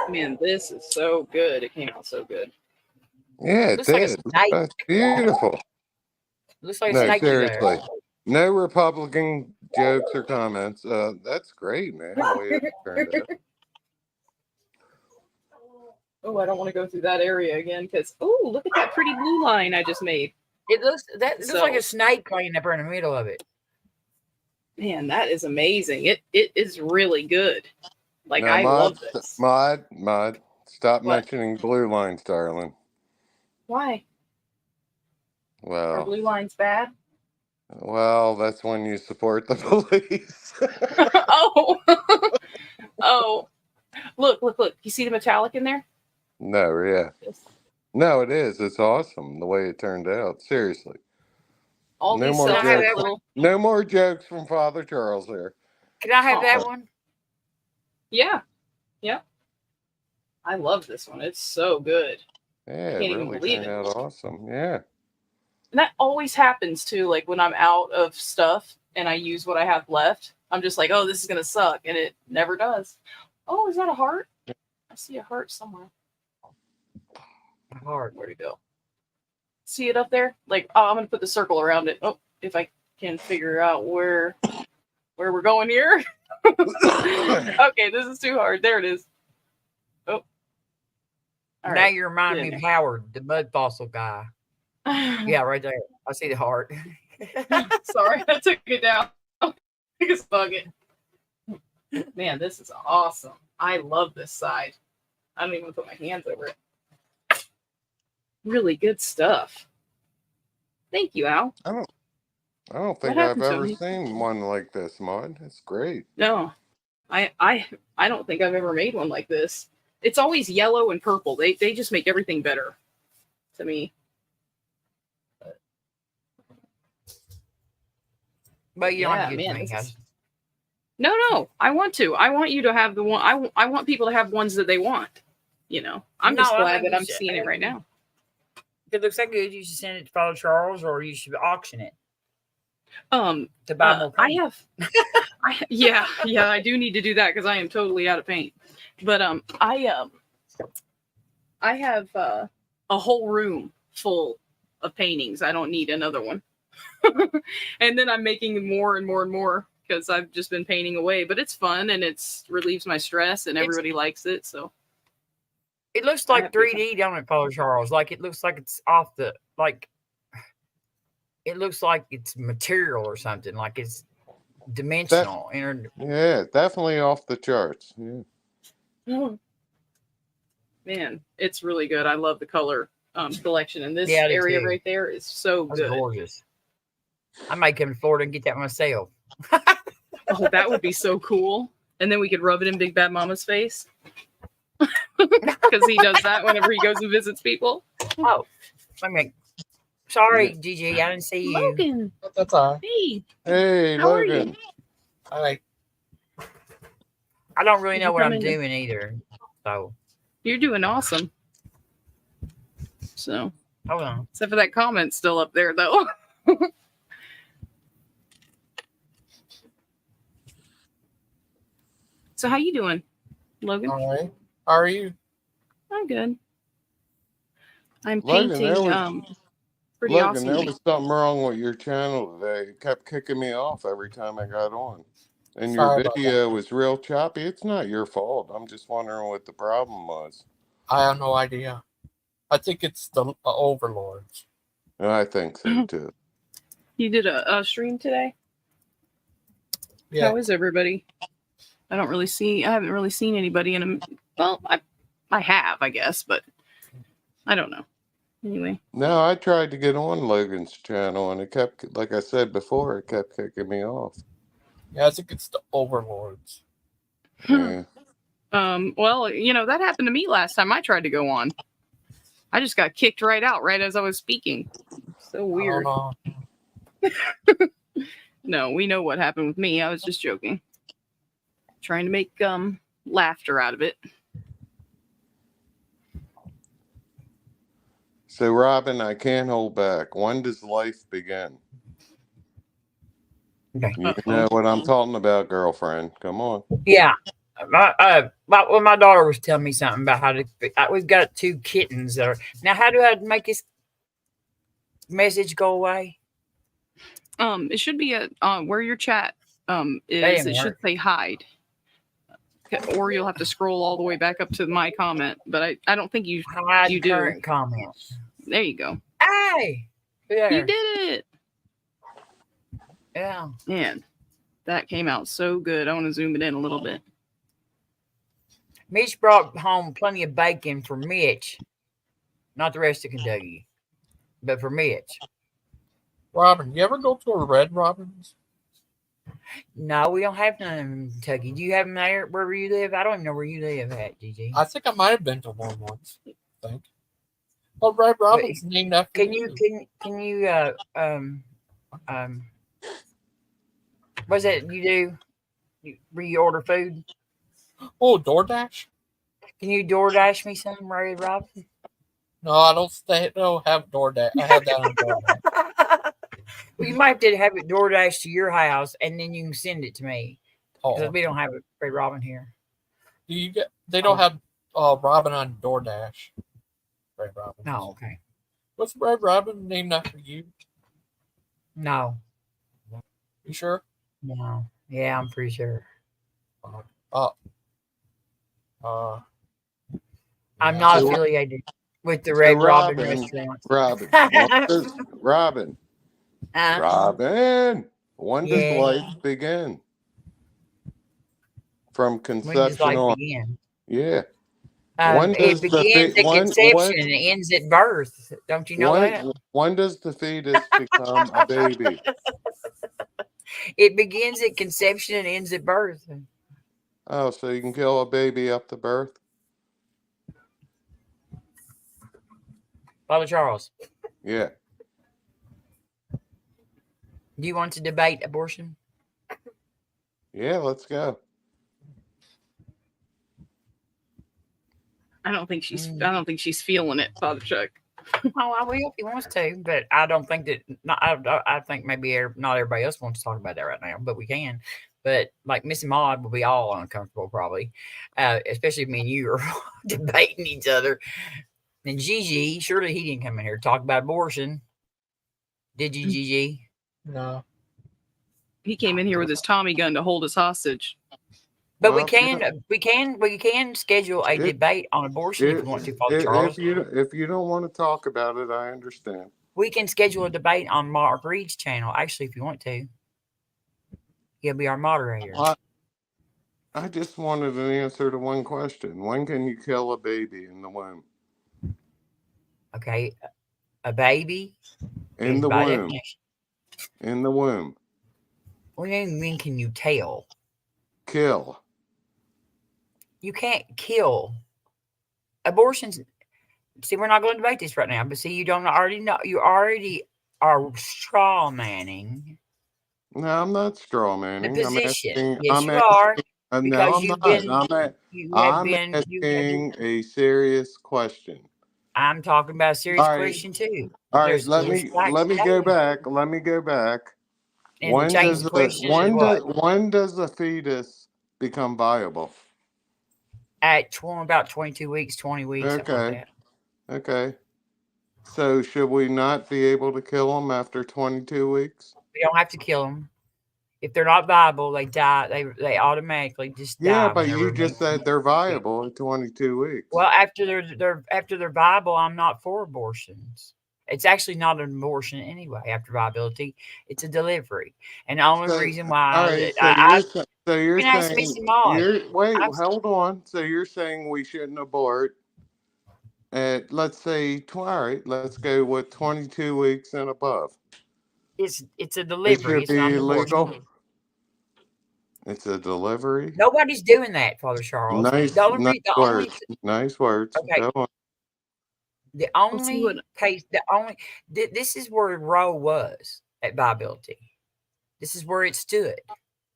Speaker 2: Man, this is so good. It came out so good.
Speaker 4: Yeah, it did. That's beautiful.
Speaker 1: Looks like a snake.
Speaker 4: Seriously. No Republican jokes or comments. That's great, man. The way it turned out.
Speaker 2: Oh, I don't want to go through that area again because look at that pretty blue line I just made.
Speaker 1: It looks like a snake playing up in the middle of it.
Speaker 2: Man, that is amazing. It is really good. Like,
Speaker 4: now,
Speaker 2: I love this.
Speaker 4: Mod, stop mentioning blue lines, darling.
Speaker 2: Why?
Speaker 4: Well,
Speaker 2: are blue lines bad?
Speaker 4: Well, that's when you support the police.
Speaker 2: Oh. Look. You see the metallic in there?
Speaker 4: No, yeah. No, it is. It's awesome the way it turned out. Seriously. No more jokes from Father Charles here.
Speaker 1: Can I have that one?
Speaker 2: Yeah. I love this one. It's so good.
Speaker 4: Yeah, it really turned out awesome. Yeah.
Speaker 2: And that always happens too. Like when I'm out of stuff and I use what I have left, I'm just like, oh, this is gonna suck, and it never does. Oh, is that a heart? I see a heart somewhere. A heart. Where'd it go? See it up there? Like, I'm gonna put the circle around it. Oh, if I can figure out where we're going here. Okay, this is too hard. There it is. Oh.
Speaker 1: All now you remind me of Howard, the mud fossil guy. Yeah, right there. I see the heart.
Speaker 2: Sorry, I took it down. Just bug it. Man, this is awesome. I love this side. I don't even put my hands over it. Really good stuff. Thank you, Al.
Speaker 4: I don't think I've ever seen one like this, Maud. It's great.
Speaker 2: No, I don't think I've ever made one like this. It's always yellow and purple. They just make everything better to me.
Speaker 1: But you don't have to get me, guys.
Speaker 2: No. I want to. I want you to have the one. I want people to have ones that they want. You know, I'm just glad that I'm seeing it right now.
Speaker 1: If it looks that good, you should send it to Father Charles, or you should auction it.
Speaker 2: To
Speaker 1: buy more paint.
Speaker 2: I do need to do that because I am totally out of paint. But I have a whole room full of paintings. I don't need another one. And then I'm making more and more and more because I've just been painting away. But it's fun and it's relieves my stress, and everybody likes it. So
Speaker 1: it looks like 3D, don't it, Father Charles? Like it looks like it's off the It looks like it's material or something. Like it's dimensional.
Speaker 4: Yeah, definitely off the charts. Yeah.
Speaker 2: Oh. Man, it's really good. I love the color collection, and this area right there is so good.
Speaker 1: Gorgeous. I might come to Florida and get that myself.
Speaker 2: Oh, that would be so cool. And then we could rub it in Big Bad Mama's face. Because he does that whenever he goes and visits people.
Speaker 1: Oh, sorry, Gigi, I didn't see you.
Speaker 2: Logan.
Speaker 6: That's all right.
Speaker 4: Hey,
Speaker 2: how
Speaker 4: Logan.
Speaker 2: are you?
Speaker 6: All right.
Speaker 1: I don't really know what I'm doing either. So
Speaker 2: you're doing awesome. So
Speaker 1: hold on.
Speaker 2: Except for that comment still up there, though. So how you doing, Logan?
Speaker 6: All right. How are you?
Speaker 2: I'm good. I'm
Speaker 4: Logan,
Speaker 2: painting pretty
Speaker 4: Logan,
Speaker 2: awesome.
Speaker 4: there was something wrong with your channel today. It kept kicking me off every time I got on. And your video was real choppy. It's not your fault. I'm just wondering what the problem was.
Speaker 6: I have no idea. I think it's the overlords.
Speaker 4: I think so, too.
Speaker 2: You did a stream today?
Speaker 6: Yeah.
Speaker 2: How is everybody? I haven't really seen anybody in a, well, I have, I guess, but I don't know. Anyway.
Speaker 4: No, I tried to get on Logan's channel and it kept, like I said before, it kept kicking me off.
Speaker 6: Yeah, I think it's the overlords.
Speaker 4: Yeah.
Speaker 2: Well, that happened to me last time I tried to go on. I just got kicked right out right as I was speaking. So weird. No, we know what happened with me. I was just joking. Trying to make laughter out of it.
Speaker 4: So, Robin, I can't hold back. When does life begin?
Speaker 1: Okay.
Speaker 4: You know what I'm talking about, girlfriend. Come on.
Speaker 1: Yeah. My daughter was telling me something about how to. We've got 2 kittens that are now. How do I make this message go away?
Speaker 2: It should be where your chat is. It should say hide, or you'll have to scroll all the way back up to my comment. But I don't think you
Speaker 1: hide
Speaker 2: you do.
Speaker 1: Current comments.
Speaker 2: There you go.
Speaker 1: Hey, there.
Speaker 2: You did it.
Speaker 1: Yeah.
Speaker 2: Man, that came out so good. I want to zoom it in a little bit.
Speaker 1: Mitch brought home plenty of bacon for Mitch. Not the rest of Kentucky, but for Mitch.
Speaker 6: Robin, you ever go to a Red Robin's?
Speaker 1: No, we don't have none in Kentucky. Do you have them there wherever you live? I don't even know where you live at, Gigi.
Speaker 6: I think I might have been to one once. I think. Well, Red Robin's named after
Speaker 1: Can you what's that you do? You reorder food?
Speaker 6: Oh, DoorDash?
Speaker 1: Can you DoorDash me some, Ray Robin?
Speaker 6: No, I don't have DoorDash. I have that on DoorDash.
Speaker 1: Well, you might have to have it DoorDash to your house, and then you can send it to me. Because we don't have it, Ray Robin here.
Speaker 6: Do you get? They don't have Robin on DoorDash. Red Robin.
Speaker 1: No, okay.
Speaker 6: What's Red Robin named after you?
Speaker 1: No.
Speaker 6: You sure?
Speaker 1: No. Yeah, I'm pretty sure. I'm not affiliated with the Red Robin restaurant.
Speaker 4: Robin. Robin. When does life begin? From conception
Speaker 1: When does life
Speaker 4: on.
Speaker 1: begin?
Speaker 4: Yeah.
Speaker 1: It begins at conception and ends at birth. Don't you know that?
Speaker 4: When does the fetus become a baby?
Speaker 1: It begins at conception and ends at birth.
Speaker 4: Oh, so you can kill a baby up to birth?
Speaker 1: Father Charles.
Speaker 4: Yeah.
Speaker 1: Do you want to debate abortion?
Speaker 4: Yeah, let's go.
Speaker 2: I don't think she's feeling it, Father Chuck.
Speaker 1: Oh, I will if he wants to, but I don't think that. I think maybe not everybody else wants to talk about that right now, but we can. But like Miss Maud will be all uncomfortable probably, especially if me and you are debating each other. And Gigi, surely he didn't come in here to talk about abortion, did you, Gigi?
Speaker 6: No.
Speaker 2: He came in here with his Tommy gun to hold us hostage.
Speaker 1: But we can schedule a debate on abortion if you want to, Father Charles.
Speaker 4: If you don't want to talk about it, I understand.
Speaker 1: We can schedule a debate on Mark Reed's channel, actually, if you want to. He'll be our moderator.
Speaker 4: I just wanted an answer to one question. When can you kill a baby in the womb?
Speaker 1: Okay, a baby
Speaker 4: in the womb. In the womb.
Speaker 1: What do you mean? Can you tell?
Speaker 4: Kill.
Speaker 1: You can't kill. Abortions. See, we're not going to debate this right now, but see, you don't already know. You already are straw manning.
Speaker 4: No, I'm not straw manning.
Speaker 1: The position.
Speaker 4: I'm asking a serious question.
Speaker 1: I'm talking about a serious question too.
Speaker 4: All right, let me go back. Let me go back. When does the fetus become viable?
Speaker 1: At about 22 weeks, 20 weeks.
Speaker 4: Okay. Okay. So should we not be able to kill them after 22 weeks?
Speaker 1: We don't have to kill them. If they're not viable, they die. They automatically just die.
Speaker 4: Yeah, but you just said they're viable at 22 weeks.
Speaker 1: Well, after they're viable, I'm not for abortions. It's actually not an abortion anyway. After viability, it's a delivery, and the only reason why.
Speaker 4: All right, so you're saying. Hold on. So you're saying we shouldn't abort at, let's say, all right, let's go with 22 weeks and above.
Speaker 1: It's a delivery. It's not an abortion.
Speaker 4: It's a delivery.
Speaker 1: Nobody's doing that, Father Charles.
Speaker 4: Nice words.
Speaker 1: Okay.
Speaker 4: Go on.
Speaker 1: The only case, this is where Roe was at viability. This is where it stood.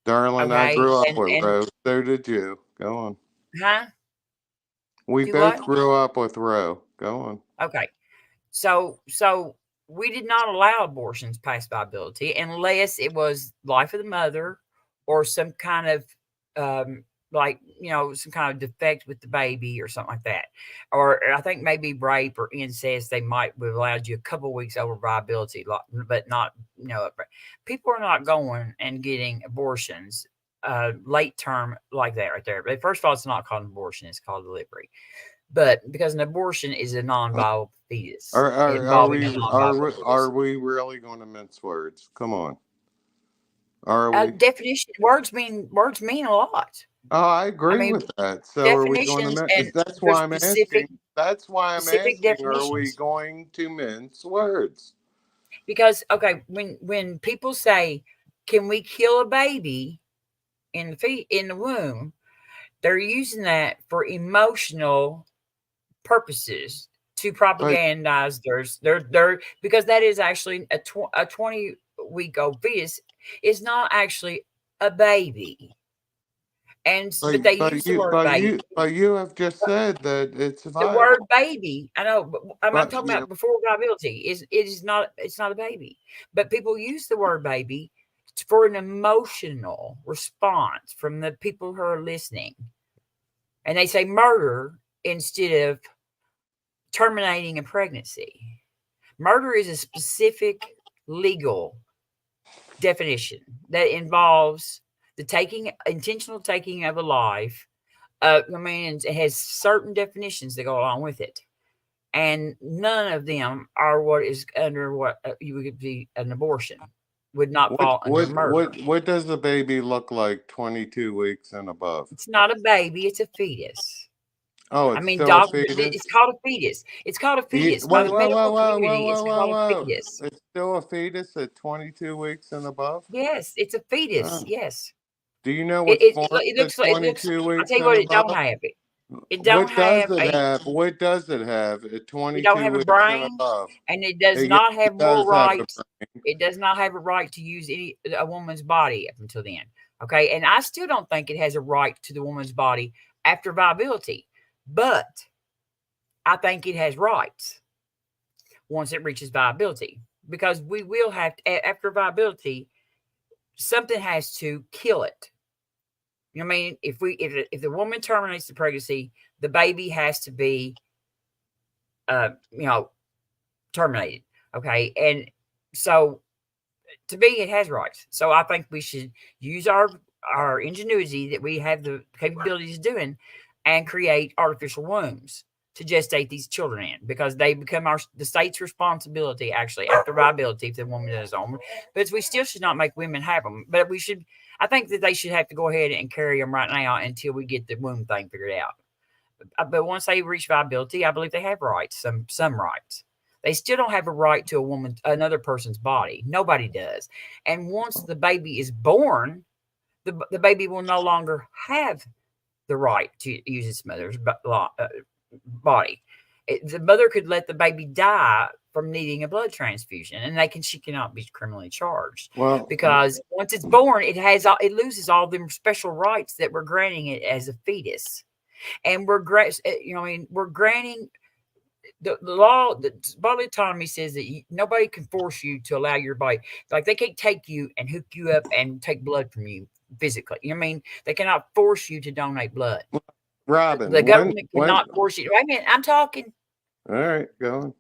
Speaker 4: Darling, okay? I grew up with Roe. So did you. Go on.
Speaker 1: Huh?
Speaker 4: We both grew up with Roe. Go on.
Speaker 1: Okay. So we did not allow abortions past viability unless it was life of the mother or some kind of some kind of defect with the baby or something like that. Or I think maybe rape or incest, they might have allowed you a couple of weeks over viability, but not, people are not going and getting abortions late term like that right there. But first of all, it's not called an abortion, it's called delivery. But because an abortion is a non-viable fetus.
Speaker 4: Are we really going to mince words? Come on. Are we?
Speaker 1: Definition words mean a lot.
Speaker 4: Oh, I agree with that. So are we going to? That's why I'm asking. That's why I'm asking. Are we going to mince words?
Speaker 1: Because when people say, "Can we kill a baby in the womb?" they're using that for emotional purposes to propagandize their because that is actually a 20-week-old fetus is not actually a baby. But they use the word baby.
Speaker 4: But you have just said that it's viable.
Speaker 1: The word baby, I know, but I'm talking about before viability. It's not a baby. But people use the word baby for an emotional response from the people who are listening. And they say murder instead of terminating a pregnancy. Murder is a specific legal definition that involves the intentional taking of a life. It has certain definitions that go along with it, and none of them are what is under what you would be an abortion. Would not fall under murder.
Speaker 4: What does the baby look like 22 weeks and above?
Speaker 1: It's not a baby; it's a fetus.
Speaker 4: Oh,
Speaker 1: it's called a fetus. It's called a fetus.
Speaker 4: It's called a fetus. It's still a fetus at 22 weeks and above?
Speaker 1: Yes, it's a fetus. Yes.
Speaker 4: Do you know what's
Speaker 1: it looks like 22 weeks? I'll tell you what, it don't have it. It don't have.
Speaker 4: What does it have at 22
Speaker 1: It don't have a brain,
Speaker 4: and above?
Speaker 1: And it does not have more rights. It does not have a right to use a woman's body up until then. Okay, and I still don't think it has a right to the woman's body after viability, but I think it has rights once it reaches viability, because we will have after viability, something has to kill it. You know what I mean? If the woman terminates the pregnancy, the baby has to be, terminated. Okay, and so to me, it has rights. So I think we should use our ingenuity that we have the capabilities of doing and create artificial wombs to gestate these children in, because they become the state's responsibility, actually, after viability, if the woman does own. But we still should not make women have them. But we should, I think that they should have to go ahead and carry them right now until we get the womb thing figured out. But once they reach viability, I believe they have rights, some rights. They still don't have a right to another person's body. Nobody does. And once the baby is born, the baby will no longer have the right to use its mother's body. The mother could let the baby die from needing a blood transfusion, and she cannot be criminally charged.
Speaker 4: Well,
Speaker 1: because once it's born, it loses all the special rights that we're granting it as a fetus, and we're granting the law. The bodily autonomy says that nobody can force you to allow your body, like they can't take you and hook you up and take blood from you physically. They cannot force you to donate blood.
Speaker 4: Robin,
Speaker 1: the government cannot force you. Wait a minute, I'm talking.
Speaker 4: All right, go on.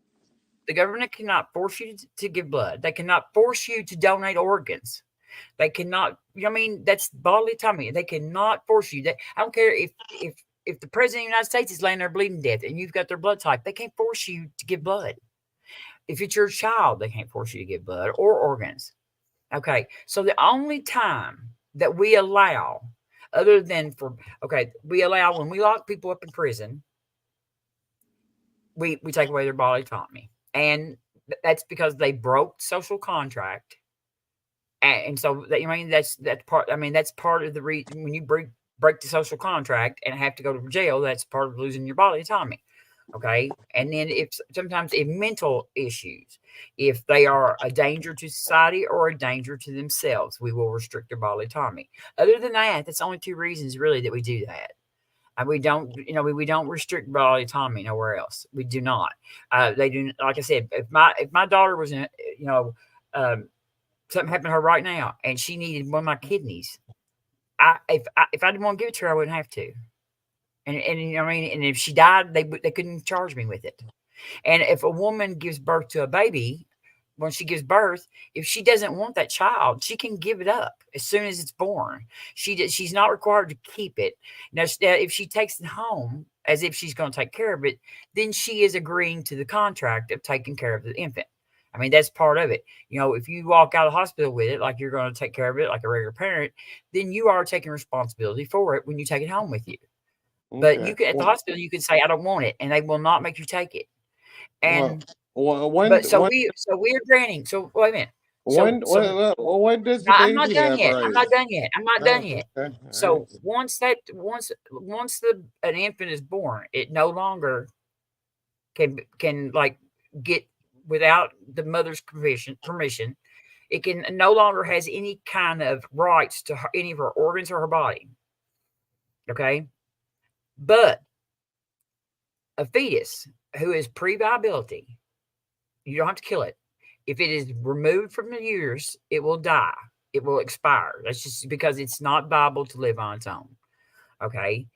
Speaker 1: The government cannot force you to give blood. They cannot force you to donate organs. They cannot. That's bodily autonomy. They cannot force you. I don't care if the president of the United States is laying there bleeding to death and you've got their blood type. They can't force you to give blood. If it's your child, they can't force you to give blood or organs. Okay, so the only time that we allow, other than we allow when we lock people up in prison, we take away their bodily autonomy, and that's because they broke social contract, and so that's part. That's part of the reason when you break the social contract and have to go to jail. That's part of losing your bodily autonomy. Okay, and then sometimes mental issues, if they are a danger to society or a danger to themselves, we will restrict their bodily autonomy. Other than that, that's only two reasons really that we do that. And we don't, we don't restrict bodily autonomy nowhere else. We do not. They do. Like I said, if my daughter was in, something happened to her right now and she needed one of my kidneys, if I didn't want to give it to her, I wouldn't have to. And and if she died, they couldn't charge me with it. And if a woman gives birth to a baby, when she gives birth, if she doesn't want that child, she can give it up as soon as it's born. She's not required to keep it. Now, if she takes it home as if she's going to take care of it, then she is agreeing to the contract of taking care of the infant. That's part of it. If you walk out of the hospital with it, like you're going to take care of it like a regular parent, then you are taking responsibility for it when you take it home with you. But you can, at the hospital, you can say, I don't want it, and they will not make you take it. And we're granting. So wait a minute.
Speaker 4: When does the baby
Speaker 1: I'm not done yet.
Speaker 4: rights?
Speaker 1: I'm not done yet. I'm not done yet.
Speaker 4: Okay.
Speaker 1: So once an infant is born, it no longer can get without the mother's permission. It can no longer has any kind of rights to any of her organs or her body. Okay. But a fetus who is pre-viability, you don't have to kill it. If it is removed from the uterus, it will die. It will expire. That's just because it's not viable to live on its own. Okay.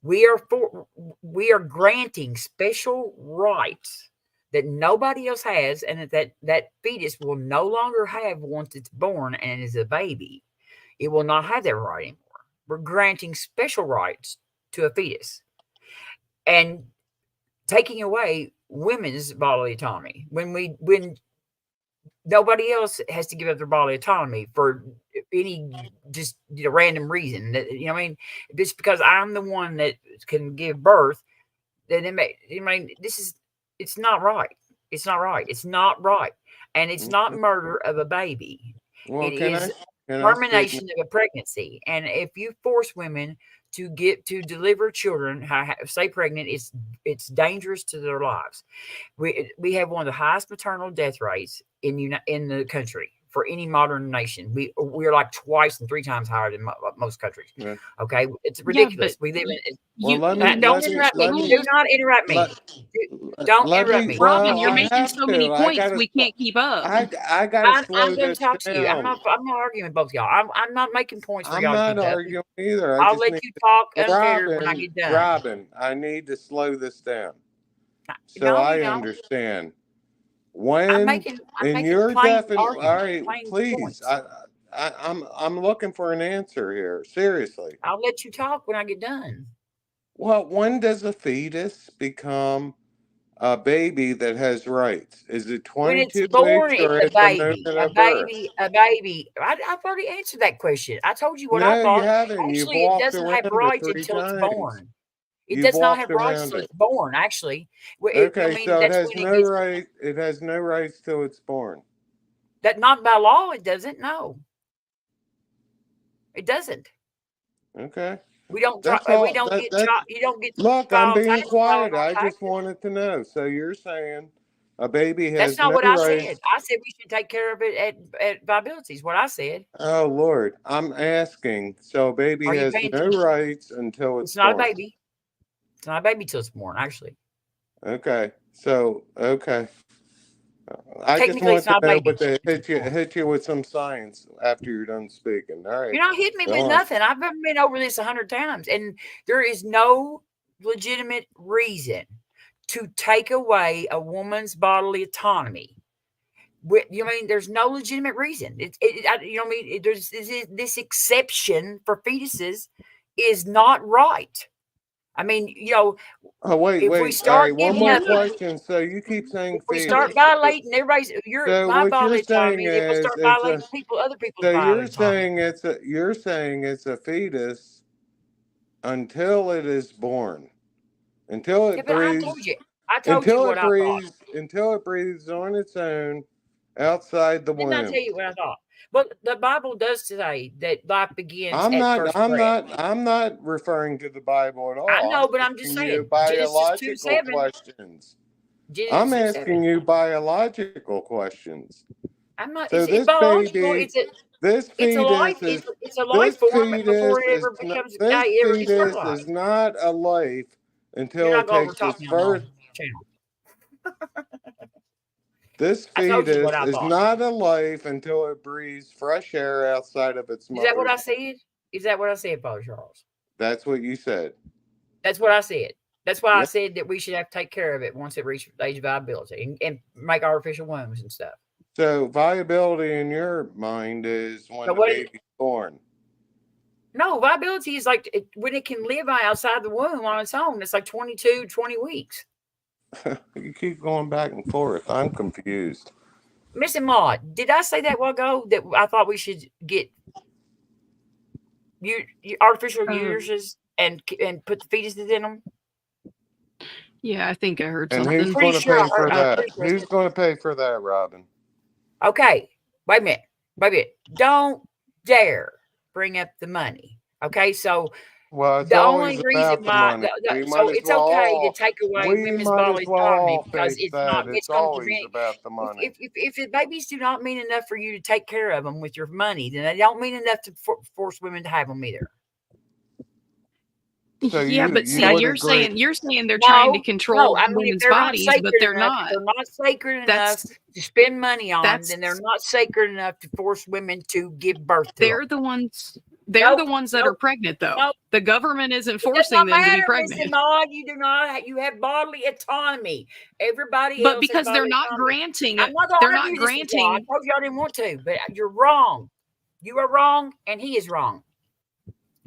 Speaker 1: We are granting special rights that nobody else has, and that fetus will no longer have once it's born and is a baby. It will not have that right anymore. We're granting special rights to a fetus and taking away women's bodily autonomy when nobody else has to give up their bodily autonomy for any just random reason. Just because I'm the one that can give birth, then it's not right. It's not right. It's not right. And it's not murder of a baby.
Speaker 4: Well,
Speaker 1: it is termination of a pregnancy. And if you force women to deliver children, stay pregnant, it's dangerous to their lives. We have one of the highest maternal death rates in the country for any modern nation. We're like twice and 3 times higher than most countries. Yeah. Okay, it's ridiculous. We live in. Don't interrupt me. Do not interrupt me. Don't interrupt me.
Speaker 2: Robin, you're making so many points. We can't keep up.
Speaker 4: I got to slow
Speaker 1: I'm going to talk to you. I'm not arguing with both y'all. I'm not making points for y'all.
Speaker 4: I'm not arguing either.
Speaker 1: I'll let you talk unfettered when I get done.
Speaker 4: Robin, I need to slow this down so I understand. When
Speaker 1: I'm making
Speaker 4: your
Speaker 1: plain
Speaker 4: definition, all right, please.
Speaker 1: points.
Speaker 4: I'm looking for an answer here. Seriously.
Speaker 1: I'll let you talk when I get done.
Speaker 4: Well, when does a fetus become a baby that has rights? Is it 22
Speaker 1: when it's born,
Speaker 4: weeks or
Speaker 1: it's
Speaker 4: at the moment of birth?
Speaker 1: a baby. I've already answered that question. I told you what I
Speaker 4: No, you
Speaker 1: thought.
Speaker 4: haven't. You've
Speaker 1: Actually, it
Speaker 4: walked
Speaker 1: doesn't have
Speaker 4: around it
Speaker 1: rights
Speaker 4: 3
Speaker 1: until it's
Speaker 4: times.
Speaker 1: born. It
Speaker 4: You've
Speaker 1: does not
Speaker 4: walked
Speaker 1: have rights
Speaker 4: around
Speaker 1: until
Speaker 4: it.
Speaker 1: it's born. Actually,
Speaker 4: Okay, so it
Speaker 1: that's
Speaker 4: has
Speaker 1: when
Speaker 4: no right. It has no rights till it's born.
Speaker 1: That not by law. It doesn't. No, it doesn't.
Speaker 4: Okay.
Speaker 1: We don't.
Speaker 4: That's all.
Speaker 1: We don't get. You don't get.
Speaker 4: Look, I'm being
Speaker 1: taxes
Speaker 4: quiet.
Speaker 1: on
Speaker 4: I just
Speaker 1: taxes.
Speaker 4: wanted to know. So you're saying a baby has
Speaker 1: That's not
Speaker 4: no
Speaker 1: what I
Speaker 4: rights?
Speaker 1: said. I said we should take care of it at viability. Is what I said.
Speaker 4: Oh Lord, I'm asking. So a baby
Speaker 1: Are you
Speaker 4: has
Speaker 1: paying
Speaker 4: no
Speaker 1: attention?
Speaker 4: rights until it's
Speaker 1: not
Speaker 4: born.
Speaker 1: a baby. It's not a baby till it's born. Actually.
Speaker 4: Okay. So okay. I just
Speaker 1: Technically,
Speaker 4: want
Speaker 1: it's
Speaker 4: to
Speaker 1: not a
Speaker 4: know
Speaker 1: baby.
Speaker 4: what to hit you with some science after you're done speaking. All right.
Speaker 1: You're not hitting me
Speaker 4: Go
Speaker 1: with
Speaker 4: on.
Speaker 1: nothing. I've been over this 100 times, and there is no legitimate reason to take away a woman's bodily autonomy. You know, I mean, there's no legitimate reason. You know, what I mean, there's this exception for fetuses is not right. I mean, you know,
Speaker 4: Oh wait.
Speaker 1: if we
Speaker 4: All
Speaker 1: start
Speaker 4: right, one
Speaker 1: giving
Speaker 4: more
Speaker 1: up,
Speaker 4: question. So you keep saying
Speaker 1: if we
Speaker 4: fetus.
Speaker 1: start violating everybody's
Speaker 4: So
Speaker 1: my
Speaker 4: what
Speaker 1: bodily
Speaker 4: you're saying
Speaker 1: autonomy, then we'll
Speaker 4: is
Speaker 1: start violating other people's
Speaker 4: so
Speaker 1: bodily autonomy.
Speaker 4: you're saying it's a fetus until it is born, until
Speaker 1: Yeah,
Speaker 4: it
Speaker 1: but
Speaker 4: breathes,
Speaker 1: I told you what I thought.
Speaker 4: until it breathes on its own outside the
Speaker 1: Didn't I
Speaker 4: womb.
Speaker 1: tell you what I thought? But the Bible does say that life begins
Speaker 4: I'm
Speaker 1: at
Speaker 4: not
Speaker 1: first
Speaker 4: I'm
Speaker 1: breath.
Speaker 4: not I'm not referring to the Bible at
Speaker 1: I
Speaker 4: all.
Speaker 1: know, but I'm just
Speaker 4: Asking you
Speaker 1: saying. Genesis 2:7.
Speaker 4: questions.
Speaker 1: Genesis
Speaker 4: I'm
Speaker 1: 2:7.
Speaker 4: asking you biological questions.
Speaker 1: I'm not.
Speaker 4: So
Speaker 1: It's
Speaker 4: this
Speaker 1: biological.
Speaker 4: baby,
Speaker 1: It's a life. It's a life form before it ever becomes. It ever gets fertilized.
Speaker 4: is not a life
Speaker 1: You're
Speaker 4: until
Speaker 1: not
Speaker 4: it
Speaker 1: going to
Speaker 4: takes
Speaker 1: overtalk
Speaker 4: its
Speaker 1: me on
Speaker 4: first.
Speaker 1: the channel.
Speaker 4: This
Speaker 1: I told you what
Speaker 4: fetus
Speaker 1: I
Speaker 4: is
Speaker 1: thought.
Speaker 4: not a life until it breathes fresh air outside of its
Speaker 1: Is that what I
Speaker 4: mother's.
Speaker 1: said? Is that what I said, Father Charles?
Speaker 4: That's what you said.
Speaker 1: That's what I said. That's why I
Speaker 4: Yep.
Speaker 1: said that we should have to take care of it once it reaches age of viability and make artificial wombs and stuff.
Speaker 4: So viability in your mind is when the baby's born.
Speaker 1: No, viability is like when it can live outside the womb on its own. It's like 20 weeks.
Speaker 4: You keep going back and forth. I'm confused.
Speaker 1: Mr. Maud, did I say that a while ago that I thought we should get artificial uteruses and put the fetuses in them?
Speaker 2: Yeah, I think I heard
Speaker 4: and
Speaker 2: something.
Speaker 4: who's going to pay for that? Who's going to pay for that, Robin?
Speaker 1: Okay, wait a minute. Don't dare bring up the money. Okay, so
Speaker 4: it's
Speaker 1: the
Speaker 4: always
Speaker 1: only reason
Speaker 4: about the money.
Speaker 1: so it's okay to take away women's bodily autonomy because it's not.
Speaker 4: It's always about the money.
Speaker 1: If the babies do not mean enough for you to take care of them with your money, then they don't mean enough to force women to have them either.
Speaker 2: So but see, you're saying they're trying to control women's bodies, but they're not.
Speaker 1: They're not sacred enough to spend money on. Then they're not sacred enough to force women to give birth to.
Speaker 2: They're the ones. They're the ones that are pregnant, though. Nope. The government isn't forcing them to be pregnant.
Speaker 1: You do not. You have bodily autonomy. Everybody
Speaker 2: but
Speaker 1: else
Speaker 2: because they're not
Speaker 1: autonomy.
Speaker 2: granting.
Speaker 1: They're not granting. I told you I didn't want to, but you're wrong. You are wrong, and he is wrong.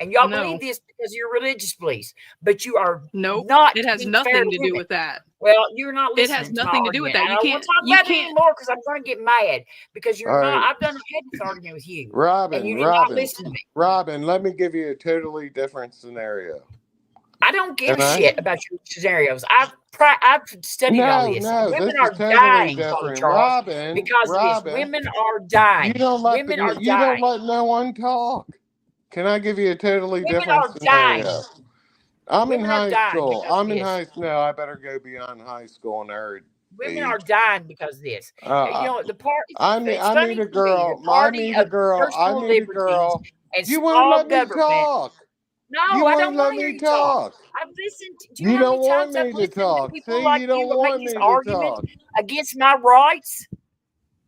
Speaker 1: And y'all believe this because you're religious beliefs, but you are not.
Speaker 2: It has nothing to do with that.
Speaker 1: Well, you're not listening.
Speaker 2: It has nothing to do with that.
Speaker 1: You can't talk about it anymore because I'm going to get mad because you're not. I've had this argument with you,
Speaker 4: Robin.
Speaker 1: And you did not listen to me.
Speaker 4: Robin, let me give you a totally different scenario.
Speaker 1: I don't give a shit about your scenarios. I've studied all this. Women are dying, Charles,
Speaker 4: Robin,
Speaker 1: because of this. Women are dying.
Speaker 4: You don't let no one talk. Can I give you a totally different scenario?
Speaker 1: Dying.
Speaker 4: I'm in high school. No, I better go beyond high school and married.
Speaker 1: Women are dying because of this.
Speaker 4: The part. I need a girl. I need a girl. You won't let me talk.
Speaker 1: No, I don't want to hear you talk. I've listened. Do you know how many times I've listened to people like you make this argument against my rights?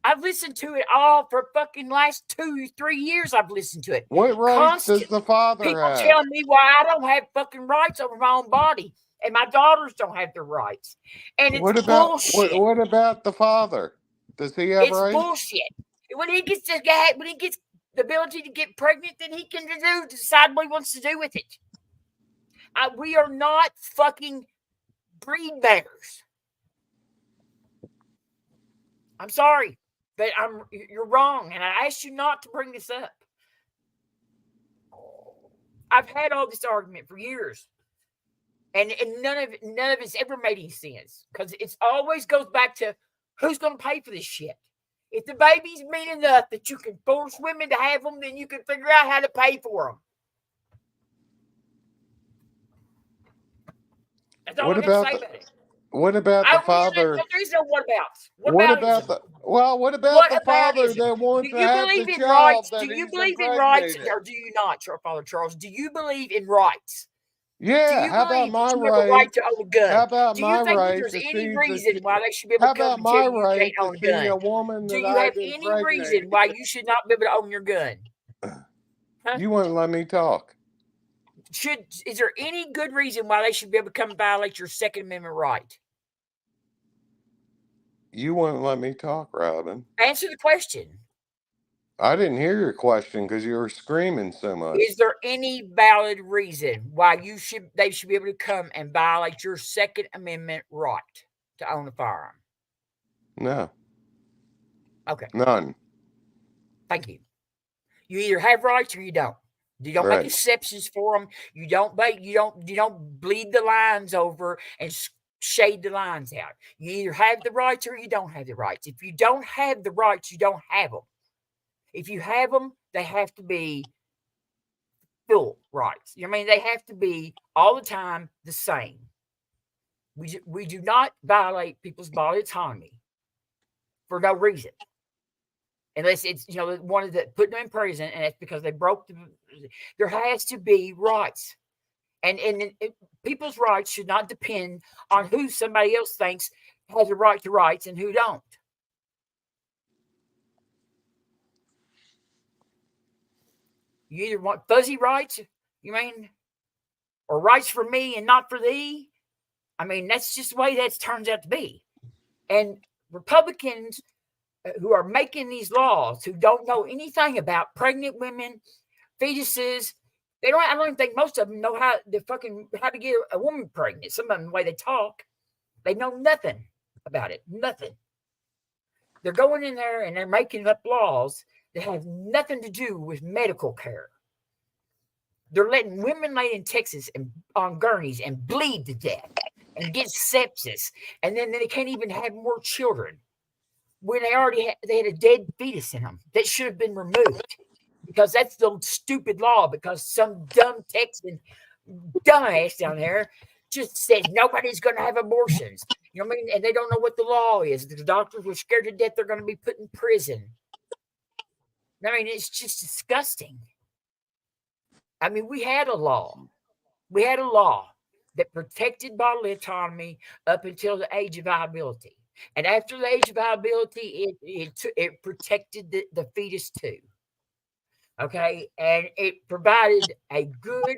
Speaker 1: I've listened to it all for fucking last 2-3 years. I've listened to it.
Speaker 4: What rights does the father have?
Speaker 1: People telling me why I don't have fucking rights over my own body. And my daughters don't have their rights. And it's
Speaker 4: What about
Speaker 1: bullshit.
Speaker 4: what about the father? Does he have rights?
Speaker 1: It's bullshit. When he gets the ability to get pregnant, then he can decide what he wants to do with it. We are not fucking breed beggars. I'm sorry, but you're wrong, and I asked you not to bring this up. I've had all this argument for years, and none of it's ever made any sense because it always goes back to who's going to pay for this shit. If the baby's mean enough that you can force women to have them, then you can figure out how to pay for them. That's all I'm going to say about it.
Speaker 4: What about the father?
Speaker 1: There's no what abouts.
Speaker 4: What about the father that wants to have the child that
Speaker 1: do you believe in rights or do you not, Father Charles? Do you believe in rights?
Speaker 4: Yeah, how about my right
Speaker 1: to own a gun?
Speaker 4: How about
Speaker 1: do you
Speaker 4: my
Speaker 1: think
Speaker 4: right
Speaker 1: there's
Speaker 4: to
Speaker 1: any
Speaker 4: see
Speaker 1: reason why they should be able
Speaker 4: How
Speaker 1: to come
Speaker 4: about
Speaker 1: and
Speaker 4: my
Speaker 1: tell you
Speaker 4: right
Speaker 1: can't own
Speaker 4: to
Speaker 1: a gun?
Speaker 4: see a woman
Speaker 1: Do
Speaker 4: that
Speaker 1: you have any reason why you should not be able to own your gun? Huh?
Speaker 4: You wouldn't let me talk.
Speaker 1: Is there any good reason why they should be able to come and violate your Second Amendment right?
Speaker 4: You wouldn't let me talk, Robin.
Speaker 1: Answer the question.
Speaker 4: I didn't hear your question because you were screaming so much.
Speaker 1: Is there any valid reason why they should be able to come and violate your Second Amendment right to own a firearm?
Speaker 4: No.
Speaker 1: Okay.
Speaker 4: None.
Speaker 1: Thank you. You either have rights or you don't. You don't make exceptions for them. You don't bleed the lines over and shade the lines out. You either have the rights or you don't have the rights. If you don't have the rights, you don't have them. If you have them, they have to be full rights. I mean, they have to be all the time the same. We do not violate people's bodily autonomy for no reason. Unless it's, one of the putting them in prison, and it's because they broke there has to be rights. And people's rights should not depend on who somebody else thinks has a right to rights and who don't. You either want fuzzy rights, or rights for me and not for thee. I mean, that's just the way that turns out to be. And Republicans who are making these laws, who don't know anything about pregnant women, fetuses, I don't even think most of them know how to get a woman pregnant. Some of them, the way they talk, they know nothing about it. Nothing. They're going in there and they're making up laws that have nothing to do with medical care. They're letting women lay in Texas and on gurneys and bleed to death and get sepsis, and then they can't even have more children when they already had a dead fetus in them that should have been removed, because that's the stupid law, because some dumb Texan dumbass down there just said nobody's going to have abortions. You know what I mean? And they don't know what the law is. The doctors were scared to death they're going to be put in prison. I mean, it's just disgusting. I mean, we had a law. We had a law that protected bodily autonomy up until the age of viability. And after the age of viability, it protected the fetus too. Okay? And it provided a good,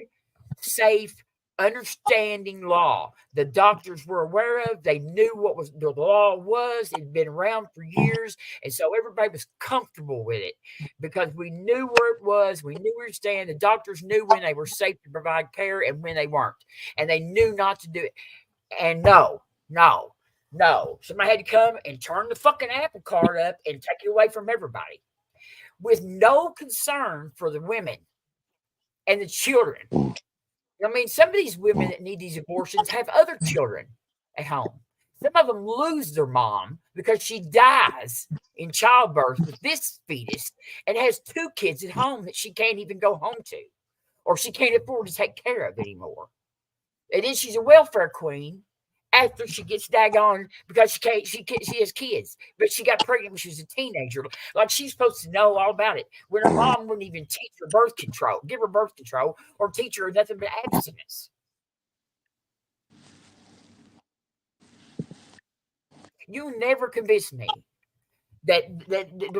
Speaker 1: safe, understanding law. The doctors were aware of. They knew what the law was. It had been around for years. And so everybody was comfortable with it because we knew where it was. We knew where to stand. The doctors knew when they were safe to provide care and when they weren't. And they knew not to do it. And no. Somebody had to come and turn the fucking apple cart up and take it away from everybody with no concern for the women and the children. I mean, some of these women that need these abortions have other children at home. Some of them lose their mom because she dies in childbirth with this fetus and has 2 kids at home that she can't even go home to, or she can't afford to take care of anymore. And then she's a welfare queen after she gets daggone because she has kids, but she got pregnant when she was a teenager. Like, she's supposed to know all about it when her mom wouldn't even teach her birth control, give her birth control, or teach her nothing but abstinence. You never convinced me that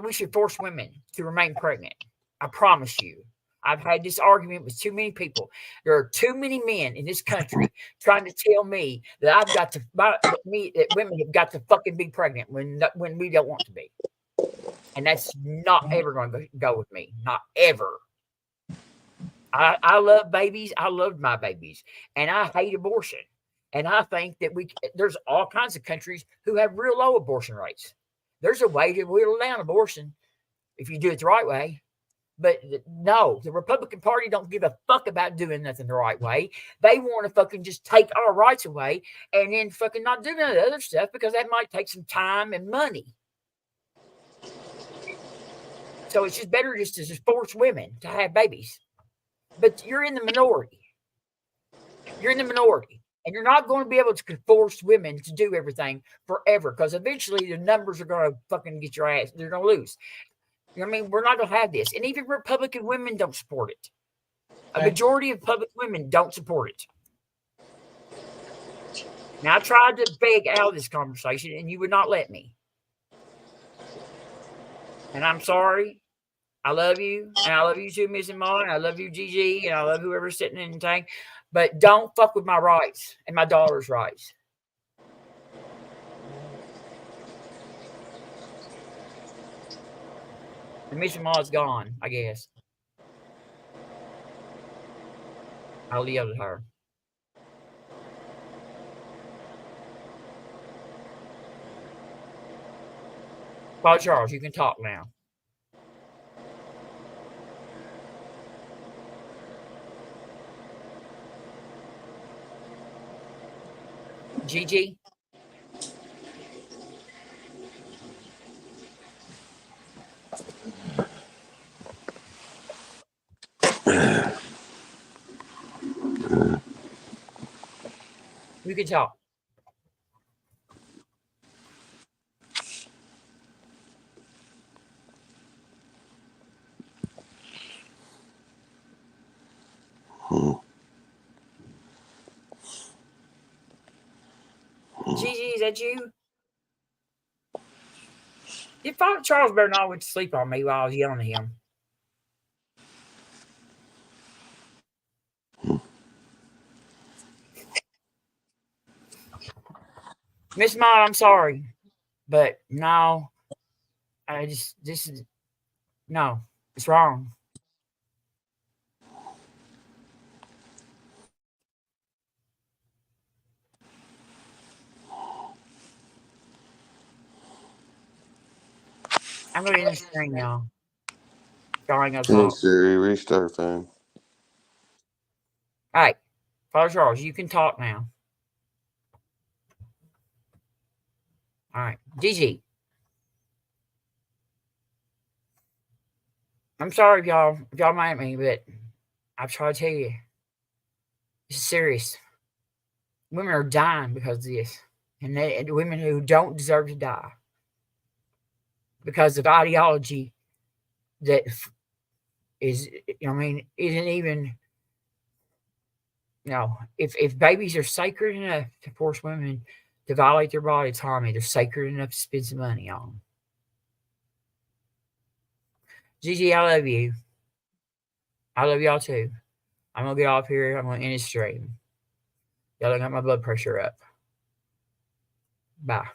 Speaker 1: we should force women to remain pregnant. I promise you. I've had this argument with too many people. There are too many men in this country trying to tell me that I've got to that women have got to fucking be pregnant when we don't want to be, and that's not ever going to go with me. Not ever. I love babies. I loved my babies, and I hate abortion. And I think that there's all kinds of countries who have real low abortion rates. There's a way to whittle down abortion if you do it the right way. But no, the Republican Party don't give a fuck about doing nothing the right way. They want to fucking just take our rights away and then fucking not do none of the other stuff because that might take some time and money. So it's just better just to force women to have babies. But you're in the minority. You're in the minority. And you're not going to be able to force women to do everything forever because eventually the numbers are going to fucking get your ass. They're going to lose. You know what I mean? We're not going to have this. And even Republican women don't support it. A majority of public women don't support it. Now, I tried to beg out of this conversation, and you would not let me. And I'm sorry. I love you. And I love you too, Miss Molly. I love you, Gigi. And I love whoever's sitting in the tank. But don't fuck with my rights and my daughter's rights. The Mission Mall's gone, I guess. I'll yell at her. Paul Charles, you can talk now. Gigi? You can talk. Gigi, is that you? If Father Charles better not went to sleep on me while I was yelling at him. Miss Maud, I'm sorry. But no, this is, no, it's wrong. I'm going to end the stream now.
Speaker 4: Hey Siri, restart phone.
Speaker 1: All right, Father Charles, you can talk now. All right, Gigi. I'm sorry if y'all mad at me, but I've tried to tell you. This is serious. Women are dying because of this. And women who don't deserve to die. Because of ideology that is, isn't even, if babies are sacred enough to force women to violate their body autonomy, they're sacred enough to spend some money on them. Gigi, I love you. I love y'all too. I'm going to get off here. I'm going to end the stream. Y'all got my blood pressure up. Bye.